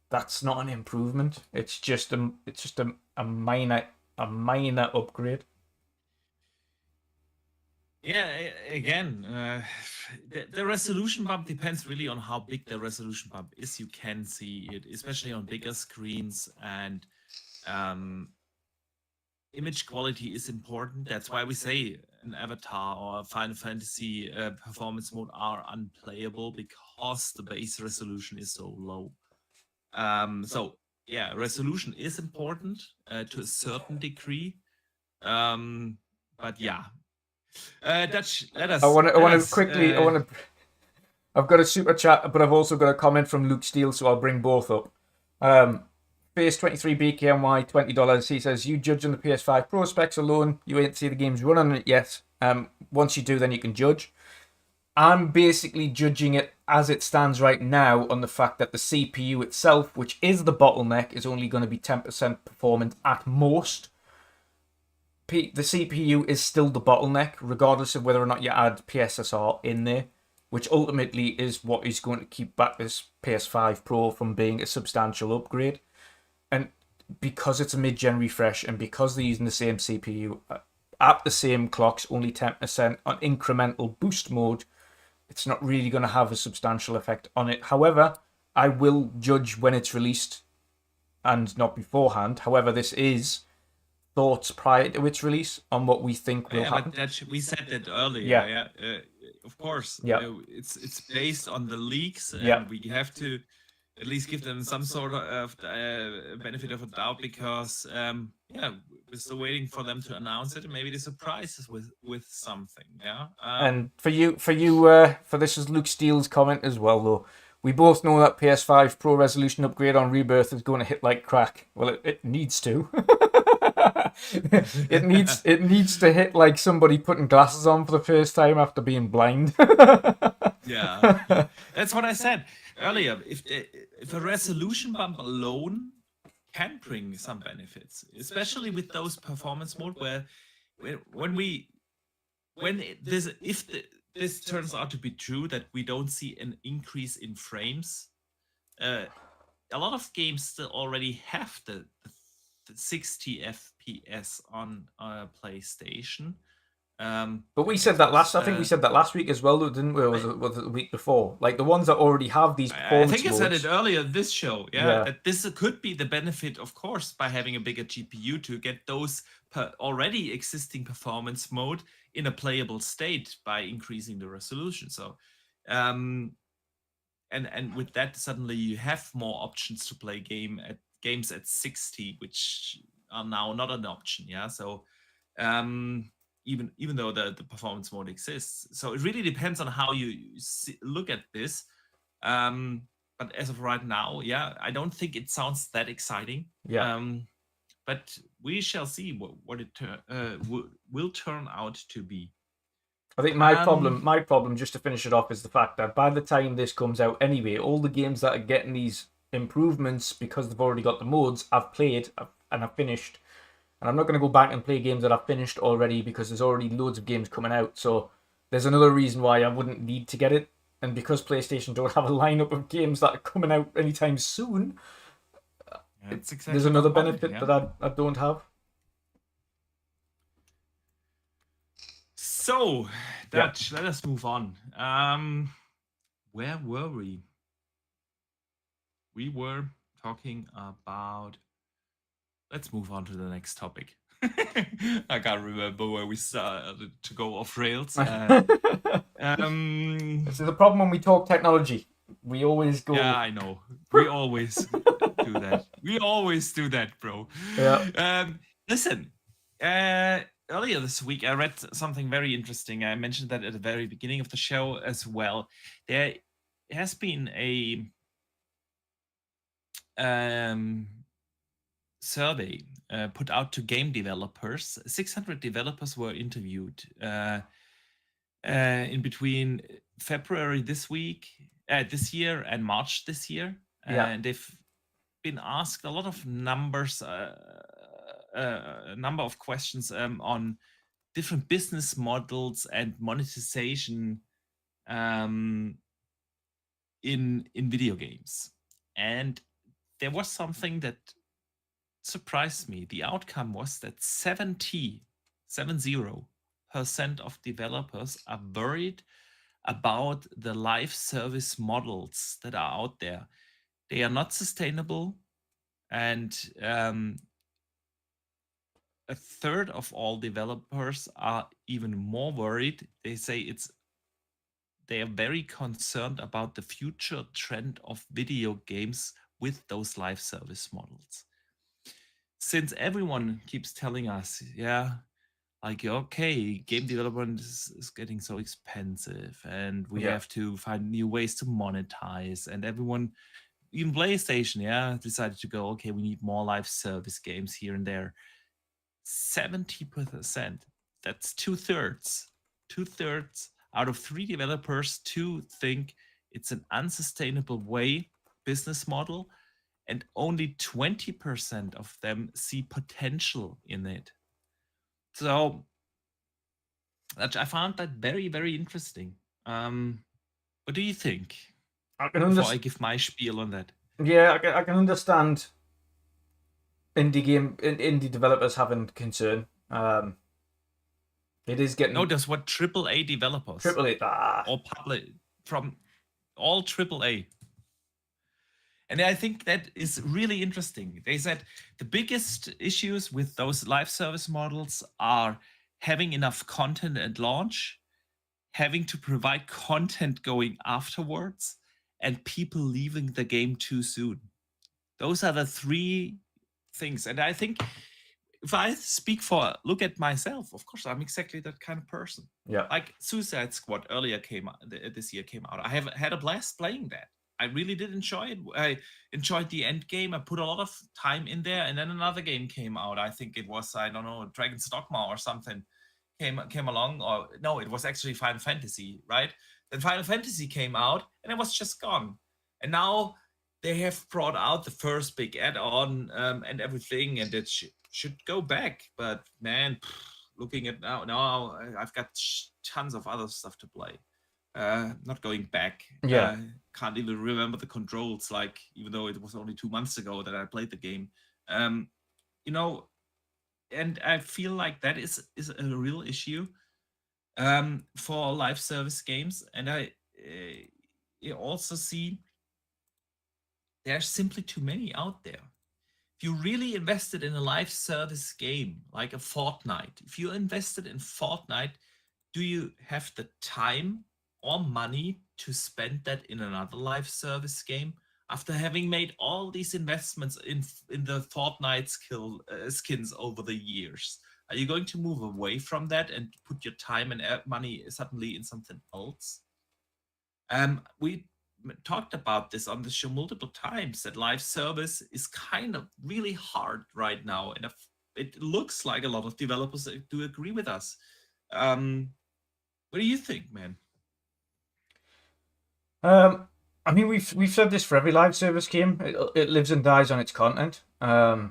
That's not an improvement. It's just a minor upgrade. Yeah, again, the resolution bump depends really on how big the resolution bump is. You can see it, especially on bigger screens, and image quality is important. That's why we say an Avatar or a Final Fantasy performance mode are unplayable, because the base resolution is so low. So yeah, resolution is important to a certain degree. But yeah. Dutch, let us. I've got a super chat, but I've also got a comment from Luke Steele, so I'll bring both up. Face 23 BKMY $20. He says, "You judge on the PS5 Pro specs alone. You ain't see the games run on it yet. Once you do, then you can judge." I'm basically judging it as it stands right now on the fact that the CPU itself, which is the bottleneck, is only going to be 10% performant at most. The CPU is still the bottleneck, regardless of whether or not you add PSSR in there, which ultimately is what is going to keep back this PS5 Pro from being a substantial upgrade. And because it's a mid-gen refresh, and because they're using the same CPU at the same clocks, only 10% on incremental boost mode, it's not really going to have a substantial effect on it. However, I will judge when it's released and not beforehand. However, this is thoughts prior to its release on what we think will happen. But we said that earlier. Yeah. Of course. Yeah. It's based on the leaks, and Yeah. we have to at least give them some sort of benefit of a doubt, because we're still waiting for them to announce it, and maybe they surprise us with something. Yeah. And for this is Luke Steele's comment as well, though. We both know that PS5 Pro resolution upgrade on Rebirth is going to hit like crack. Well, it needs to. it needs to hit like somebody putting glasses on for the first time after being blind. Yeah, that's what I said earlier. If a resolution bump alone can bring some benefits, especially with those performance mode, if this turns out to be true, that we don't see an increase in frames, a lot of games still already have the 60 FPS on PlayStation. But we said that I think we said that last week as well, didn't we? Or was it the week before? Like the ones that already have these performance I think modes. I said it earlier this show. Yeah, that this could be the benefit, of course, by having a bigger GPU to get those already existing performance mode in a playable state by increasing the resolution. So, and with that, suddenly you have more options to play games at 60, which are now not an option. Yeah, so even though the performance mode exists, so it really depends on how you look at this. But as of right now, I don't think it sounds that exciting. Yeah. But we shall see what it will turn out to be. I think my problem, just to finish it off, is the fact that by the time this comes out anyway, all the games that are getting these improvements because they've already got the modes, I've played and I've finished. And I'm not going to go back and play games that I've finished already, because there's already loads of games coming out. So there's another reason why I wouldn't need to get it. And because PlayStation don't have a lineup of games that are coming out anytime soon, there's another benefit that I don't have. So, Dutch, let us move on. Where were we? We were talking about... Let's move on to the next topic. I can't remember where we started to go off rails. This is the problem when we talk technology. We always go... Yeah, I know. We always do that. We always do that, bro. Yeah. Listen, earlier this week, I read something very interesting. I mentioned that at the very beginning of the show as well. There has been a survey put out to game developers. 600 developers were interviewed in between February this year and March this year. Yeah. And they've been asked a lot of numbers, a number of questions on different business models and monetization in video games. And there was something that surprised me. The outcome was that 70% of developers are worried about the live service models that are out there. They are not sustainable, and a third of all developers are even more worried. They say they are very concerned about the future trend of video games with those live service models. Since everyone keeps telling us, okay, game development is getting so expensive and we have to find new ways to monetize, and everyone, even PlayStation, decided to go, okay, we need more live service games here and there. 70%, that's two-thirds out of 3 developers, 2 think it's an unsustainable business model, and only 20% of them see potential in it. So I found that very, very interesting. What do you think? Before I give my spiel on that. Yeah, I can understand indie developers having concern. It is getting... No, that's what AAA developers. AAA, or public, from all AAA. And I think that is really interesting. They said the biggest issues with those live service models are having enough content at launch, having to provide content going afterwards, and people leaving the game too soon. Those are the 3 things. And I think if I look at myself, of course, I'm exactly that kind of person. Yeah. Like Suicide Squad this year came out. I have had a blast playing that. I really did enjoy it. I enjoyed the end game. I put a lot of time in there, and then another game came out. I think it was, I don't know, Dragon's Dogma or something came along. Or no, it was actually Final Fantasy, right? Then Final Fantasy came out, and it was just gone. And now they have brought out the first big add-on and everything, and it should go back. But man, looking at now I've got tons of other stuff to play. Not going back. Can't even remember the controls, even though it was only 2 months ago that I played the game. And I feel like that is a real issue for live service games. And I also see there's simply too many out there. If you really invested in a live service game like a Fortnite, if you invested in Fortnite, do you have the time or money to spend that in another live service game after having made all these investments in the Fortnite skins over the years? Are you going to move away from that and put your time and money suddenly in something else? We talked about this on the show multiple times, that live service is kind of really hard right now, and it looks like a lot of developers do agree with us. What do you think, man? I mean, we've said this for every live service game. It lives and dies on its content. I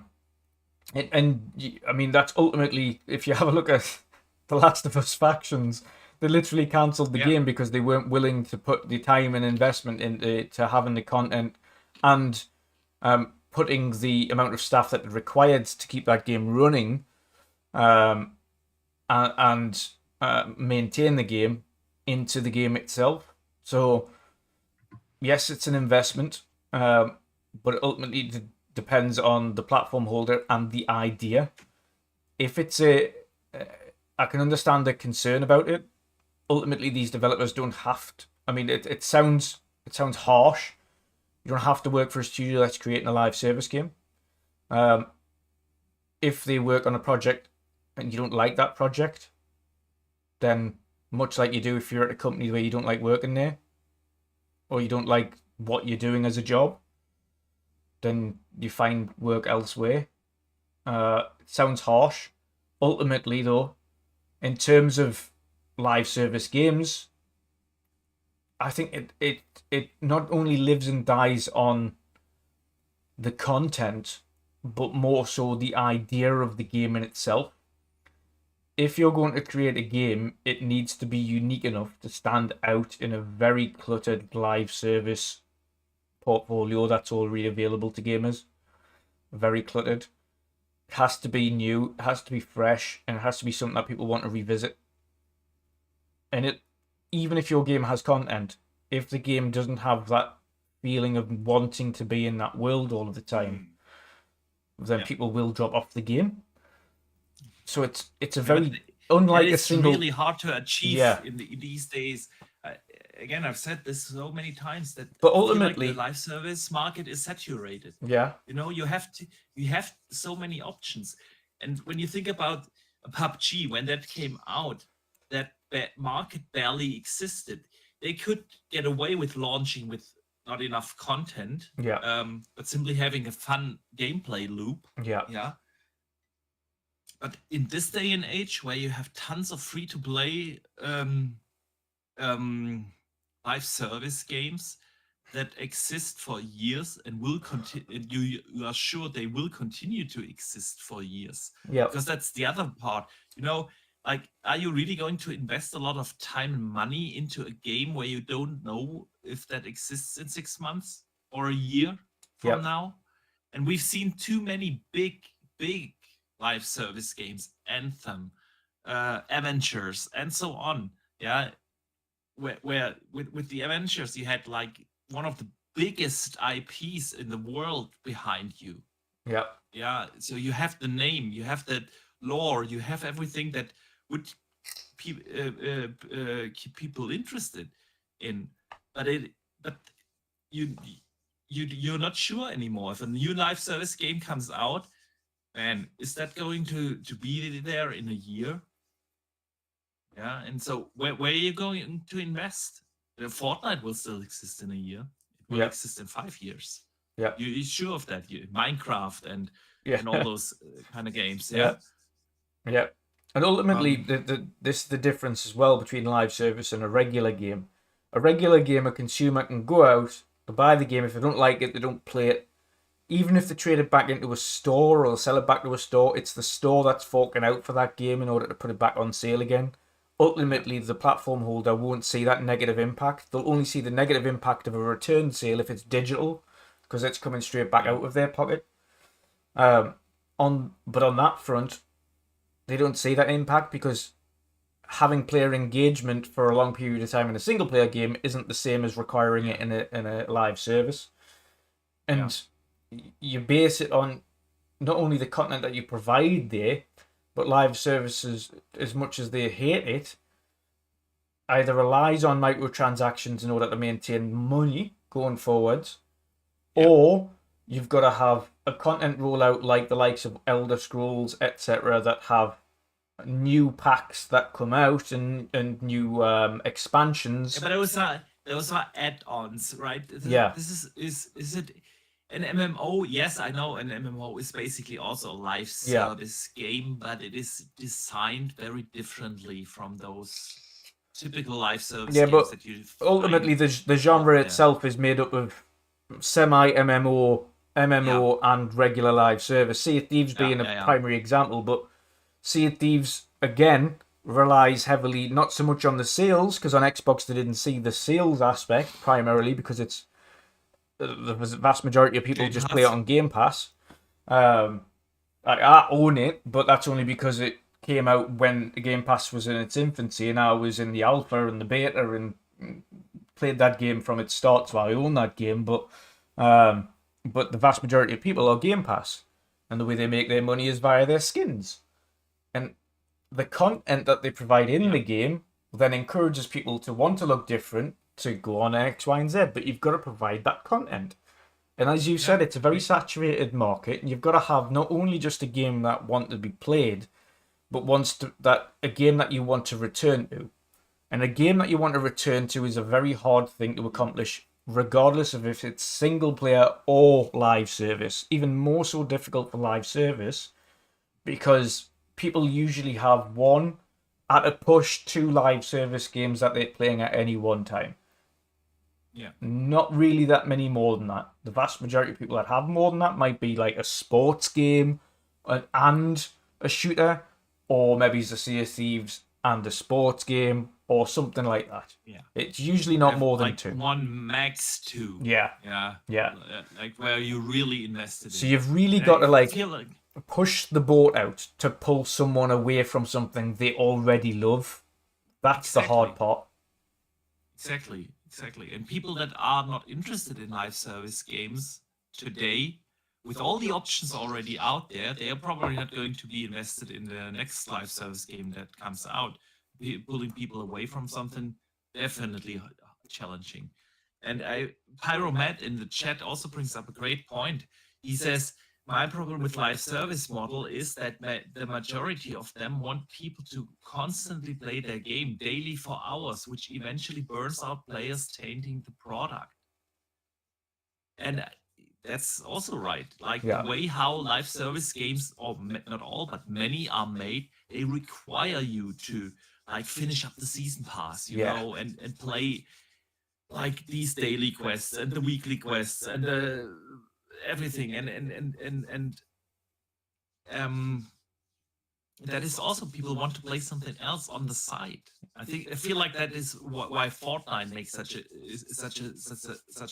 mean, that's ultimately, if you have a look at The Last of Us factions, they literally cancelled the game because they weren't willing to put the time and investment into having the content and putting the amount of staff that are required to keep that game running and maintain the game into the game itself. So yes, it's an investment, but ultimately it depends on the platform holder and the idea. If it's I can understand the concern about it. Ultimately, these developers don't have to. I mean, it sounds harsh. You don't have to work for a studio that's creating a live service game. If they work on a project and you don't like that project, then much like you do if you're at a company where you don't like working there, or you don't like what you're doing as a job, then you find work elsewhere. It sounds harsh. Ultimately, though, in terms of live service games, I think it not only lives and dies on the content, but more so the idea of the game in itself. If you're going to create a game, it needs to be unique enough to stand out in a very cluttered live service portfolio that's already available to gamers. Very cluttered. It has to be new, it has to be fresh, and it has to be something that people want to revisit. And it, even if your game has content, if the game doesn't have that feeling of wanting to be in that world all of the time, then people will drop off the game. So it's a very unlike a single. It's really hard to achieve in these days. Again, I've said this so many times that but ultimately the live service market is saturated. Yeah, you have so many options, and when you think about PUBG, when that came out, that market barely existed. They could get away with launching with not enough content, but simply having a fun gameplay loop. But in this day and age, where you have tons of free-to-play live service games that exist for years and will continue, you are sure they will continue to exist for years. Because that's the other part. Like, are you really going to invest a lot of time and money into a game where you don't know if that exists in 6 months or a year from now? And we've seen too many big live service games, Anthem, Avengers, and so on. Where with the Avengers, you had like one of the biggest IPs in the world behind you. So you have the name, you have that lore, you have everything that would keep people interested in, but you're not sure anymore if a new live service game comes out. Man, is that going to be there in a year? And so where are you going to invest? Fortnite will still exist in a year. It will exist in 5 years. You're sure of that? Minecraft and all those kind of games. And ultimately, this is the difference as well between live service and a regular game. A regular game, a consumer can go out, buy the game. If they don't like it, they don't play it. Even if they trade it back into a store or sell it back to a store, it's the store that's forking out for that game in order to put it back on sale again. Ultimately, the platform holder won't see that negative impact. They'll only see the negative impact of a return sale if it's digital, because it's coming straight back out of their pocket. But on that front, they don't see that impact because having player engagement for a long period of time in a single player game isn't the same as requiring it in a live service. And you base it on not only the content that you provide there, but live services, as much as they hate it, either relies on microtransactions in order to maintain money going forwards, or you've got to have a content rollout like the likes of Elder Scrolls, etc., that have new packs that come out and new expansions. But those are add-ons, right? This is it an MMO? Yes, I know an MMO is basically also a live service game, but it is designed very differently from those typical live service games but that you ultimately the genre itself is made up of semi-MMO, and regular live service. Sea of Thieves being a primary example, but Sea of Thieves, again, relies heavily not so much on the sales, because on Xbox they didn't see the sales aspect primarily because it's the vast majority of people just play it on Gamepass. I own it, but that's only because it came out when the Gamepass was in its infancy, and I was in the alpha and the beta and played that game from its start, so I own that game. But the vast majority of people are Gamepass, and the way they make their money is via their skins. And the content that they provide in the game then encourages people to want to look different, to go on X, Y, and Z, but you've got to provide that content. And as you said, it's a very saturated market, and you've got to have not only just a game that wants to be played, but a game that you want to return to. And a game that you want to return to is a very hard thing to accomplish, regardless of if it's single player or live service. Even more so difficult for live service, because people usually have one, at a push, 2 live service games that they're playing at any one time. Yeah. Not really that many more than that. The vast majority of people that have more than that might be like a sports game and a shooter, or maybe it's a Sea of Thieves and a sports game, or something like that. Yeah. It's usually not Have, more than like 2. one, max 2. Yeah. Yeah. Yeah. Like where you really invested So in. you've really got to I feel like push the boat out to pull someone away from something they already love. That's the hard part. Exactly. And people that are not interested in live service games today, with all the options already out there, they are probably not going to be invested in the next live service game that comes out. Pulling people away from something, definitely challenging. And Pyromat in the chat also brings up a great point. He says, my problem with live service model is that the majority of them want people to constantly play their game daily for hours, which eventually burns out players, tainting the product. And that's also right. Like the way how live service games, or not all, but many are made, they require you to like finish up the season pass, you know, and play like these daily quests and the weekly quests and everything and that is also people want to play something else on the side. I feel like that is why Fortnite makes such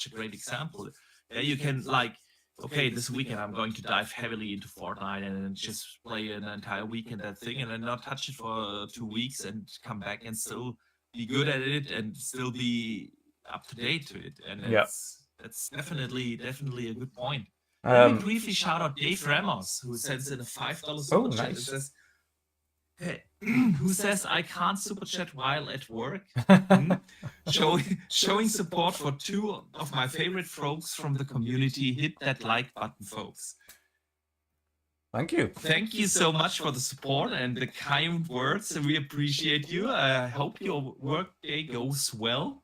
a great example. Yeah, you can like, okay, this weekend I'm going to dive heavily into Fortnite and just play an entire weekend that thing, and then not touch it for 2 weeks and come back and still be good at it and still be up to date to it. And that's definitely a good point. Let me briefly shout out Dave Ramos, who sends in a $5 super chat. It says, who says I can't super chat while at work? Showing support for 2 of my favorite folks from the community. Hit that like button, folks. Thank you. Thank you so much for the support and the kind words. We appreciate you. I hope your work day goes well.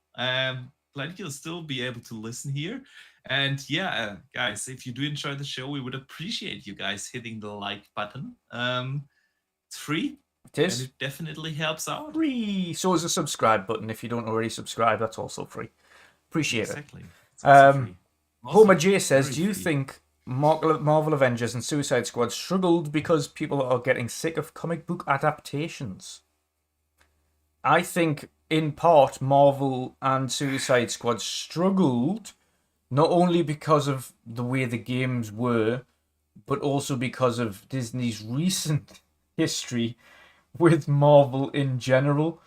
Plenty will still be able to listen here. And yeah, guys, if you do enjoy the show, we would appreciate you guys hitting the like button. It's free. It is. And it definitely helps out. Free. So is a subscribe button. If you don't already subscribe, that's also free. Appreciate it. Homer J says, do you think Marvel Avengers and Suicide Squad struggled because people are getting sick of comic book adaptations? I think, in part, Marvel and Suicide Squad struggled not only because of the way the games were, but also because of Disney's recent history with Marvel in general.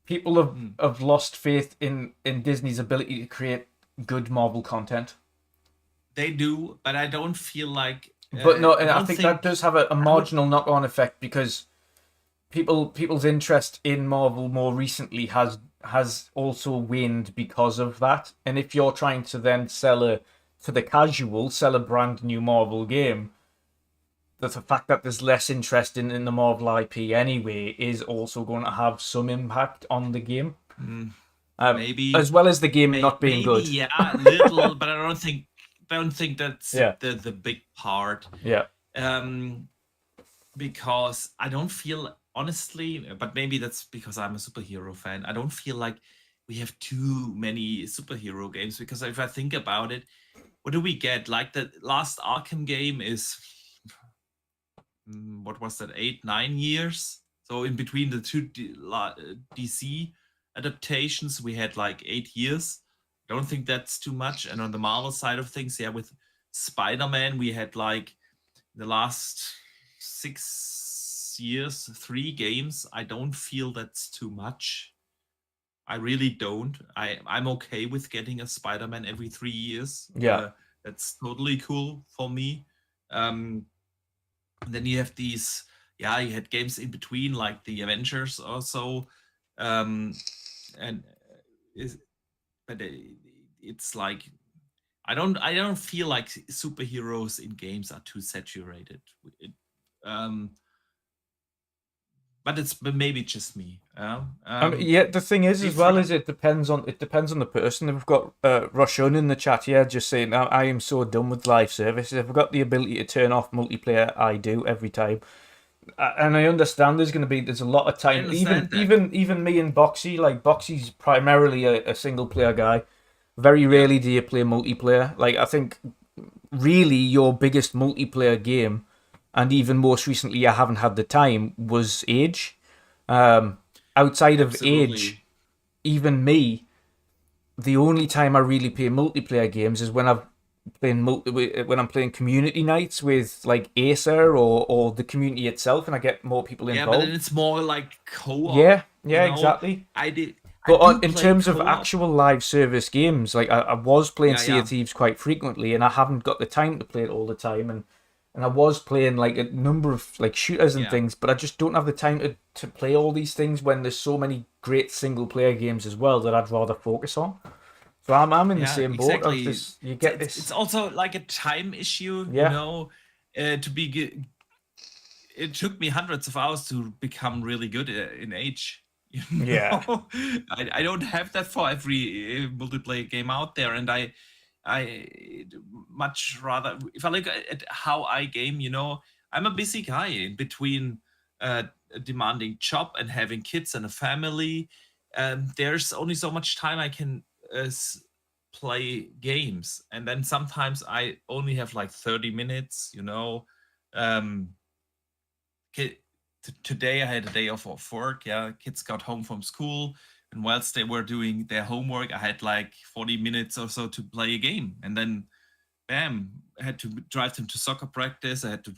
People have lost faith in Disney's ability to create good Marvel content. They do, but I don't feel like... but no, and I think that does have a marginal knock-on effect, because people's interest in Marvel more recently has also waned because of that. And if you're trying to then sell a brand new Marvel game, the fact that there's less interest in the Marvel IP anyway is also going to have some impact on the game. Maybe, as well as the game not being good. Yeah, a little, but I don't think that's the big part. Yeah. Because I don't feel, honestly, but maybe that's because I'm a superhero fan, I don't feel like we have too many superhero games, because if I think about it, what do we get? Like the last Arkham game is, what was that, 8-9 years? So in between the 2 DC adaptations, we had like 8 years. I don't think that's too much. And on the Marvel side of things, yeah, with Spider-Man, we had like the last 6 years, 3 games. I don't feel that's too much. I really don't. I'm okay with getting a Spider-Man every 3 years. Yeah. That's totally cool for me. And then you have these, you had games in between, like the Avengers or so. But it's like, I don't feel like superheroes in games are too saturated. but maybe just me. Yeah, the thing is as well different- is it depends on the person. We've got Roshun in the chat here just saying I am so done with live services. If I've got the ability to turn off multiplayer, I do every time. And I understand there's a lot of I time. understand that. Even me and Boxy, like Boxy's primarily a single player guy. Very rarely do you play multiplayer. Like I think really your biggest multiplayer game, and even most recently I haven't had the time, was Age. Outside of Absolutely. Age, even me, the only time I really play multiplayer games is when when I'm playing community nights with like Acer or the community itself, and I get more people Yeah, involved. but then it's more like co-op. Yeah, you know? exactly. I do But in play terms of co-op. actual live service games, like I was playing Yeah, Sea yeah. of Thieves quite frequently, and I haven't got the time to play it all the time, and I was playing like a number of like shooters and Yeah. things, but I just don't have the time to play all these things when there's so many great single player games as well that I'd rather focus on. So I'm in the same boat. Exactly. You get it's, this. It's also like a time issue, Yeah. to be. It took me hundreds of hours to become really good in Age. Yeah. I don't have that for every multiplayer game out there, and I much rather, if I look at how I game, I'm a busy guy in between a demanding job and having kids and a family. There's only so much time I can play games, and then sometimes I only have like 30 minutes. Um, Today I had a day off of work. Yeah, kids got home from school, and whilst they were doing their homework, I had like 40 minutes or so to play a game, and then bam, I had to drive them to soccer practice. I had to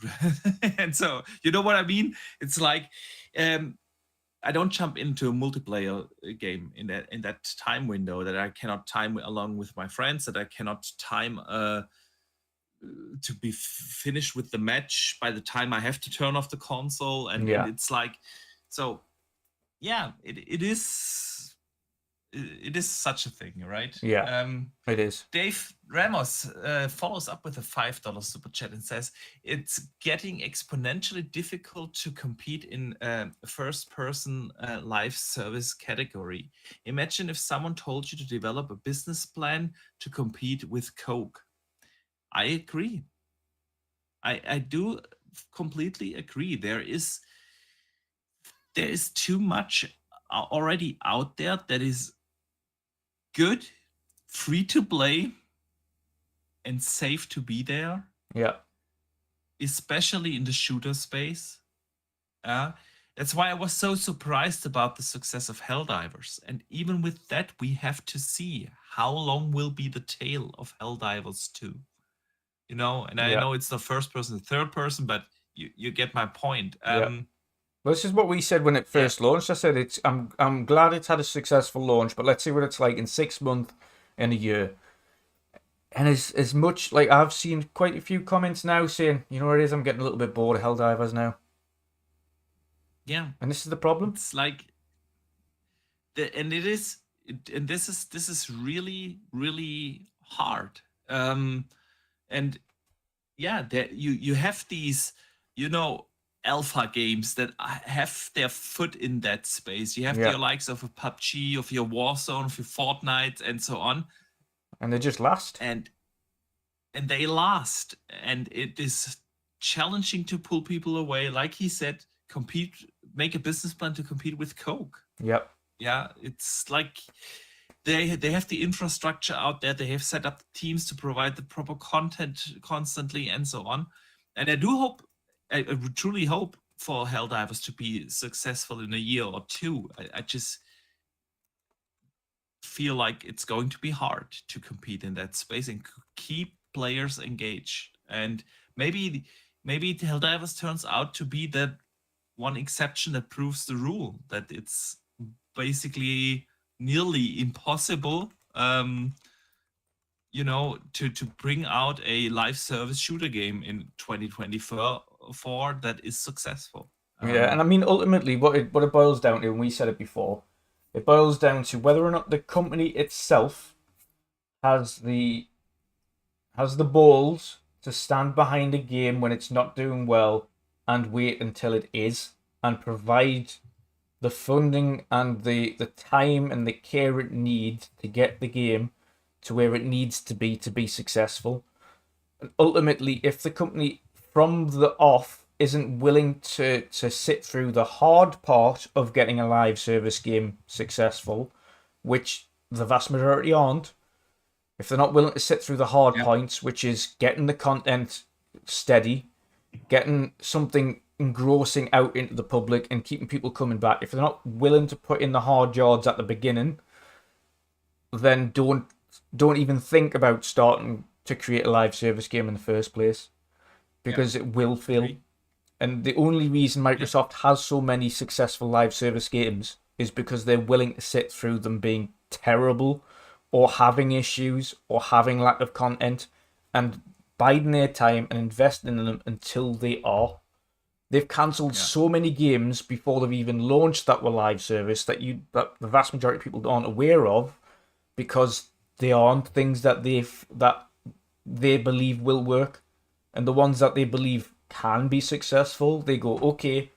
and so you know what I mean. It's like I don't jump into a multiplayer game in that time window that I cannot time along with my friends, that I cannot time to be finished with the match by the time I have to turn off the console, and it's like, so yeah, it is such a thing, right? Yeah, it is. Dave Ramos follows up with a $5 super chat and says, it's getting exponentially difficult to compete in a first-person live service category. Imagine if someone told you to develop a business plan to compete with Coke. I agree. I do completely agree. There is too much already out there that is good, free to play, and safe to be there. Yeah. Especially in the shooter space. That's why I was so surprised about the success of Helldivers. And even with that, we have to see how long will be the tail of Helldivers 2. And I know it's the first person, the third person, but you get my point. Well, this is what we said when it first launched. I said I'm glad it's had a successful launch, but let's see what it's like in 6 months and a year. And as much, like, I've seen quite a few comments now saying, you know what it is, I'm getting a little bit bored of Helldivers now. Yeah. And this is the problem. It's like, and this is really, really hard. And yeah, you have these, alpha games that have their foot in that space. You have your likes of a PUBG, of your Warzone, of your Fortnite, and so on. And they just last. And they last. And it is challenging to pull people away. Like he said, make a business plan to compete with Coke. Yep. Yeah, it's like they have the infrastructure out there. They have set up the teams to provide the proper content constantly and so on. And I truly hope for Helldivers to be successful in a year or two. I just feel like it's going to be hard to compete in that space and keep players engaged. And maybe Helldivers turns out to be that one exception that proves the rule, that it's basically nearly impossible to bring out a live service shooter game in 2024 that is successful. And I mean, ultimately what it boils down to, and we said it before, it boils down to whether or not the company itself has the balls to stand behind a game when it's not doing well and wait until it is. and provide the funding and the time and the care it needs to get the game to where it needs to be successful. And ultimately, if the company from the off isn't willing to sit through the hard part of getting a live service game successful, which the vast majority aren't, if they're not willing to sit through the hard points, which is getting the content steady, getting something engrossing out into the public and keeping people coming back, if they're not willing to put in the hard yards at the beginning, then don't even think about starting to create a live service game in the first place, because it will fail. And the only reason Microsoft has so many successful live service games is because they're willing to sit through them being terrible or having issues or having lack of content and biding their time and investing in them until they are. They've cancelled so many games before they've even launched that were live service that the vast majority of people aren't aware of, because they aren't things that they believe will work. And the ones that they believe can be successful, they go, okay,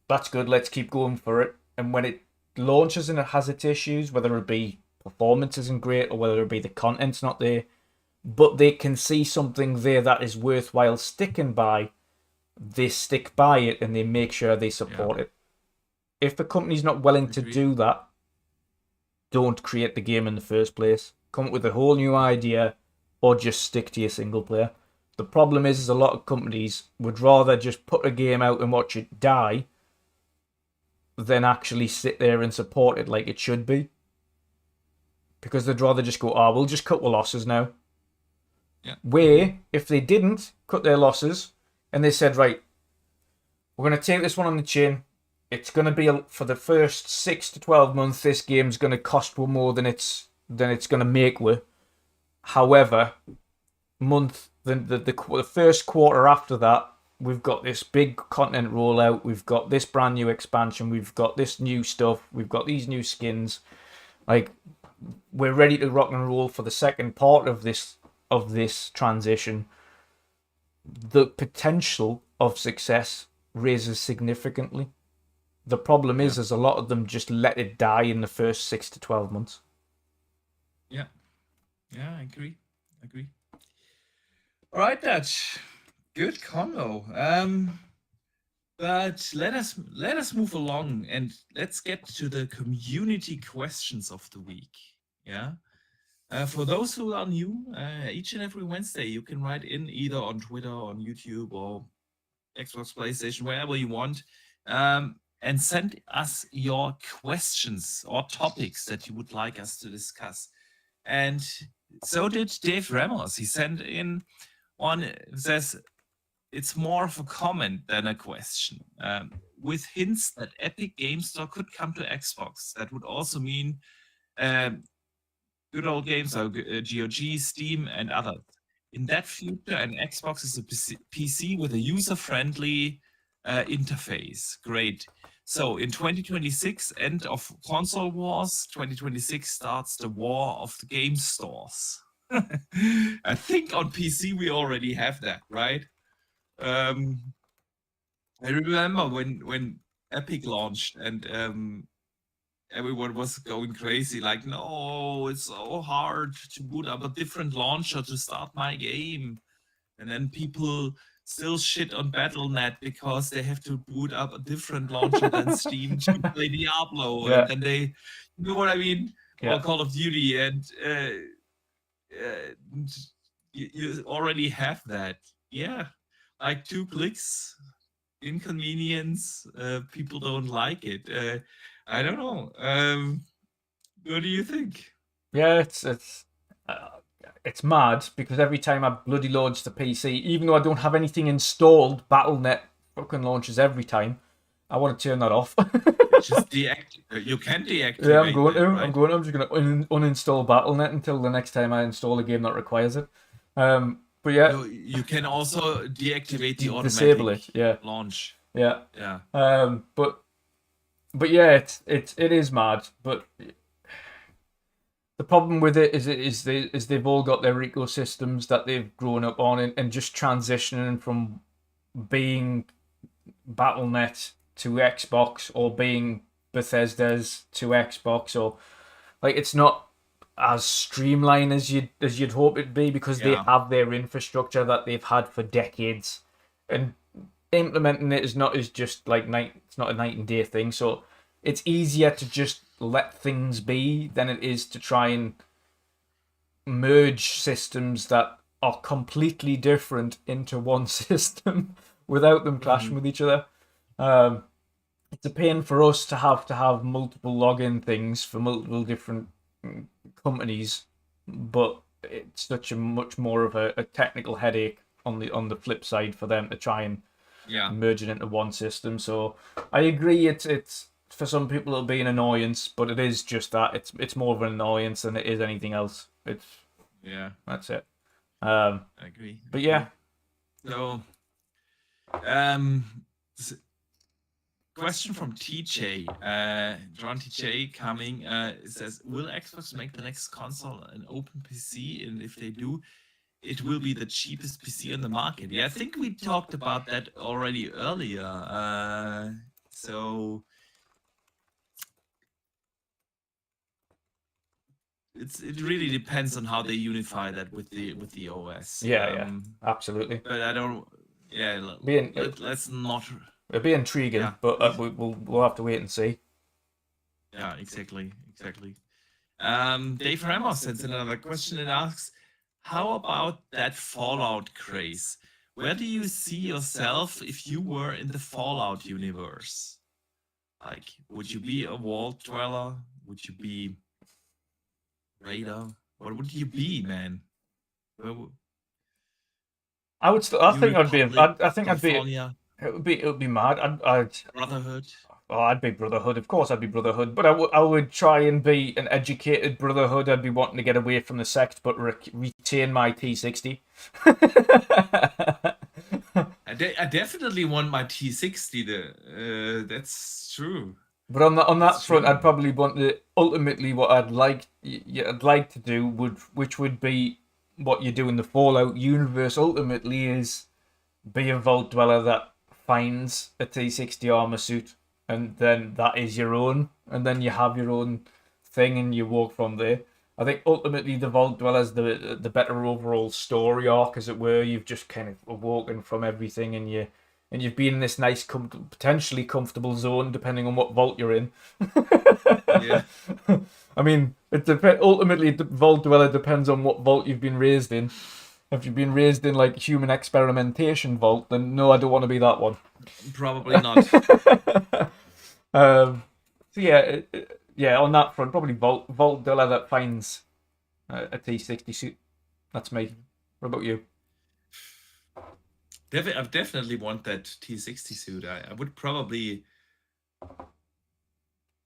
that's good, let's keep going for it. And when it launches and it has its issues, whether it be performance isn't great or whether it be the content's not there, but they can see something there that is worthwhile sticking by, they stick by it and they make sure they support it. If the company's not willing to do that, don't create the game in the first place. Come up with a whole new idea or just stick to your single player. The problem is a lot of companies would rather just put a game out and watch it die than actually sit there and support it like it should be. Because they'd rather just go, we'll just cut the losses now. Yeah. Where, if they didn't cut their losses and they said, right, we're going to take this one on the chin, it's going to be, for the first 6 to 12 months, this game's going to cost more than it's going to make with. However, the first quarter after that, we've got this big content rollout, we've got this brand new expansion, we've got this new stuff, we've got these new skins. Like, we're ready to rock and roll for the second part of this transition. The potential of success raises significantly. The problem is a lot of them just let it die in the first 6 to 12 months. Yeah, I agree. All right, Dutch. Good combo. But let us move along and let's get to the community questions of the week. Yeah. For those who are new, each and every Wednesday you can write in either on Twitter, on YouTube, or Xbox, PlayStation, wherever you want, and send us your questions or topics that you would like us to discuss. And so did Dave Ramos. He sent in one that says, it's more of a comment than a question. With hints that Epic Game Store could come to Xbox. That would also mean good old games like GOG, Steam, and others. In that future, an Xbox is a PC with a user-friendly interface. Great. So in 2026, end of console wars, 2026 starts the war of the game stores. I think on PC we already have that, right? I remember when Epic launched and everyone was going crazy, like, no, it's so hard to boot up a different launcher to start my game. And then people still shit on Battle.net because they have to boot up a different launcher than Steam to play Diablo. Yeah. And then they, you know what I mean? Yeah. Or Call of Duty. And you already have that. Yeah. Like 2 clicks, inconvenience, people don't like it. I don't know. What do you think? Yeah, it's mad because every time I bloody launch the PC, even though I don't have anything installed, Battle.net fucking launches every time. I want to turn that off. Just you can deactivate. Yeah, I'm going to. Right? I'm just going to uninstall Battle.net until the next time I install a game that requires it. But yeah, you can also deactivate the automatic disable it. Yeah, launch. Yeah. Yeah. But yeah, it is mad. But the problem with it is they've all got their ecosystems that they've grown up on, and just transitioning from being Battle.net to Xbox or being Bethesda's to Xbox, or like it's not as streamlined as you'd hope it'd be, because they have their infrastructure that they've had for decades, and implementing it is not just like it's not a night and day thing. So it's easier to just let things be than it is to try and merge systems that are completely different into one system without them clashing with each other. It's a pain for us to have multiple login things for multiple different companies, but it's such a much more of a technical headache on the flip side for them to try and merge it into one system. So I agree, it's for some people it'll be an annoyance, but it is just that it's more of an annoyance than it is anything else. That's it. I agree. But yeah. So, question from TJ, John TJ coming, says, will Xbox make the next console an open PC? And if they do, it will be the cheapest PC on the market. Yeah, I think we talked about that already earlier. So it really depends on how they unify that with the OS. Yeah, absolutely. But I don't. Yeah, let's not. It'll be intriguing, but we'll have to wait and see. Yeah, exactly. Dave Ramos sends another question and asks, how about that Fallout craze? Where do you see yourself if you were in the Fallout universe? Like, would you be a vault dweller? Would you be Raider? What would you be, man? I think I'd be. It would be mad. I'd Brotherhood. Oh, I'd be Brotherhood. Of course, I'd be Brotherhood. But I would try and be an educated Brotherhood. I'd be wanting to get away from the sect, but retain my T60. I definitely want my T60. That's true. But on that front, I'd probably want to ultimately what I'd like to do which would be what you do in the Fallout universe. Ultimately, is be a Vault Dweller that finds a T60 armor suit, and then that is your own, and then you have your own thing and you walk from there. I think ultimately the Vault Dweller's the better overall story arc, as it were. You've just kind of awoken from everything, and you've been in this nice, potentially comfortable zone, depending on what vault you're in. Yeah. I mean, ultimately the Vault Dweller depends on what vault you've been raised in. If you've been raised in like human experimentation vault, then no, I don't want to be that one. Probably not. So yeah, on that front, probably Vault Dweller that finds a T60 suit. That's me. What about you? I definitely want that T60 suit. I would probably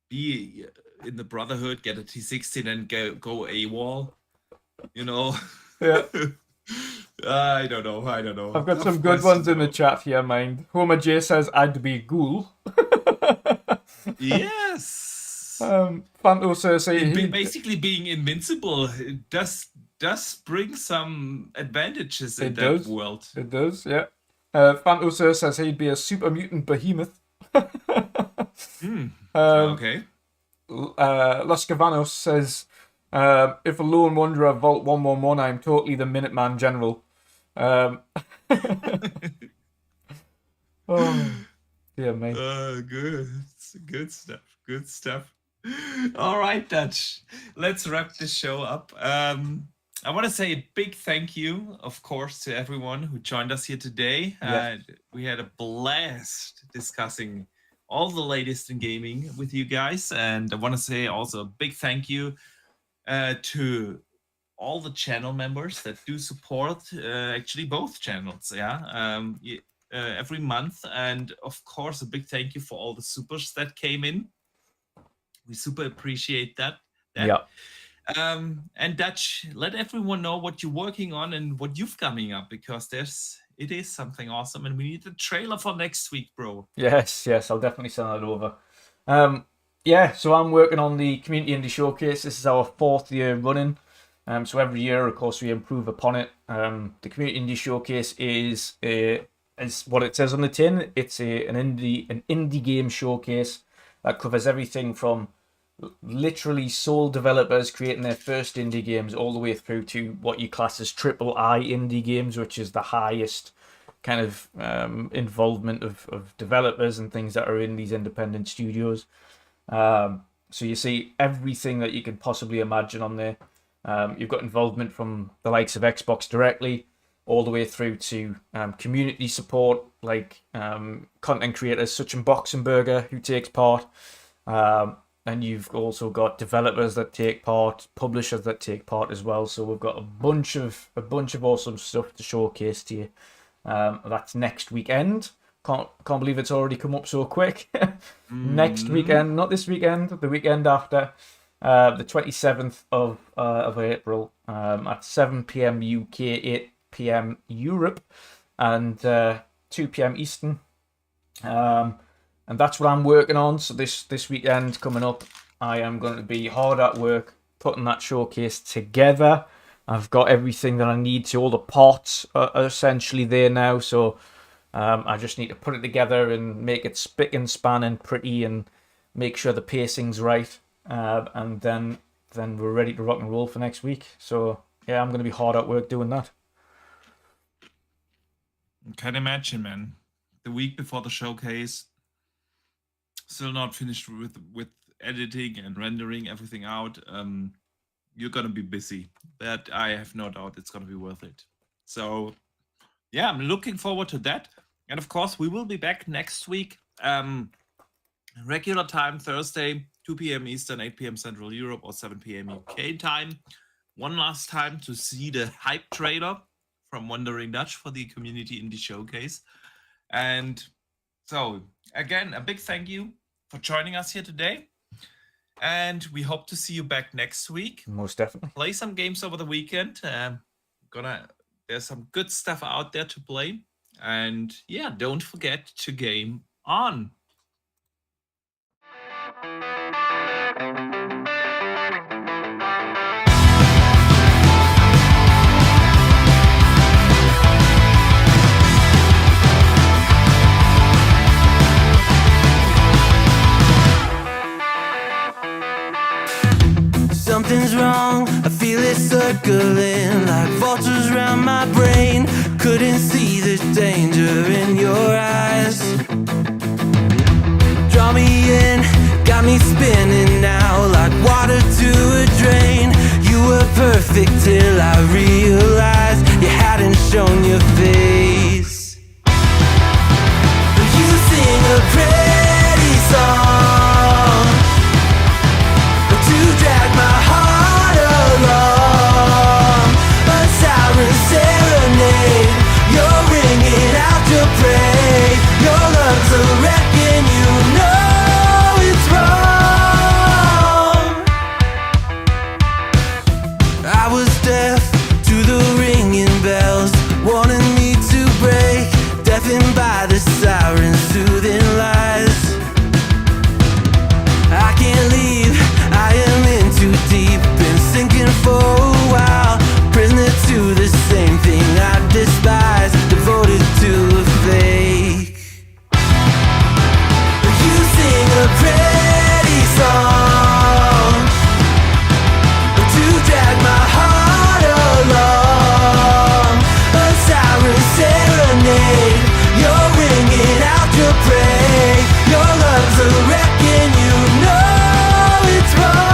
be in the Brotherhood, get a T60, then go AWOL. You know. Yeah. I don't know. I've got some good ones in the chat here, mind. Homer J says I'd be a ghoul. Yes. Phanto Cersei. Basically, being invincible does bring some advantages in that world. It does, yeah. Phanto Cersei says he'd be a super mutant behemoth. Okay. Los Gavanos says, if a lone wanderer vault 111, I'm totally the Minuteman General. Oh, dear me. Good stuff. All right, Dutch. Let's wrap this show up. I want to say a big thank you, of course, to everyone who joined us here today. We had a blast discussing all the latest in gaming with you guys, and I want to say also a big thank you to all the channel members that do support actually both channels, every month. And of course, a big thank you for all the supers that came in. We super appreciate that. Yeah. And Dutch, let everyone know what you're working on and what you've coming up, because it is something awesome, and we need a trailer for next week, bro. Yes, I'll definitely send that over. So I'm working on the Community Indie Showcase. This is our 4th year running. So every year, of course, we improve upon it. The Community Indie Showcase is a as what it says on the tin, it's an indie game showcase that covers everything from literally sole developers creating their first indie games all the way through to what you class as AAA indie games, which is the highest kind of involvement of developers and things that are in these independent studios. So you see everything that you could possibly imagine on there. You've got involvement from the likes of Xbox directly, all the way through to community support, like content creators such as Boxenberger, who takes part. And you've also got developers that take part, publishers that take part as well. So we've got a bunch of awesome stuff to showcase to you. That's next weekend. Can't believe it's already come up so quick. Next weekend, not this weekend, the weekend after, the 27th of April, at 7 p.m. UK, 8 p.m. Europe, and 2 p.m. Eastern. And that's what I'm working on. So this weekend coming up, I am going to be hard at work putting that showcase together. I've got everything that I need to. All the parts are essentially there now. So I just need to put it together and make it spick and span and pretty and make sure the pacing's right. And then we're ready to rock and roll for next week. So yeah, I'm going to be hard at work doing that. Can't imagine, man. The week before the showcase, still not finished with editing and rendering everything out. You're gonna be busy, but I have no doubt it's gonna be worth it. So yeah, I'm looking forward to that. And of course, we will be back next week. Regular time, Thursday, 2 p.m. Eastern, 8 p.m. Central Europe, or 7 p.m. UK time. One last time to see the hype trailer from WandrinDutch for the Community Indie Showcase. And so, again, a big thank you for joining us here today. And we hope to see you back next week. Most definitely. Play some games over the weekend. There's some good stuff out there to play. And yeah, don't forget to game on. Something's wrong, I feel it circling like vultures around my brain. Couldn't see the danger in your eyes. Draw me in, got me spinning now like water to a drain. You were perfect till I realized you hadn't shown your face. You sing a pretty song to drag my heart along, a siren serenade. You're ringing out your prey. Your lungs are wrecking, you know it's wrong. I was deaf to the ringing bells, wanting me to break, deafened by the sirens' soothing lies. I can't leave, I am in too deep, been sinking for a while, prisoner to the same thing I despise, devoted to a fake. You sing a pretty song to drag my heart along, a siren serenade. You're ringing out your prey. Your lungs are wrecking, you know it's wrong.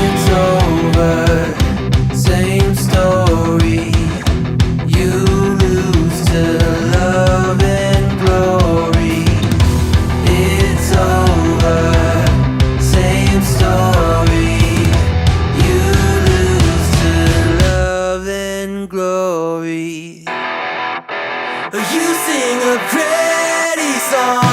It's over, same story. You lose to love and glory. It's over, same story. You lose to love and glory. You sing a pretty song